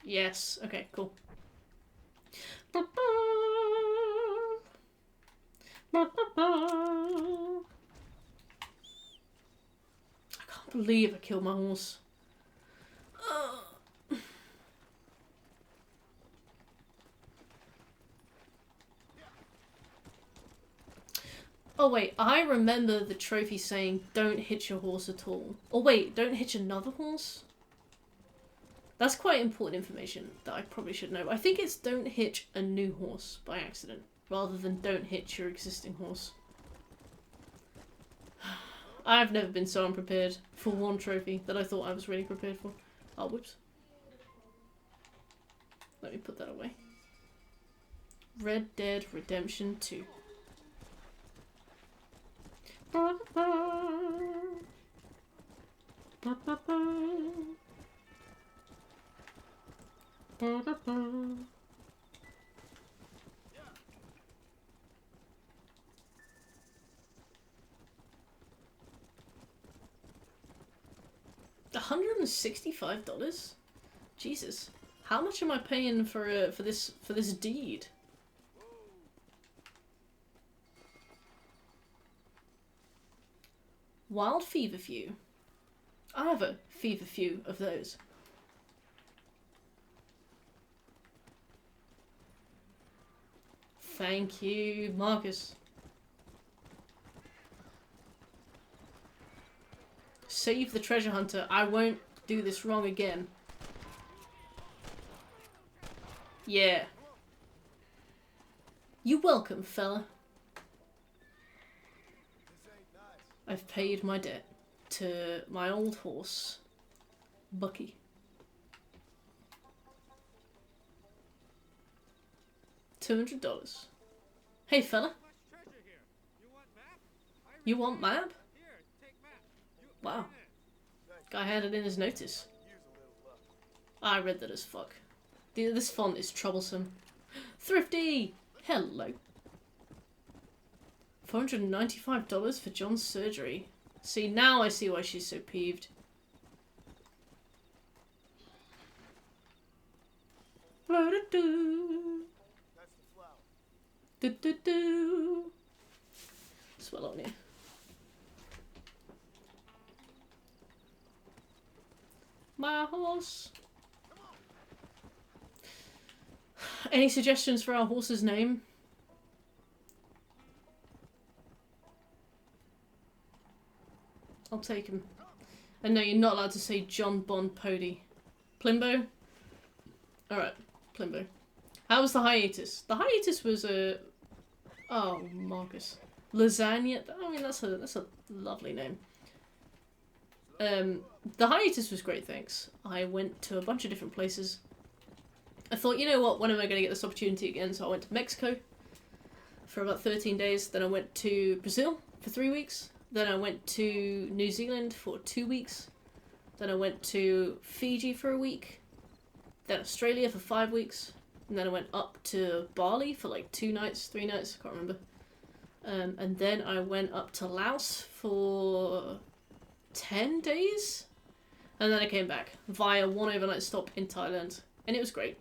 Yes. Okay, cool. I can't believe I killed my horse. Oh wait, I remember the trophy saying don't hitch your horse at all. Or wait, don't hitch another horse? That's quite important information that I probably should know. I think it's don't hitch a new horse by accident, rather than don't hitch your existing horse. I've never been so unprepared for one trophy that I thought I was really prepared for. Oh, whoops. Let me put that away. Red Dead Redemption 2. $165? Jesus. How much am I paying for this deed? Wild feverfew. I have a feverfew of those. Thank you, Marcus. Save the treasure hunter. I won't do this wrong again. Yeah. You're welcome, fella. I've paid my debt to my old horse, Bucky. $200. Hey, fella. You want map? Wow. Guy handed in his notice. I read that as fuck. This font is troublesome. Thrifty! Hello. $495 for John's surgery. See, now I see why she's so peeved. Do-do-do. Do-do-do. Swell on you. My horse. Any suggestions for our horse's name? I'll take him. And no, you're not allowed to say John Bon Pody. Plimbo? Alright, Plimbo. How was the hiatus? The hiatus was a... Oh, Marcus. Lasagna? I mean, that's a lovely name. The hiatus was great, thanks. I went to a bunch of different places. I thought, you know what, when am I going to get this opportunity again? So I went to Mexico for about 13 days. Then I went to Brazil for 3 weeks. Then I went to New Zealand for 2 weeks. Then I went to Fiji for a week. Then Australia for 5 weeks. And then I went up to Bali for like 2 nights, 3 nights, I can't remember. And then I went up to Laos for 10 days. And then I came back via one overnight stop in Thailand. And it was great.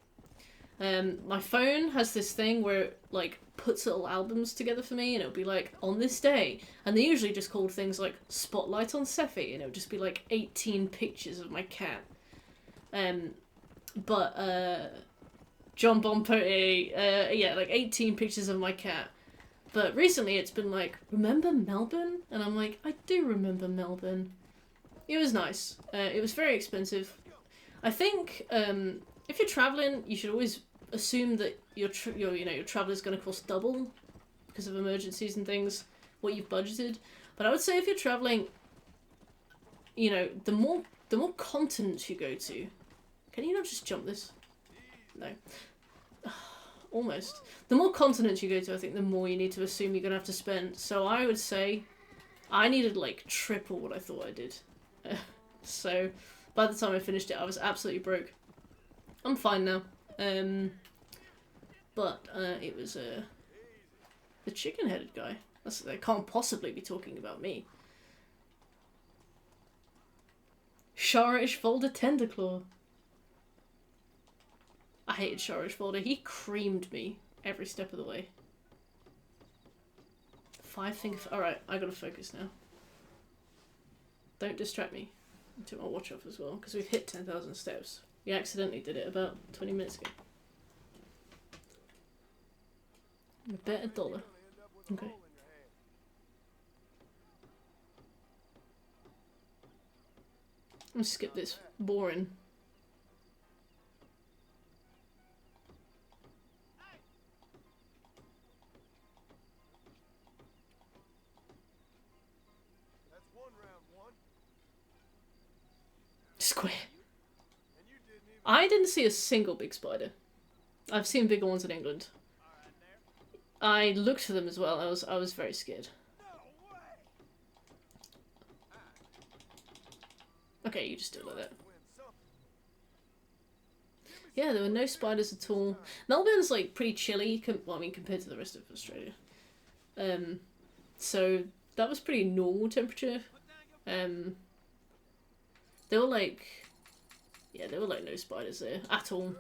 My phone has this thing where it like puts little albums together for me, and it'll be like, on this day. And they usually just called things like Spotlight on Seffi, and it would just be like 18 pictures of my cat. John Bon Pody, yeah, like 18 pictures of my cat. But recently it's been like, remember Melbourne? And I'm like, I do remember Melbourne. It was nice. It was very expensive. I think if you're traveling, you should always assume that your travel is going to cost double because of emergencies and things, what you've budgeted. But I would say if you're traveling, you know, the more continents you go to. Can you not just jump this? No. Almost. The more continents you go to, I think the more you need to assume you're going to have to spend. So I would say I needed like triple what I thought I did. So by the time I finished it, I was absolutely broke. I'm fine now. But it was the chicken-headed guy. They can't possibly be talking about me. Sharish Volder Tenderclaw. I hated Sharish Volder. He creamed me every step of the way. 5 finger... Alright, I gotta focus now. Don't distract me. I took my watch off as well, because we've hit 10,000 steps. We accidentally did it about 20 minutes ago. I bet $1. Okay. I'm gonna skip this. Boring. Square. I didn't see a single big spider. I've seen bigger ones in England. I looked for them as well. I was very scared. Okay, you just do it like that. Yeah, there were no spiders at all. Melbourne's like pretty chilly, well, I mean compared to the rest of Australia. So that was pretty normal temperature. There were like, yeah, there were like no spiders there at all.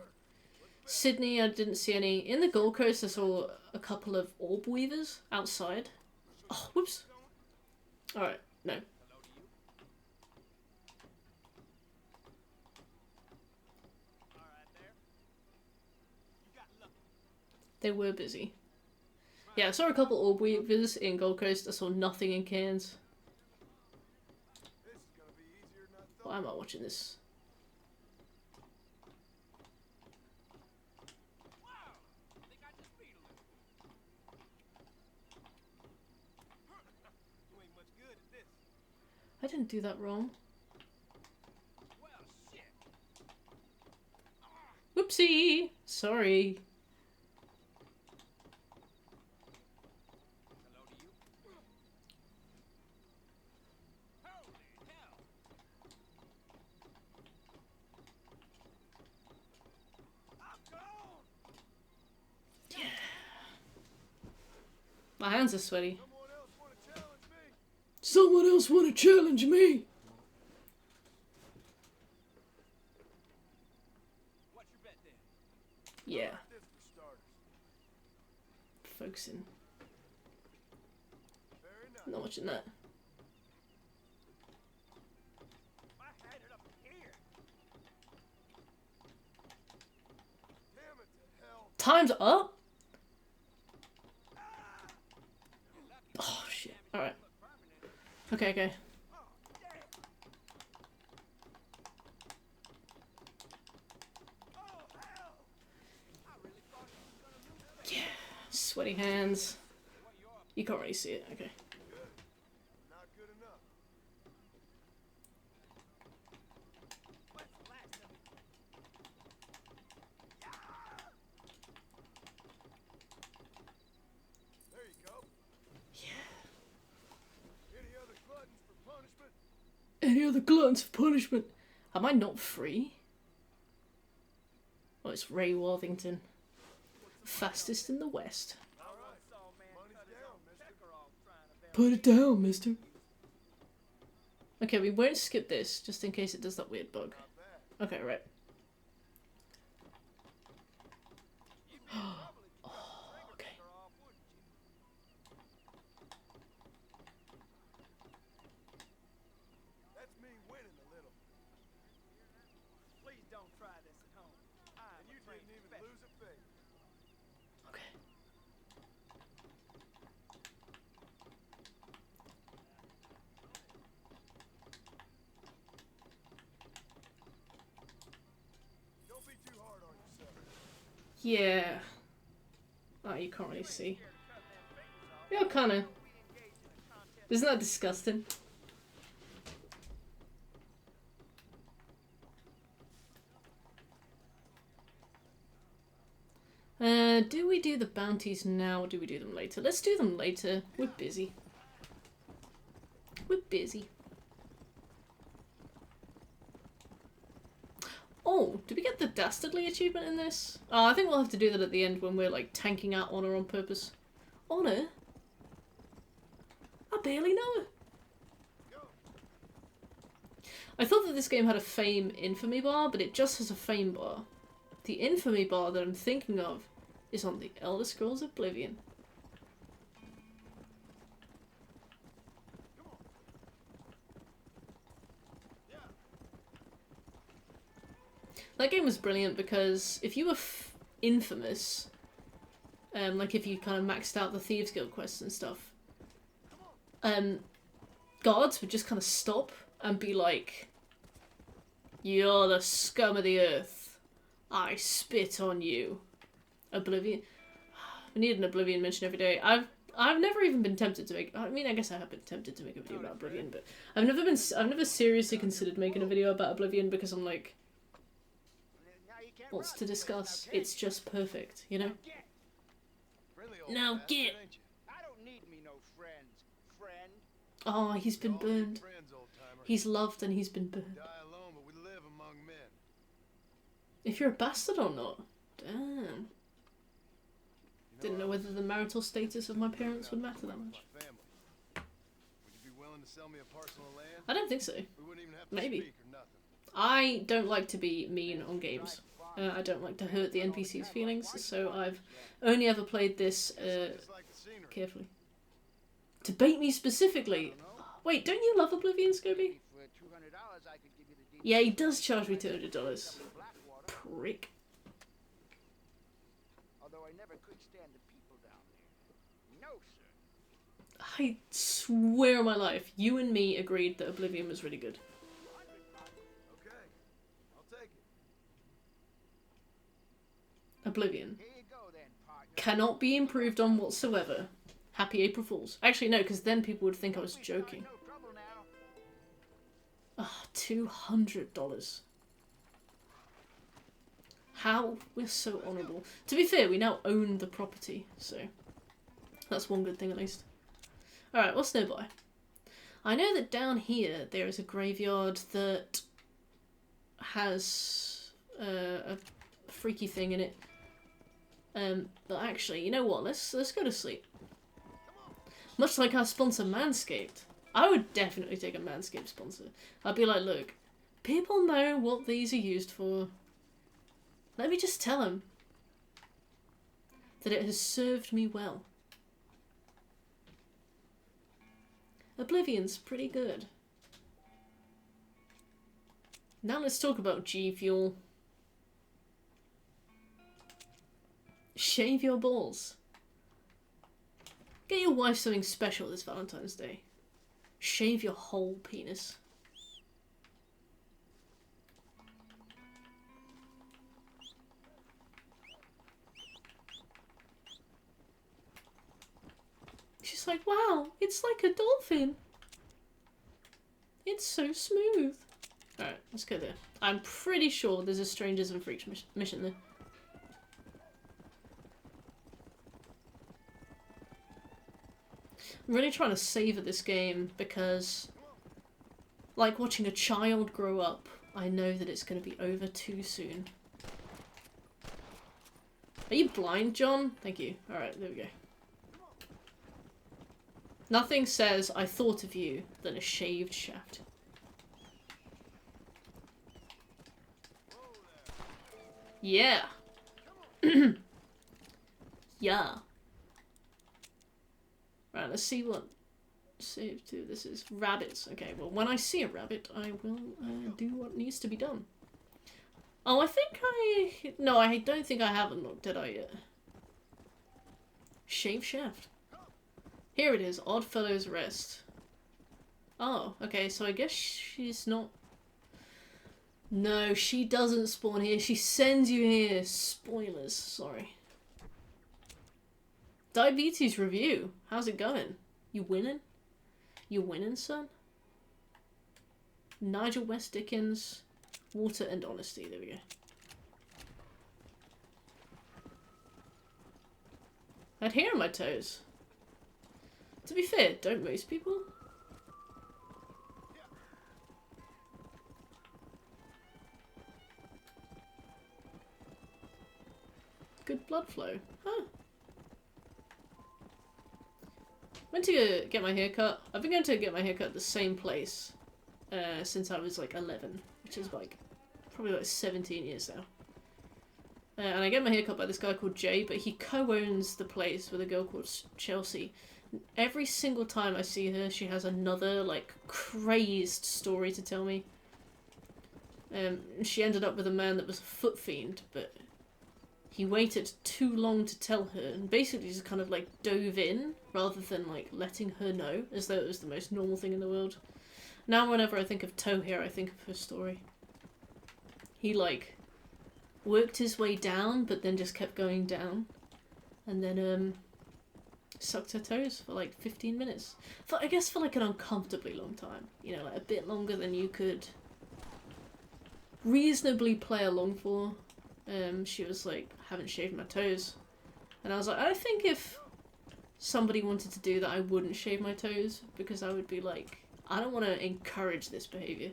Sydney, I didn't see any. In the Gold Coast, I saw a couple of orb weavers outside. Oh, whoops. Alright, no. They were busy. Yeah, I saw a couple orb weavers in Gold Coast. I saw nothing in Cairns. Why am I watching this? I didn't do that wrong. Whoopsie! Sorry. Yeah. My hands are sweaty. Someone else want to challenge me? Yeah. Focusing. Not watching that. Time's up? Oh shit. Alright. Okay, okay. Sweaty hands. You can't really see it, okay. Not good enough. There you go. Yeah. Any other gluttons for punishment? Any other gluttons for punishment? Am I not free? Oh, it's Ray Worthington. Fastest in the West. Put it down, mister. Okay, we won't skip this, just in case it does that weird bug. Okay, right. Oh, okay. That's me winning a little. Please don't try this at home. And you didn't even lose a thing. Okay. Don't be too hard on yourself. Yeah. Oh, you can't really see. Yeah, kinda. Isn't that disgusting? Do we do the bounties now or do we do them later? Let's do them later. We're busy. We're busy. Oh, did we get the Dastardly achievement in this? Oh, I think we'll have to do that at the end when we're like tanking out Honor on purpose. Honor? I barely know her. I thought that this game had a fame infamy bar, but it just has a fame bar. The infamy bar that I'm thinking of is on the Elder Scrolls Oblivion. That game was brilliant because if you were infamous, like if you kind of maxed out the Thieves Guild quests and stuff, guards would just kind of stop and be like, "You're the scum of the earth. I spit on you." Oblivion. We need an Oblivion mention every day. I've never even been tempted to make. I mean, I guess I have been tempted to make a video about Oblivion, but I've never seriously considered making a video about Oblivion because I'm like, what's to discuss? It's just perfect, you know. Now get. I don't need me no friends, friend. Oh, he's been burned. He's loved and he's been burned. Die alone, but we live among men. If you're a bastard or not. Damn. Didn't know whether the marital status of my parents would matter that much. Would you be willing to sell me a parcel of land? I don't think so. We wouldn't even have to Maybe. speak or nothing. I don't like to be mean on games. I don't like to hurt the NPC's feelings, so I've only ever played this carefully. To bait me specifically? Wait, don't you love Oblivion, Scobie? Yeah, he does charge me $200. Prick. Although I never could stand the people down there. No, sir. I swear on my life, you and me agreed that Oblivion was really good. Okay, I'll take it. Oblivion. Here you go then, partner. Cannot be improved on whatsoever. Happy April Fools. Actually, no, because then people would think I was joking. No trouble now. Ah, $200. How? We're so honourable. To be fair, we now own the property, so that's one good thing at least. Alright, what's nearby? I know that down here there is a graveyard that has a freaky thing in it. But actually, you know what? Let's go to sleep. Much like our sponsor Manscaped. I would definitely take a Manscaped sponsor. I'd be like, look, people know what these are used for. Let me just tell them that it has served me well. Oblivion's pretty good. Now let's talk about G Fuel. Shave your balls. Get your wife something special this Valentine's Day. Shave your whole penis. like, wow, it's like a dolphin. It's so smooth. Alright, let's go there. I'm pretty sure there's a Strangers and Freaks mission there. I'm really trying to savor this game because, like watching a child grow up, I know that it's going to be over too soon. Are you blind, John? Thank you. Alright, there we go. Nothing says I thought of you than a shaved shaft. Yeah. Yeah. Right, let's see what save to. This is rabbits. Okay, well, when I see a rabbit, I will do what needs to be done. Oh, I think I... No, I don't think I haven't looked at it yet. Shave shaft. Here it is, Oddfellow's Rest. Oh, okay, so I guess she's not... No, she doesn't spawn here. She sends you here. Spoilers, sorry. Diabetes review. How's it going? You winning? You winning, son? Nigel West Dickens. Water and honesty. There we go. I had hair on my toes. To be fair, don't most people? Good blood flow. Huh. Went to get my hair cut. I've been going to get my hair cut at the same place since I was like 11, which is like probably like 17 years now. And I get my hair cut by this guy called Jay, but he co-owns the place with a girl called Chelsea. Every single time I see her, she has another like crazed story to tell me. She ended up with a man that was a foot fiend, but he waited too long to tell her and basically just kind of like dove in rather than like letting her know as though it was the most normal thing in the world. Now whenever I think of toe hair, I think of her story. He like worked his way down but then just kept going down and then sucked her toes for like 15 minutes. I guess for like an uncomfortably long time. You know, like a bit longer than you could reasonably play along for. She was like, haven't shaved my toes. And I was like, I think if somebody wanted to do that, I wouldn't shave my toes because I would be like, I don't want to encourage this behavior.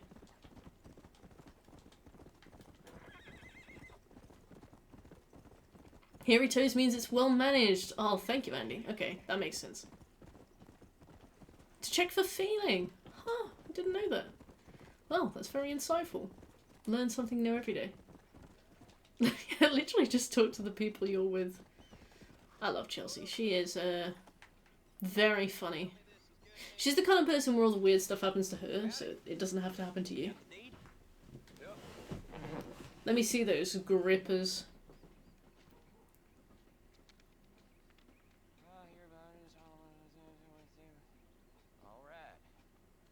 Hairy toes means it's well managed. Oh, thank you, Andy. Okay, that makes sense. To check for feeling. Huh, I didn't know that. Well, that's very insightful. Learn something new every day. I literally just talk to the people you're with. I love Chelsea. She is very funny. She's the kind of person where all the weird stuff happens to her, so it doesn't have to happen to you. Let me see those grippers. Alright.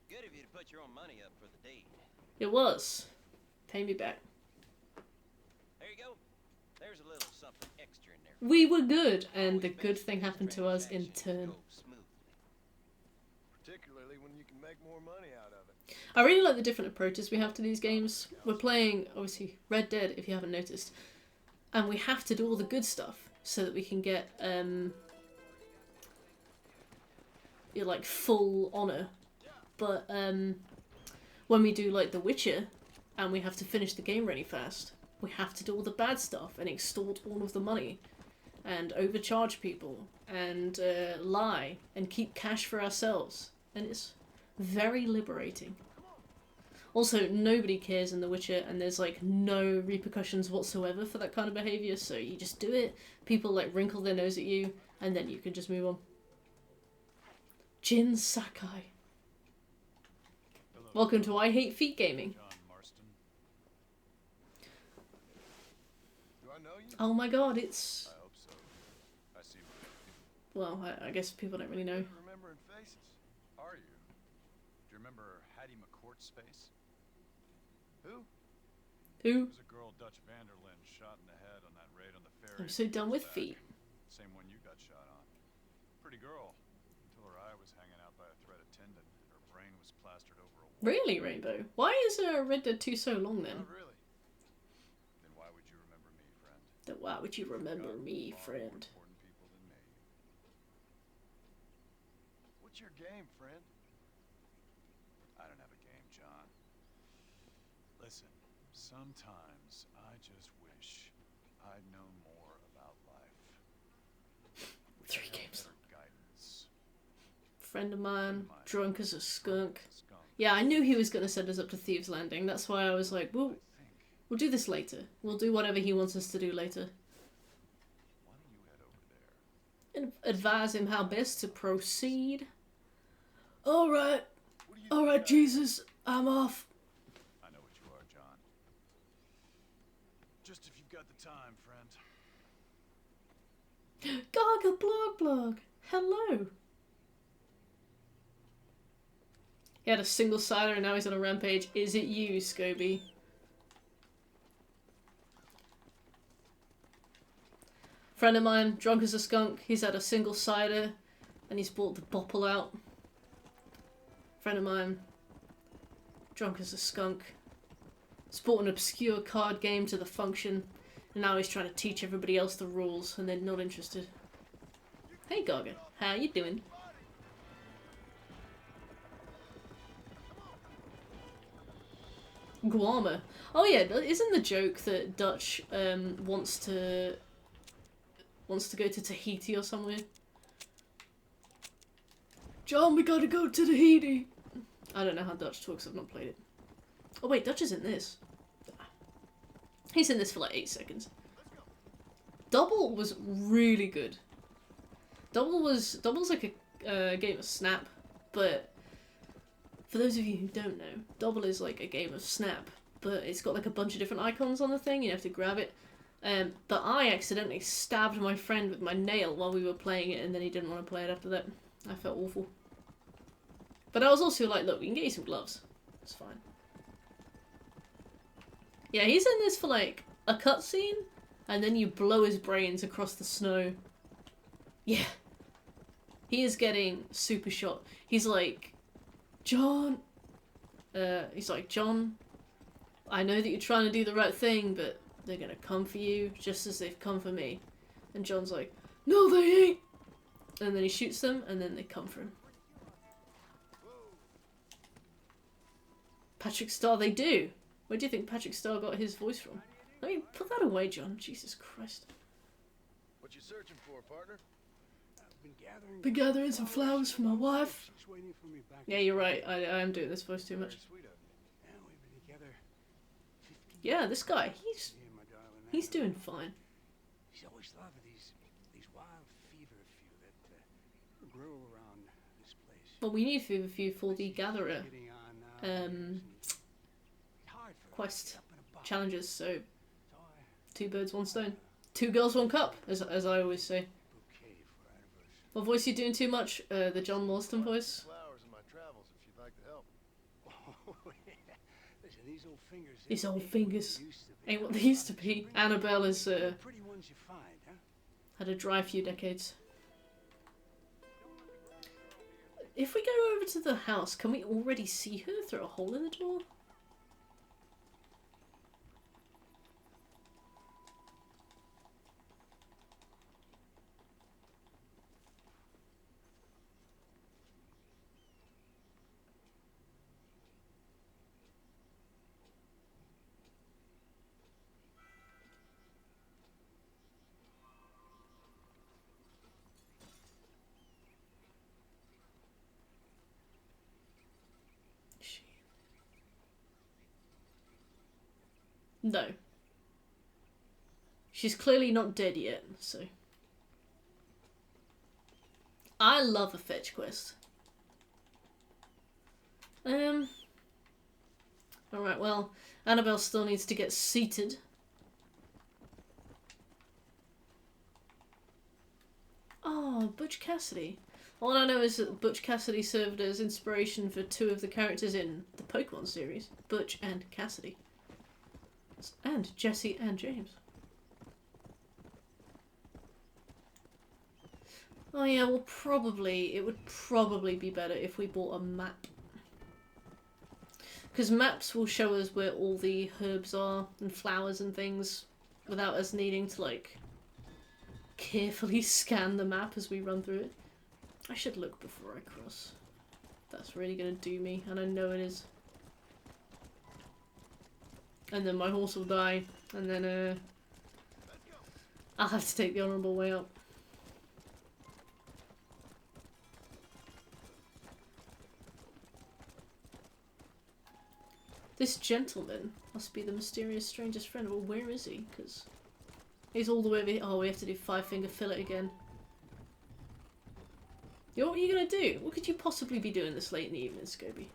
Good of you to put your own money up for the deed. It was. Pay me back. There you go. There's a little something extra in there. We were good, and the good thing happened to us in turn. Particularly when you can make more money out of it. I really like the different approaches we have to these games. We're playing, obviously, Red Dead, if you haven't noticed. And we have to do all the good stuff so that we can get, like, full honour. But, when we do, like, The Witcher, and we have to finish the game really fast, we have to do all the bad stuff and extort all of the money and overcharge people and lie and keep cash for ourselves. And it's very liberating. Also, nobody cares in The Witcher and there's like no repercussions whatsoever for that kind of behaviour, so you just do it, people like wrinkle their nose at you, and then you can just move on. Jin Sakai. Welcome to I Hate Feet Gaming. Oh my god, it's... I hope so. I see what you do. Well, I guess people don't really know. Remembering faces. Are you? Do you remember Hattie McCourt's face? Who? Who? It was a girl Dutch Vanderlyn shot in the head on that raid on the ferry. I'm so done with feet. Same one you got shot on. Pretty girl. Until her plastered over a wall. Really, Rainbow? Why is Red Dead 2 so long then? Not really. Then why would you remember me, friend? Then why would you remember me, friend? Important people than me. What's your game, friend? I don't have a game, John. Listen, sometimes I just wish I'd known more about life. 3 games. Guidance. Friend of mine, drunk as a skunk. Yeah, I knew he was going to send us up to Thieves Landing. That's why I was like, we'll do this later. We'll do whatever he wants us to do later. Why don't you head over there? And advise him how best to proceed. Alright. Alright, Jesus. I'm off. I know what you are, John. Just if you've got the time, friend. Gaga blog. Hello. He had a single sider and now he's on a rampage. Is it you, Scobie? Friend of mine, drunk as a skunk. He's had a single cider and he's bought the bottle out. Friend of mine, drunk as a skunk. He's bought an obscure card game to the function and now he's trying to teach everybody else the rules and they're not interested. Hey Gaga, how you doing? Guarma. Oh yeah, isn't the joke that Dutch wants to go to Tahiti or somewhere? John, we gotta go to Tahiti. I don't know how Dutch talks. I've not played it. Oh wait, Dutch is in this. He's in this for like 8 seconds. Double was really good. Double's like a game of Snap, but for those of you who don't know, Double is like a game of Snap, but it's got like a bunch of different icons on the thing, you have to grab it. But I accidentally stabbed my friend with my nail while we were playing it, and then he didn't want to play it after that. I felt awful. But I was also like, look, we can get you some gloves. It's fine. Yeah, he's in this for like a cutscene, and then you blow his brains across the snow. Yeah. He is getting super shot. He's like, John, John, I know that you're trying to do the right thing, but they're gonna come for you just as they've come for me. And John's like, no they ain't! And then he shoots them, and then they come for him. Patrick Star, they do! Where do you think Patrick Star got his voice from? Let me put that away, John. Jesus Christ. What you searching for, partner? Been gathering some flowers for my wife. Yeah, you're right. I am doing this voice too much. Yeah, this guy, he's doing fine. He's always loved these wild fever few that grow around this place. Well, we need Fever Few for the Gatherer quest challenges, so 2 birds, 1 stone. 2 girls, 1 cup, as I always say. What voice are you doing too much? The John Marston voice? Flowers in my travels if you'd like to help. Oh, yeah. Listen, These old fingers ain't what they used to be. Annabelle has pretty ones you find, huh? had a dry few decades. If we go over to the house, can we already see her through a hole in the door? No. She's clearly not dead yet, so... I love a fetch quest. Alright, well, Annabelle still needs to get seated. Oh, Butch Cassidy. All I know is that Butch Cassidy served as inspiration for 2 of the characters in the Pokemon series, Butch and Cassidy. And Jesse and James. Oh yeah, well it would probably be better if we bought a map. Because maps will show us where all the herbs are and flowers and things without us needing to, like, carefully scan the map as we run through it. I should look before I cross. That's really gonna do me, and I know it is. And then my horse will die, and then, I'll have to take the honourable way up. This gentleman must be the mysterious stranger's friend. Well, where is he? Because he's all the way over here. Oh, we have to do 5-finger fillet again. Yo, what are you gonna do? What could you possibly be doing this late in the evening, Scobie?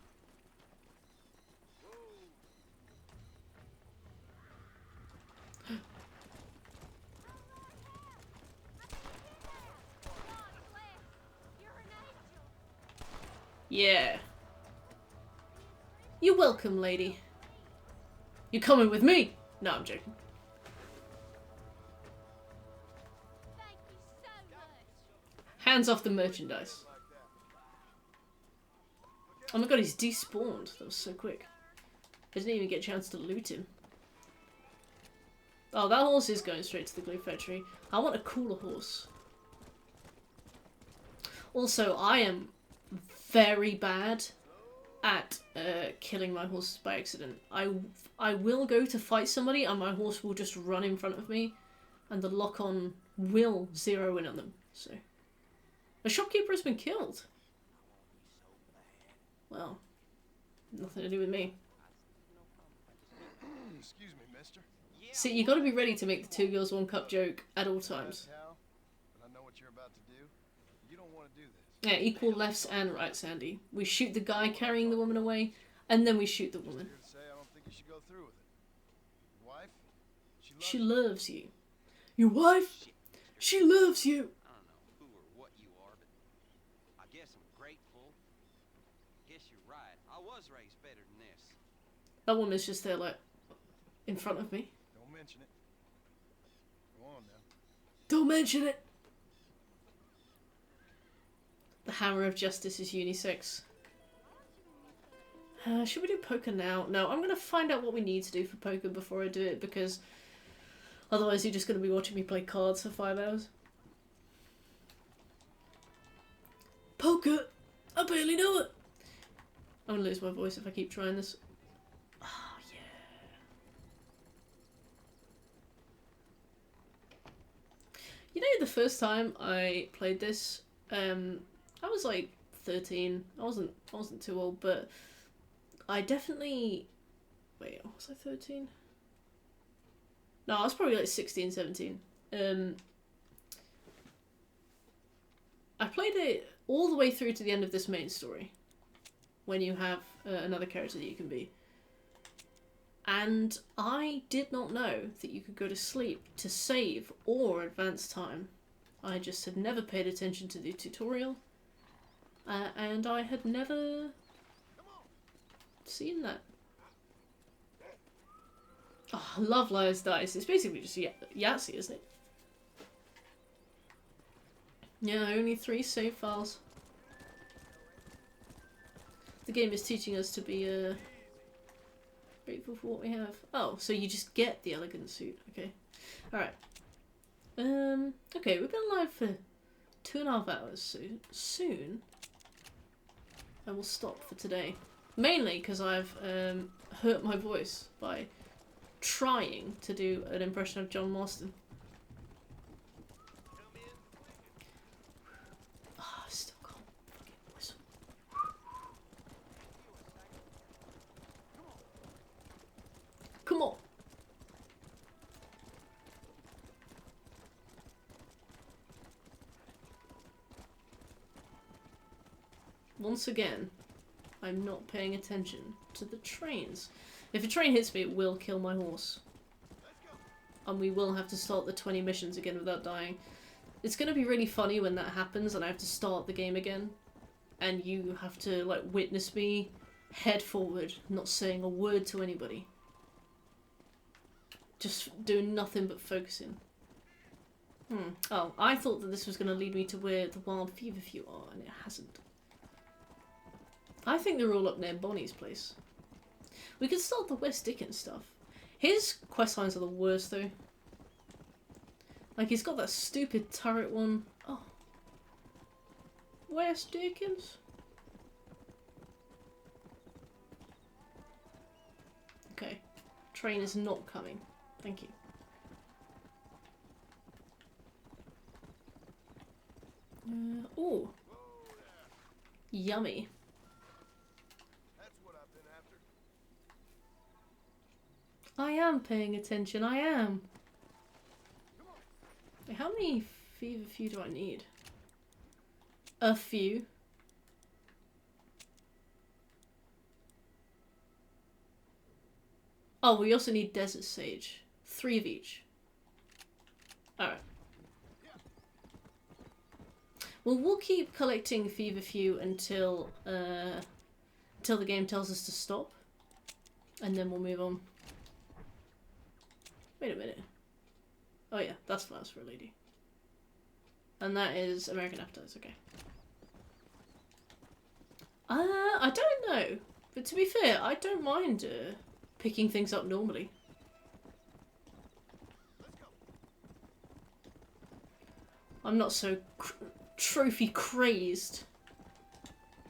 Yeah. You're welcome, lady. You coming with me? No, I'm joking. Hands off the merchandise. Oh my god, he's despawned. That was so quick. I didn't even get a chance to loot him. Oh, that horse is going straight to the glue factory. I want a cooler horse. Also, I am very bad at killing my horses by accident. I will go to fight somebody and my horse will just run in front of me and the lock-on will zero in on them. So, a shopkeeper has been killed. Well, nothing to do with me. Excuse me, mister. See, you gotta be ready to make the 2 girls 1 cup joke at all times. But I know what you're about to do. You don't want to do this. Yeah, equal lefts and rights, Andy. We shoot the guy carrying the woman away, and then we shoot the woman. Here to say I don't think you should go through with it. Your wife? She loves you. Your wife? She loves you. I don't know who or what you are, but I guess I'm grateful. Guess you're right. I was raised better than this. That woman's just there, like, in front of me. Don't mention it. Go on now. Don't mention it. The hammer of justice is unisex. Should we do poker now? No, I'm going to find out what we need to do for poker before I do it, because otherwise you're just going to be watching me play cards for 5 hours. Poker! I barely know it! I'm going to lose my voice if I keep trying this. Oh, yeah. You know, the first time I played this, I was like 13. I wasn't too old, but I definitely... Wait, was I 13? No, I was probably like 16, 17. I played it all the way through to the end of this main story, when you have another character that you can be. And I did not know that you could go to sleep to save or advance time. I just had never paid attention to the tutorial. And I had never seen that. Oh, I love Liar's Dice. It's basically just Yahtzee, isn't it? Yeah, only 3 save files. The game is teaching us to be grateful for what we have. Oh, so you just get the elegant suit. Okay. Alright. Okay, we've been live for 2.5 hours, so soon I will stop for today. Mainly because I've hurt my voice by trying to do an impression of John Marston. Oh, I still can't fucking whistle. Come on. Once again, I'm not paying attention to the trains. If a train hits me, it will kill my horse. And we will have to start the 20 missions again without dying. It's going to be really funny when that happens and I have to start the game again. And you have to, like, witness me head forward, not saying a word to anybody. Just doing nothing but focusing. Oh, I thought that this was going to lead me to where the Wild Feverfew are, and it hasn't. I think they're all up near Bonnie's place. We could start the West Dickens stuff. His quest lines are the worst though. Like he's got that stupid turret one. Oh. West Dickens? Okay. Train is not coming. Thank you. Oh. Yummy. That's what I've been after. I am paying attention, I am. Wait, how many few do I need? A few. Oh, we also need Desert Sage. 3 of each. Alright. Well, we'll keep collecting feverfew until the game tells us to stop. And then we'll move on. Wait a minute. Oh yeah, that's Flowers for a Lady. And that is American Appetites, okay. I don't know. But to be fair, I don't mind picking things up normally. I'm not so trophy crazed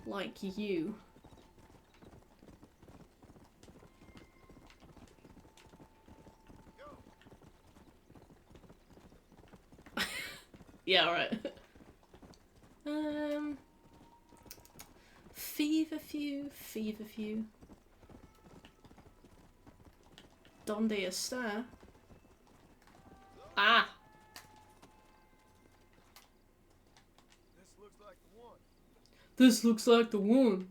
like you. Yeah, alright. Feverfew. Donde está? Ah! This looks like the one. This looks like the one.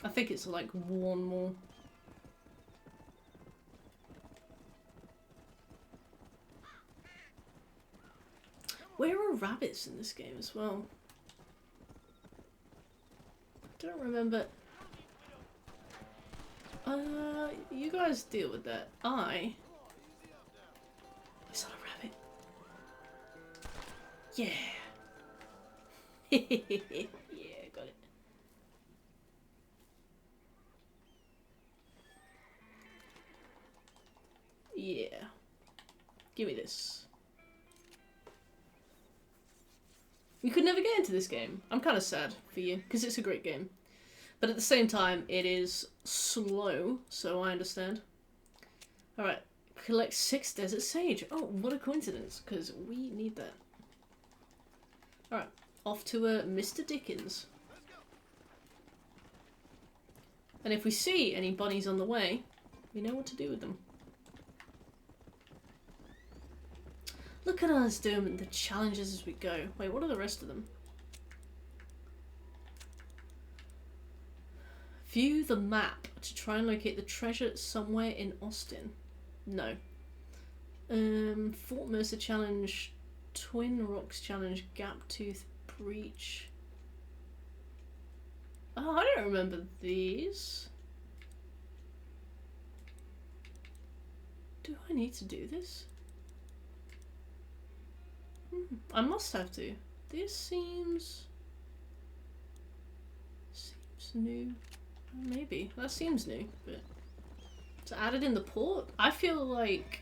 I think it's like one more. Where are rabbits in this game as well? I don't remember. You guys deal with that. Is that a rabbit? Yeah. Yeah, got it. Yeah. Give me this. You could never get into this game. I'm kind of sad for you, because it's a great game. But at the same time, it is slow, so I understand. Alright, collect 6 Desert Sage. Oh, what a coincidence, because we need that. Alright, off to Mr. Dickens. And if we see any bunnies on the way, we know what to do with them. Look at us doing the challenges as we go. Wait, what are the rest of them? View the map to try and locate the treasure somewhere in Austin. No. Fort Mercer challenge, Twin Rocks challenge, Gaptooth Breach. Oh, I don't remember these. Do I need to do this? I must have to. This seems new. Maybe. That seems new, but to add it in the port? I feel like...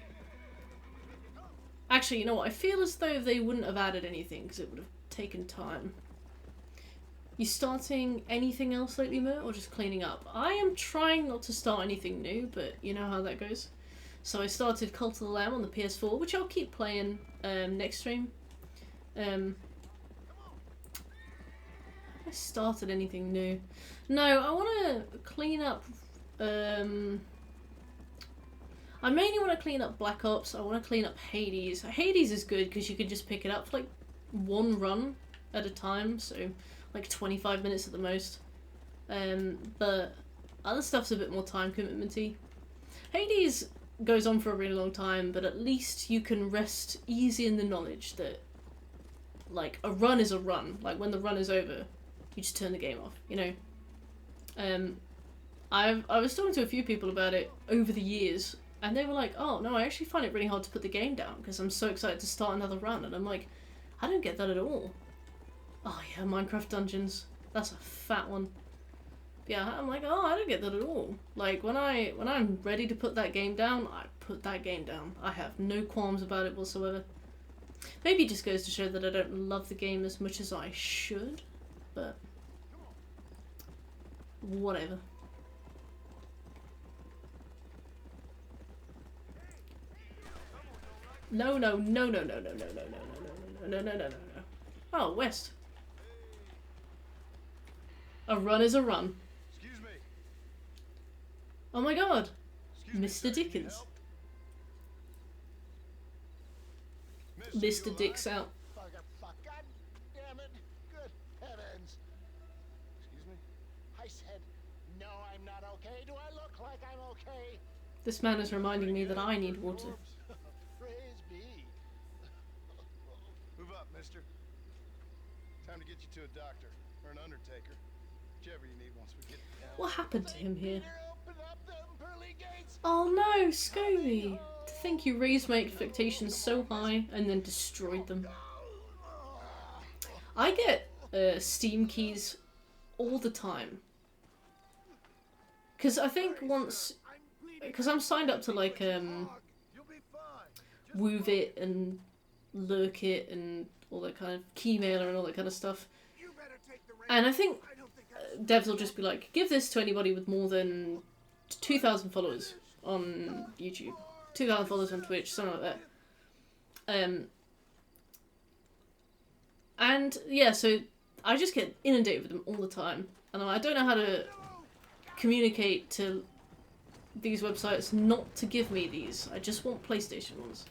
Actually, you know what? I feel as though they wouldn't have added anything because it would have taken time. You starting anything else lately, Mert, or just cleaning up? I am trying not to start anything new, but you know how that goes. So I started Cult of the Lamb on the PS4, which I'll keep playing next stream. I started anything new. No, I want to clean up... I mainly want to clean up Black Ops. I want to clean up Hades. Hades is good because you can just pick it up for like one run at a time, so like 25 minutes at the most. But other stuff's a bit more time commitment-y. Hades goes on for a really long time, but at least you can rest easy in the knowledge that like a run is a run. Like when the run is over, you just turn the game off, you know? I was talking to a few people about it over the years, and they were like, oh no, I actually find it really hard to put the game down because I'm so excited to start another run, and I'm like, I don't get that at all. Oh yeah, Minecraft Dungeons. That's a fat one. Yeah, I'm like, oh, I don't get that at all. Like, when I'm ready to put that game down, I put that game down. I have no qualms about it whatsoever. Maybe it just goes to show that I don't love the game as much as I should, but whatever. No, no, no, no, no, no, no, no, no, no, no, no, no, no, no, no. Oh, West. A run is a run. Excuse me. Oh my god. Excuse me, Mr. sir, need Dickens. help? Mr. you Dick's alive? out. Fuck, God damn it. Good heavens. Excuse me? I said, no, I'm not okay. Do I look like I'm okay? This man is reminding me that I need water. Praise be. Move up, mister. Time to get you to a doctor or an undertaker. Whichever you need once we get down. What happened to him here? Open up them pearly gates. Oh no, Scobie! To think you raised my expectations so high and then destroyed them. I get Steam keys all the time. Because I think once... Because I'm signed up to like WooVit and Lurkit and all that kind of Keymailer and all that kind of stuff. And I think devs will just be like, give this to anybody with more than 2,000 followers on YouTube, 2,000 followers on Twitch, something like that. And yeah, so I just get inundated with them all the time, and I don't know how to communicate to these websites not to give me these. I just want PlayStation ones.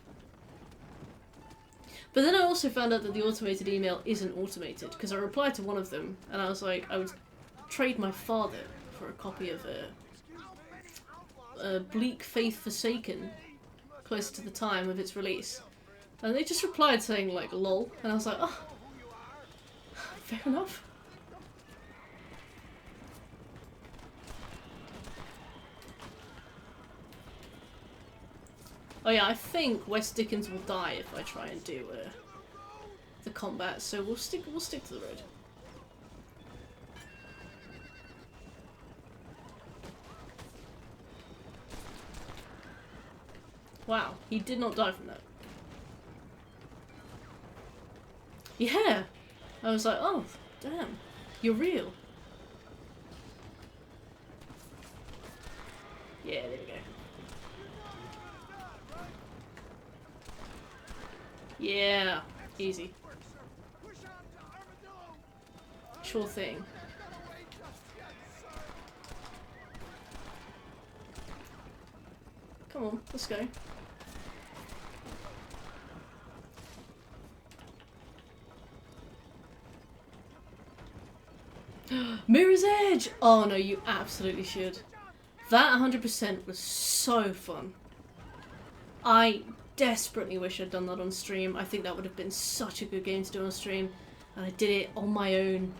But then I also found out that the automated email isn't automated, because I replied to one of them, and I was like, I would trade my father for a copy of Bleak Faith Forsaken, close to the time of its release. And they just replied saying, like, lol, and I was like, oh, fair enough. Oh yeah, I think West Dickens will die if I try and do the combat, so we'll stick to the road. Wow, he did not die from that. Yeah, I was like, oh damn, you're real. Yeah, there we go. Yeah, easy. Sure thing. Come on, let's go. Mirror's Edge! Oh no, you absolutely should. That 100% was so fun. I desperately wish I'd done that on stream. I think that would have been such a good game to do on stream. And I did it on my own.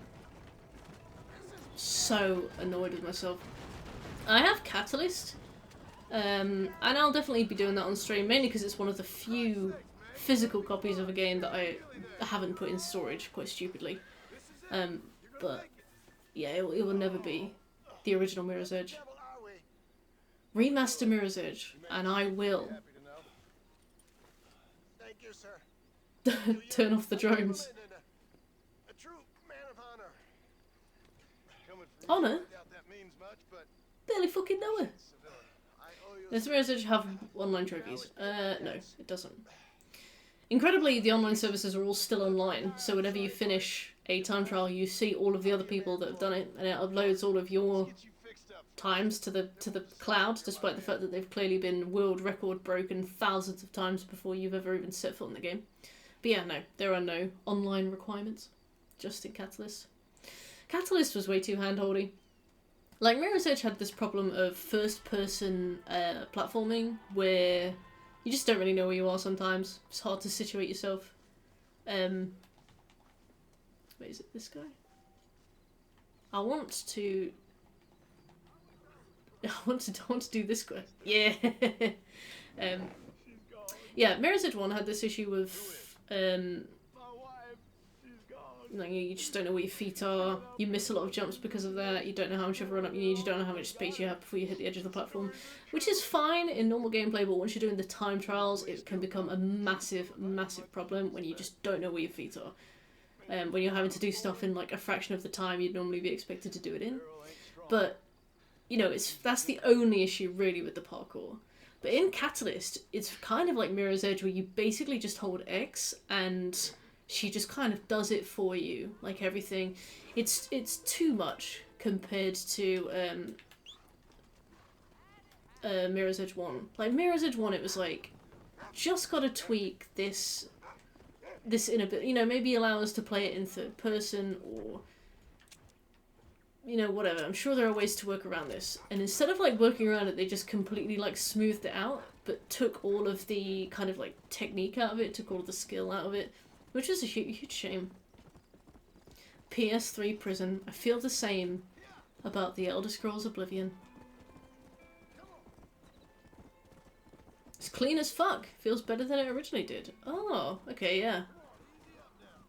So annoyed with myself. I have Catalyst. And I'll definitely be doing that on stream, mainly because it's one of the few physical copies of a game that I haven't put in storage, quite stupidly. But yeah, it will never be the original Mirror's Edge. Remaster Mirror's Edge, and I will. Thank you, sir. Turn off the drones. A true man of honor. Honor? That means much, but Barely fucking know her. Does Mirror's Edge have online trophies? No, it doesn't. Incredibly, the online services are all still online, so whenever you finish a time trial, you see all of the other people that have done it, and it uploads all of your times to the cloud, despite the fact that they've clearly been world record broken thousands of times before you've ever even set foot in the game. But yeah, no, there are no online requirements, just in Catalyst. Catalyst was way too handholdy. Like, Mirror's Edge had this problem of first-person platforming, where you just don't really know where you are sometimes. It's hard to situate yourself. Wait, is it this guy? I want to do this guy. Yeah. Yeah, Mirror's Edge 1 had this issue with Like, you just don't know where your feet are. You miss a lot of jumps because of that. You don't know how much of a run up you need. You don't know how much space you have before you hit the edge of the platform, which is fine in normal gameplay. But once you're doing the time trials, it can become a massive, massive problem when you just don't know where your feet are. When you're having to do stuff in like a fraction of the time you'd normally be expected to do it in. But you know, that's the only issue really with the parkour. But in Catalyst, it's kind of like Mirror's Edge, where you basically just hold X and she just kind of does it for you, like everything. It's too much compared to Mirror's Edge 1. Like Mirror's Edge 1, it was like, just gotta tweak this in a bit, you know, maybe allow us to play it in third person, or you know, whatever. I'm sure there are ways to work around this. And instead of like working around it, they just completely like smoothed it out, but took all of the kind of like technique out of it, took all of the skill out of it, which is a huge shame. PS3 Prison. I feel the same about the Elder Scrolls Oblivion. It's clean as fuck. Feels better than it originally did. Oh, okay, yeah.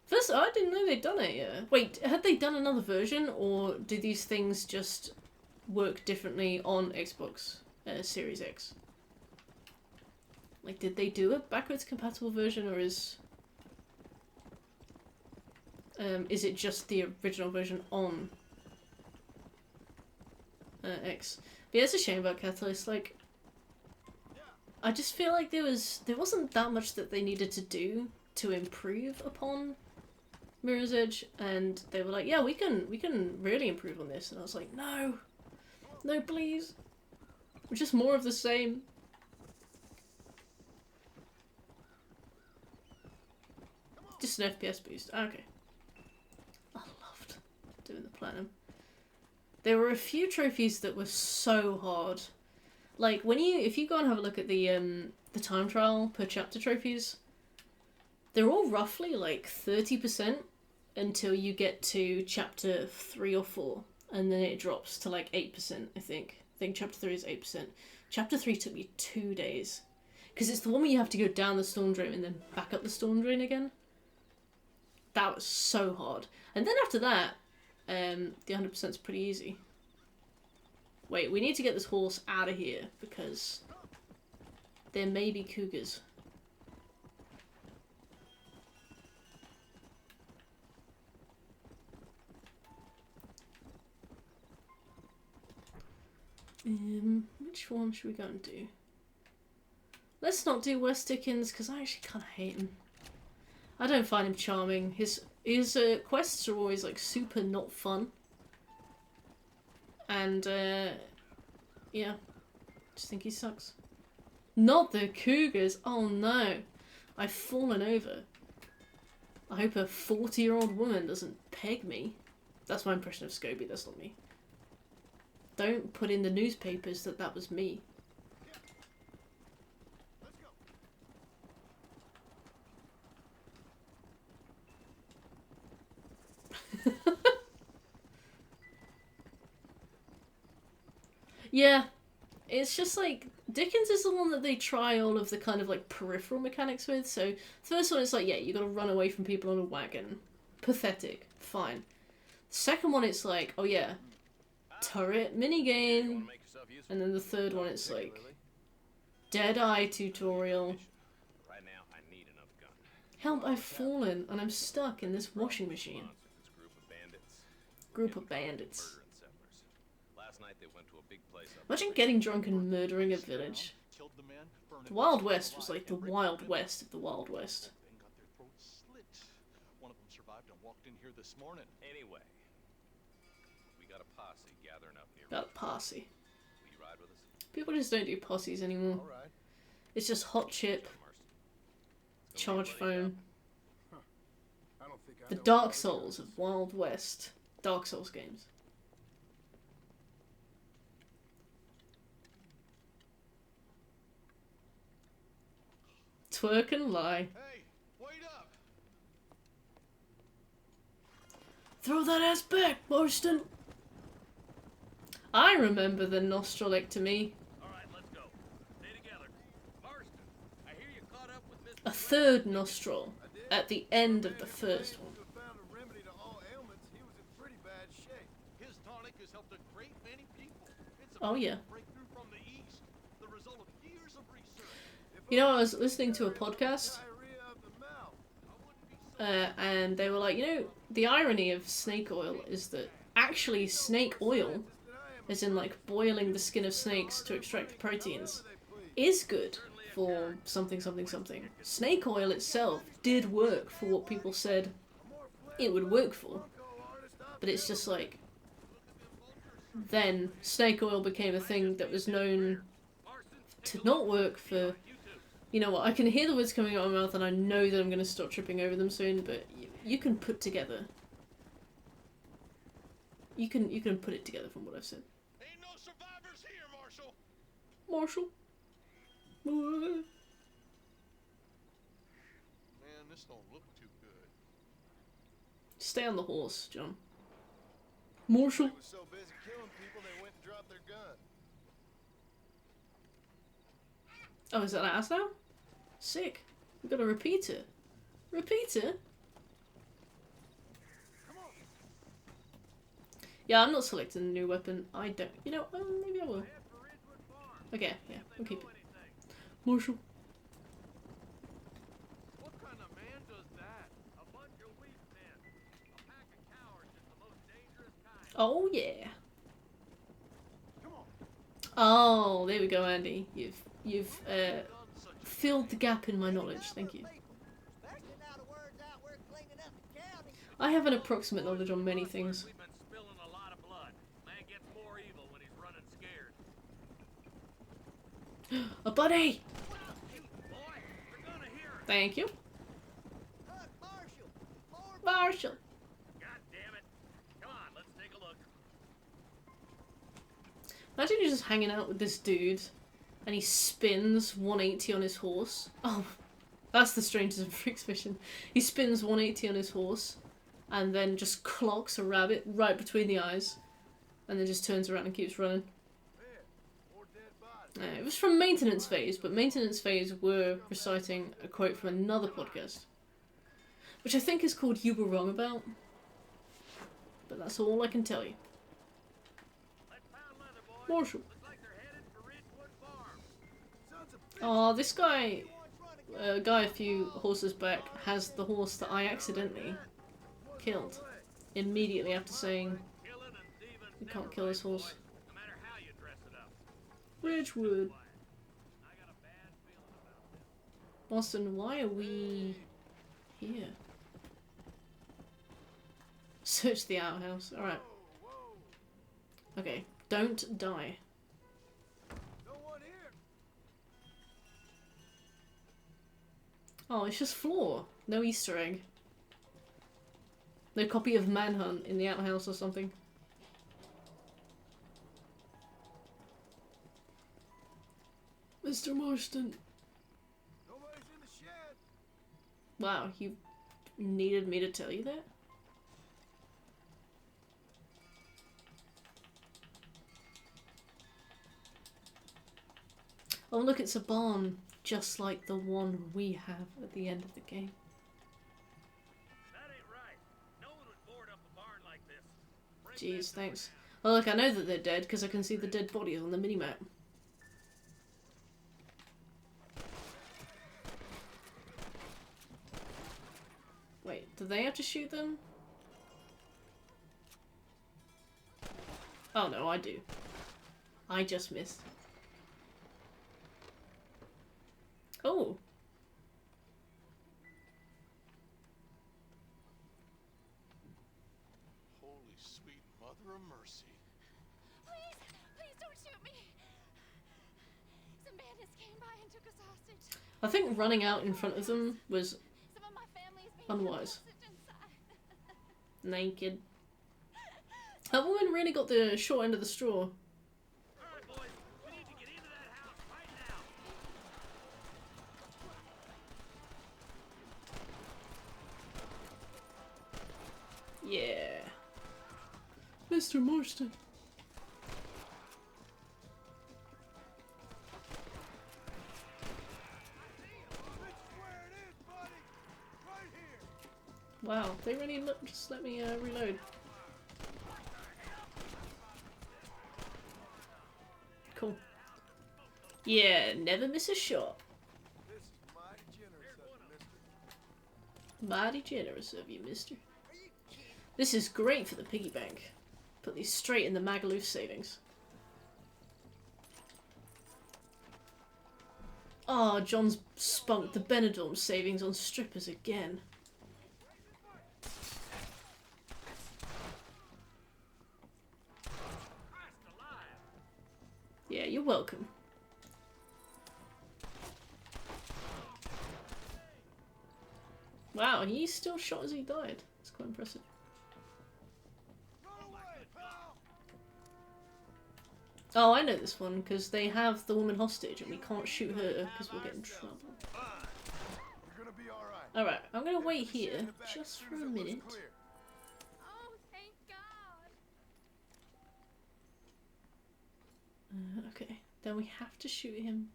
First, I didn't know they'd done it yet. Wait, had they done another version, or do these things just work differently on Xbox Series X? Like, did they do a backwards compatible version, or is it just the original version on X? But yeah, it's a shame about Catalyst. Like, I just feel like there wasn't that much that they needed to do to improve upon Mirror's Edge, and they were like, yeah, we can really improve on this, and I was like, no, please, just more of the same. Just an FPS boost. Okay. I loved doing the platinum. There were a few trophies that were so hard. Like if you go and have a look at the time trial per chapter trophies, they're all roughly like 30% until you get to chapter 3 or 4, and then it drops to like 8%, I think. I think chapter 3 is 8%. Chapter 3 took me 2 days. Because it's the one where you have to go down the storm drain and then back up the storm drain again. That was so hard. And then after that, the 100% is pretty easy. Wait, we need to get this horse out of here, because there may be cougars. Which one should we go and do? Let's not do West Dickens, because I actually kind of hate him. I don't find him charming. His quests are always like super not fun. And yeah, just think he sucks. Not the cougars. Oh no, I've fallen over. I hope a 40-year-old woman doesn't peg me. That's my impression of Scobie. That's not me. Don't put in the newspapers that that was me. Yeah, it's just like, Dickens is the one that they try all of the kind of like peripheral mechanics with. So the first one is like, yeah, you gotta run away from people on a wagon. Pathetic. Fine. The second one it's like, oh yeah, turret minigame. And then the third one it's like, Deadeye tutorial. Help, I've fallen and I'm stuck in this washing machine. Group of bandits. Imagine getting drunk and murdering a village. The Wild West was like the Wild West of the Wild West. One of them survived and walked in here this morning. Anyway, we got a posse gathering up near. Got a posse. Will you ride with us? People just don't do posses anymore. Alright. It's just hot chip, charge phone. The Dark Souls of Wild West. Dark Souls games. Twerk and lie. Hey, wait up! Throw that ass back, Marston! I remember the nostrolectomy. Alright, let's go. Stay together. Marston, I hear you caught up with Miss... A third nostril at the end of the first one. Found a remedy to Oh yeah. Breakthrough from the east, the result of years of research. You know, I was listening to a podcast, and they were like, you know, the irony of snake oil is that actually snake oil, as in like boiling the skin of snakes to extract the proteins, is good for something, something, something. Snake oil itself did work for what people said it would work for, but it's just like, then snake oil became a thing that was known to not work for, you know what, I can hear the words coming out of my mouth and I know that I'm going to start tripping over them soon, but you can put together, you can put it together from what I've said. Ain't no survivors here, Marshal. Marshall? Man, this don't look too good. Stay on the horse, John. Marshall? They was so busy killing people they went and dropped their gun. Oh, is that ours now? Sick. We've got a repeater. Repeater? Yeah, I'm not selecting a new weapon. I don't. You know, maybe I will. Okay, yeah, we'll keep it. Marshall. What kind of man does that? A bunch of weak men. A pack of cowards is the most dangerous kind. Oh yeah. Oh, there we go, Andy. You've filled the gap in my knowledge. Thank you. I have an approximate knowledge on many things. We've been spilling a lot of blood. Man gets more evil when he's running scared. A buddy! Boy, they're gonna hear us. Thank you. Marshall! God damn it. Come on, let's take a look. Imagine you're just hanging out with this dude and he spins 180 on his horse. Oh, that's the strangest of Freaks mission. He spins 180 on his horse and then just clocks a rabbit right between the eyes and then just turns around and keeps running. It was from Maintenance Phase, but Maintenance Phase were reciting a quote from another podcast, which I think is called You Were Wrong About. But that's all I can tell you. Marshall. Oh, this guy, guy a few horses back, has the horse that I accidentally killed immediately after saying, you can't kill this horse. Ridgewood. Boston, why are we here? Search the outhouse. Alright. Okay, don't die. Oh, it's just floor. No Easter egg. No copy of Manhunt in the outhouse or something. Mr. Marston. Nobody's in the shed. Wow, you needed me to tell you that? Oh look, it's a barn, just like the one we have at the end of the game. That ain't right. No one would board up a barn like this. Jeez, thanks. Oh look, I know that they're dead because I can see the dead bodies on the minimap. Wait, do they have to shoot them? Oh no, I do. I just missed. Oh. Holy sweet mother of mercy. Please don't shoot me. Some bandits came by and took us hostage. I think running out in front of them was Some of my family's being unwise. hostage inside. Naked. That woman really got the short end of the straw. Alright, boys. We need to get into that house right now. Yeah. Mr. Marston. Wow, they really just let me reload. Yeah, never miss a shot. This is mighty generous of you, mister. Mighty generous of you, mister. This is great for the piggy bank. Put these straight in the Magaluf savings. Oh, John's spunked the Benidorm savings on strippers again. Yeah, you're welcome. Wow, he still shot as he died. That's quite impressive. Oh, I know this one, because they have the woman hostage and we can't shoot her because we'll get in trouble. Alright, I'm gonna wait here just for a minute. Oh, thank God. Okay, then we have to shoot him.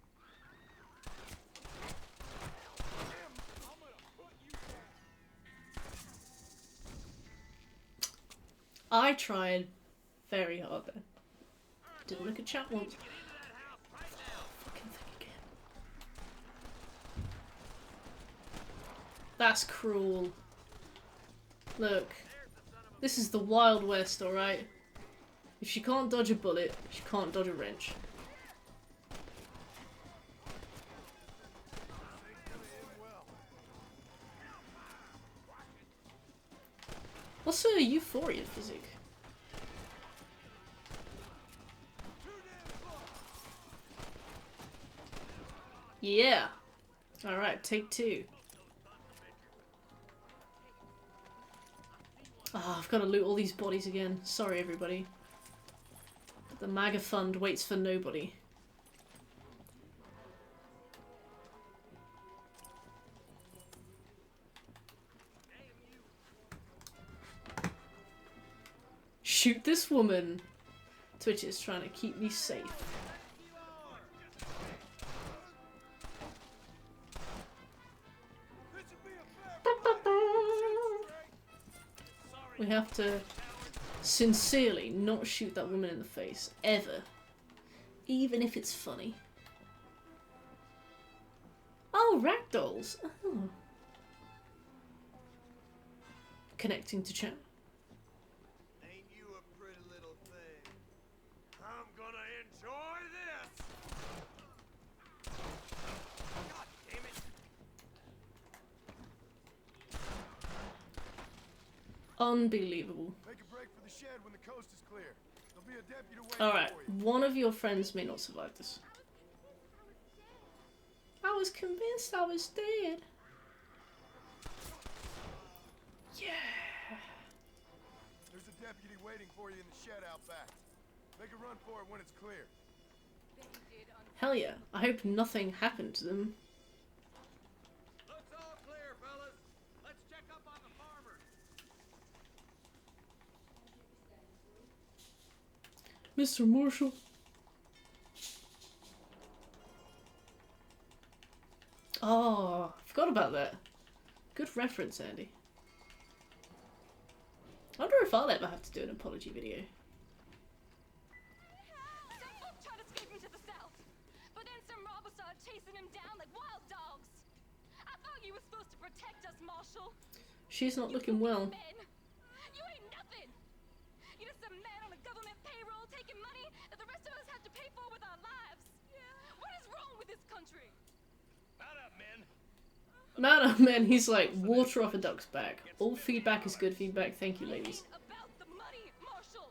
I tried very hard there. Didn't look at chat once. Fucking thing again. That's cruel. Look. This is the Wild West, alright? If she can't dodge a bullet, she can't dodge a wrench. What's her euphoria physique? Yeah. Alright, take two. Ah, I've got to loot all these bodies again. Sorry, everybody. The MAGA fund waits for nobody. Shoot this woman! Twitch is trying to keep me safe. We have to sincerely not shoot that woman in the face, ever. Even if it's funny. Oh, ragdolls! Oh. Connecting to chat. Ain't you a pretty little thing? I'm gonna enjoy this! God damn it! Unbelievable. Make a break for the shed when the coast is clear. There'll be a deputy waiting Alright, for you. one of your friends may not survive this. I was convinced I was dead. Yeah. There's a deputy waiting for you in the shed out back. Make a run for it when it's clear. Hell yeah. I hope nothing happened to them. Looks all clear, fellas. Let's check up on the farmers. Mr. Marshall. Oh, I forgot about that. Good reference, Andy. I wonder if I'll ever have to do an apology video. Some folk tried to escape him to the south, but then some robbers started chasing him down like wild dogs. I thought you were supposed to protect us, Marshal. She's not looking well. Men, you ain't nothing. You're just a man on a government payroll taking money that the rest of us have to pay for with our lives. What is wrong with this country? Mount up, men! Man, oh man, he's like water off a duck's back. All feedback is good feedback. Thank you, ladies. About the money, Marshal.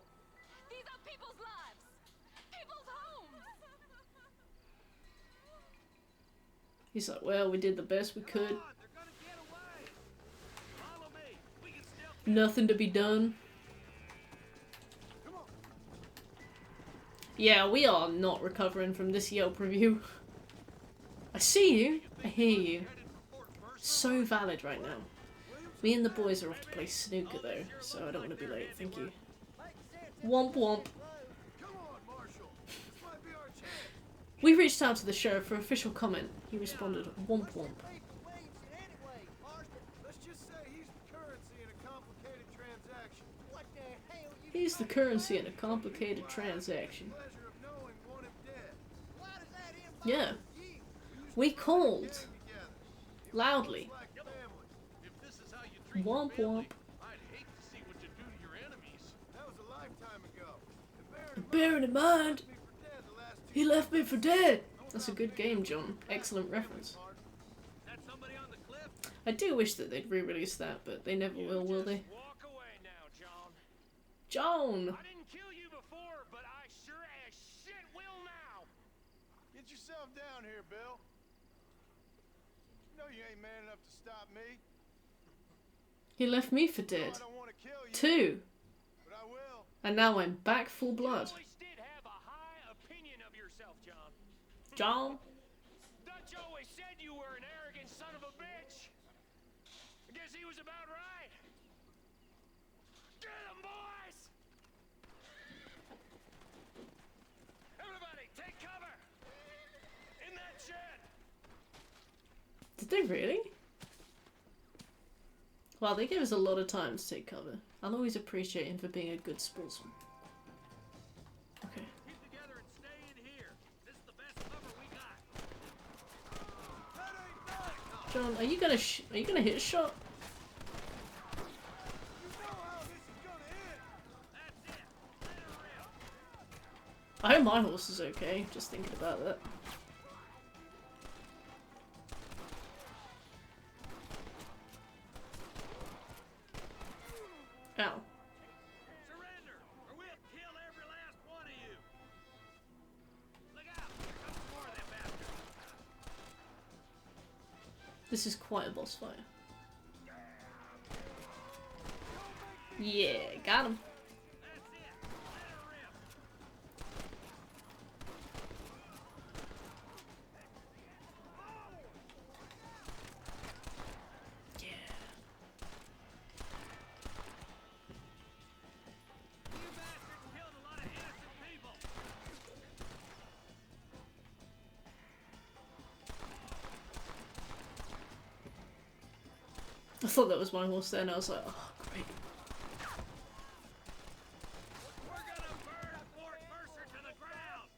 These are people's lives, people's homes. He's like, well, we did the best we could. Nothing to be done. Yeah, we are not recovering from this Yelp review. I see you. I hear you. So valid right now. Me and the boys are off to play snooker though, so I don't want to be late. Thank you. Womp womp. We reached out to the sheriff for official comment. He responded, womp womp. Let's just say he's the currency in a complicated transaction. What the hell you He's the currency in a complicated transaction. Pleasure of knowing want him dead. Why does that Yeah. We called. Loudly. If this is how you treat Womp your family, womp. I'd hate to see what you do to your enemies. That was a lifetime ago. Bearing in mind, he left me for dead. That's a good game, John. Excellent reference. That somebody on the cliff? I do wish that they'd re-release that, but they never will they? Walk away now, John. John! I didn't kill you before, but I sure as shit will now. Get yourself down here, Bill. You know you ain't man enough to stop me. He left me for dead. I don't want to kill you, Too. but I will. And now I'm back full blood. You always did have a high opinion of yourself, John. John? Dutch always said you were an arrogant son of a bitch. I guess he was about right. Get him, boys! Everybody, take cover! In that shed! Did they really? Wow, they gave us a lot of time to take cover. I'll always appreciate him for being a good sportsman. Okay. Keep together and stay in here. This is the best cover we got. John, are you gonna hit a shot? I hope my horse is okay, just thinking about that. Ow. Surrender, or we'll kill every last one of you. Look out! Here comes more of them bastards. This is quite a boss fight. Yeah, got him. I thought that was my horse there, and I was like, oh, great. We're gonna burn Fort Mercer to the ground.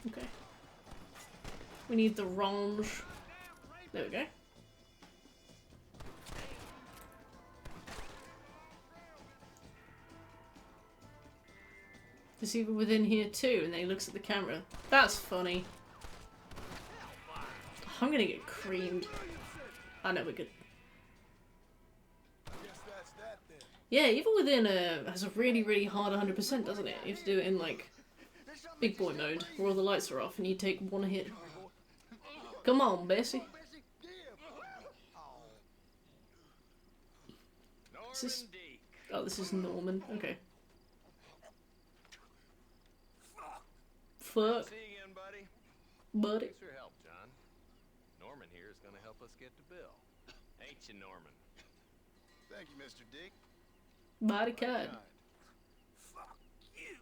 Okay. We need the range. There we go. There's even within here too, and then he looks at the camera. That's funny. I'm gonna get creamed. I know we're good. Yeah, even within has a really, really hard 100%, doesn't it? You have to do it in like big boy mode, where all the lights are off and you take one hit. Come on, Bessie. Is this... Oh, this is Norman. Okay. Fuck. See you again, buddy. Buddy. Thanks for your help, John. Norman here is gonna help us get to Bill. Ain't you, Norman? Thank you, Mr. Dick. Body cut. Fuck you.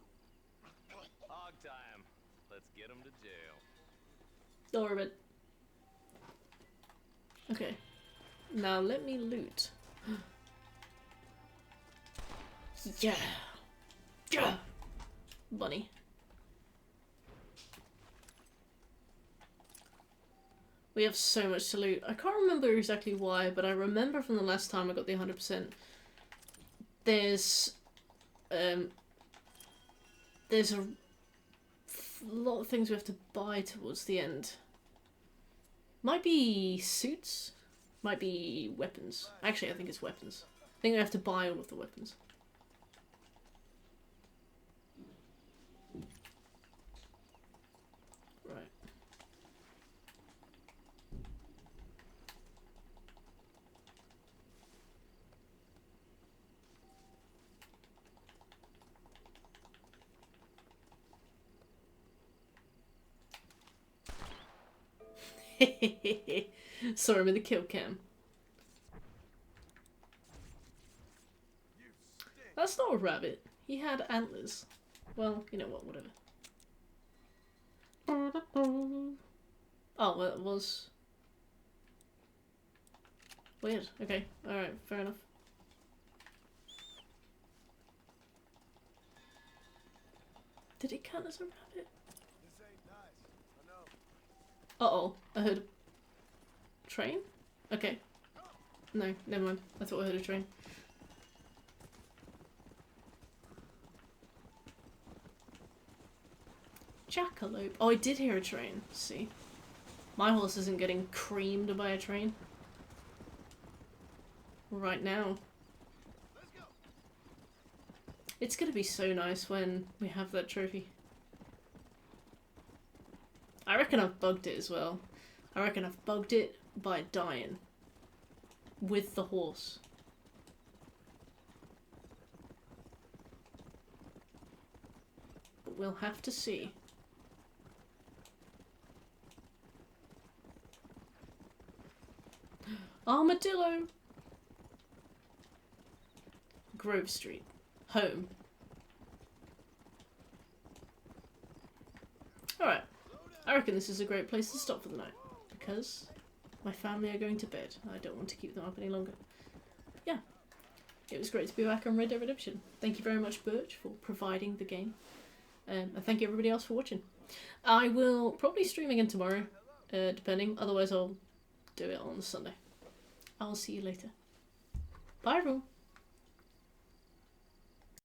Hog time. Let's get him to jail. Orbit. Okay. Now let me loot. Yeah. Yeah. Bunny. We have so much to loot. I can't remember exactly why, but I remember from the last time I got the 100%. There's a lot of things we have to buy towards the end. Might be suits, might be weapons. Actually, I think it's weapons. I think we have to buy all of the weapons. Right. Saw him in the kill cam. That's not a rabbit. He had antlers. Well, you know what, whatever. Oh, well, it was... Weird. Okay, alright, fair enough. Did it count as a rabbit? This ain't nice. I know. Uh-oh, I heard a train? Okay. No, never mind. I thought I heard a train. Jackalope. Oh, I did hear a train. See? My horse isn't getting creamed by a train. Right now. It's gonna be so nice when we have that trophy. I reckon I've bugged it as well. I reckon I've bugged it by dying. With the horse. But we'll have to see. Armadillo! Grove Street. Home. Alright. I reckon this is a great place to stop for the night. Because my family are going to bed. I don't want to keep them up any longer. Yeah. It was great to be back on Red Dead Redemption. Thank you very much, Birch, for providing the game. And thank you everybody else for watching. I will probably stream again tomorrow, depending. Otherwise I'll do it on Sunday. I'll see you later. Bye everyone.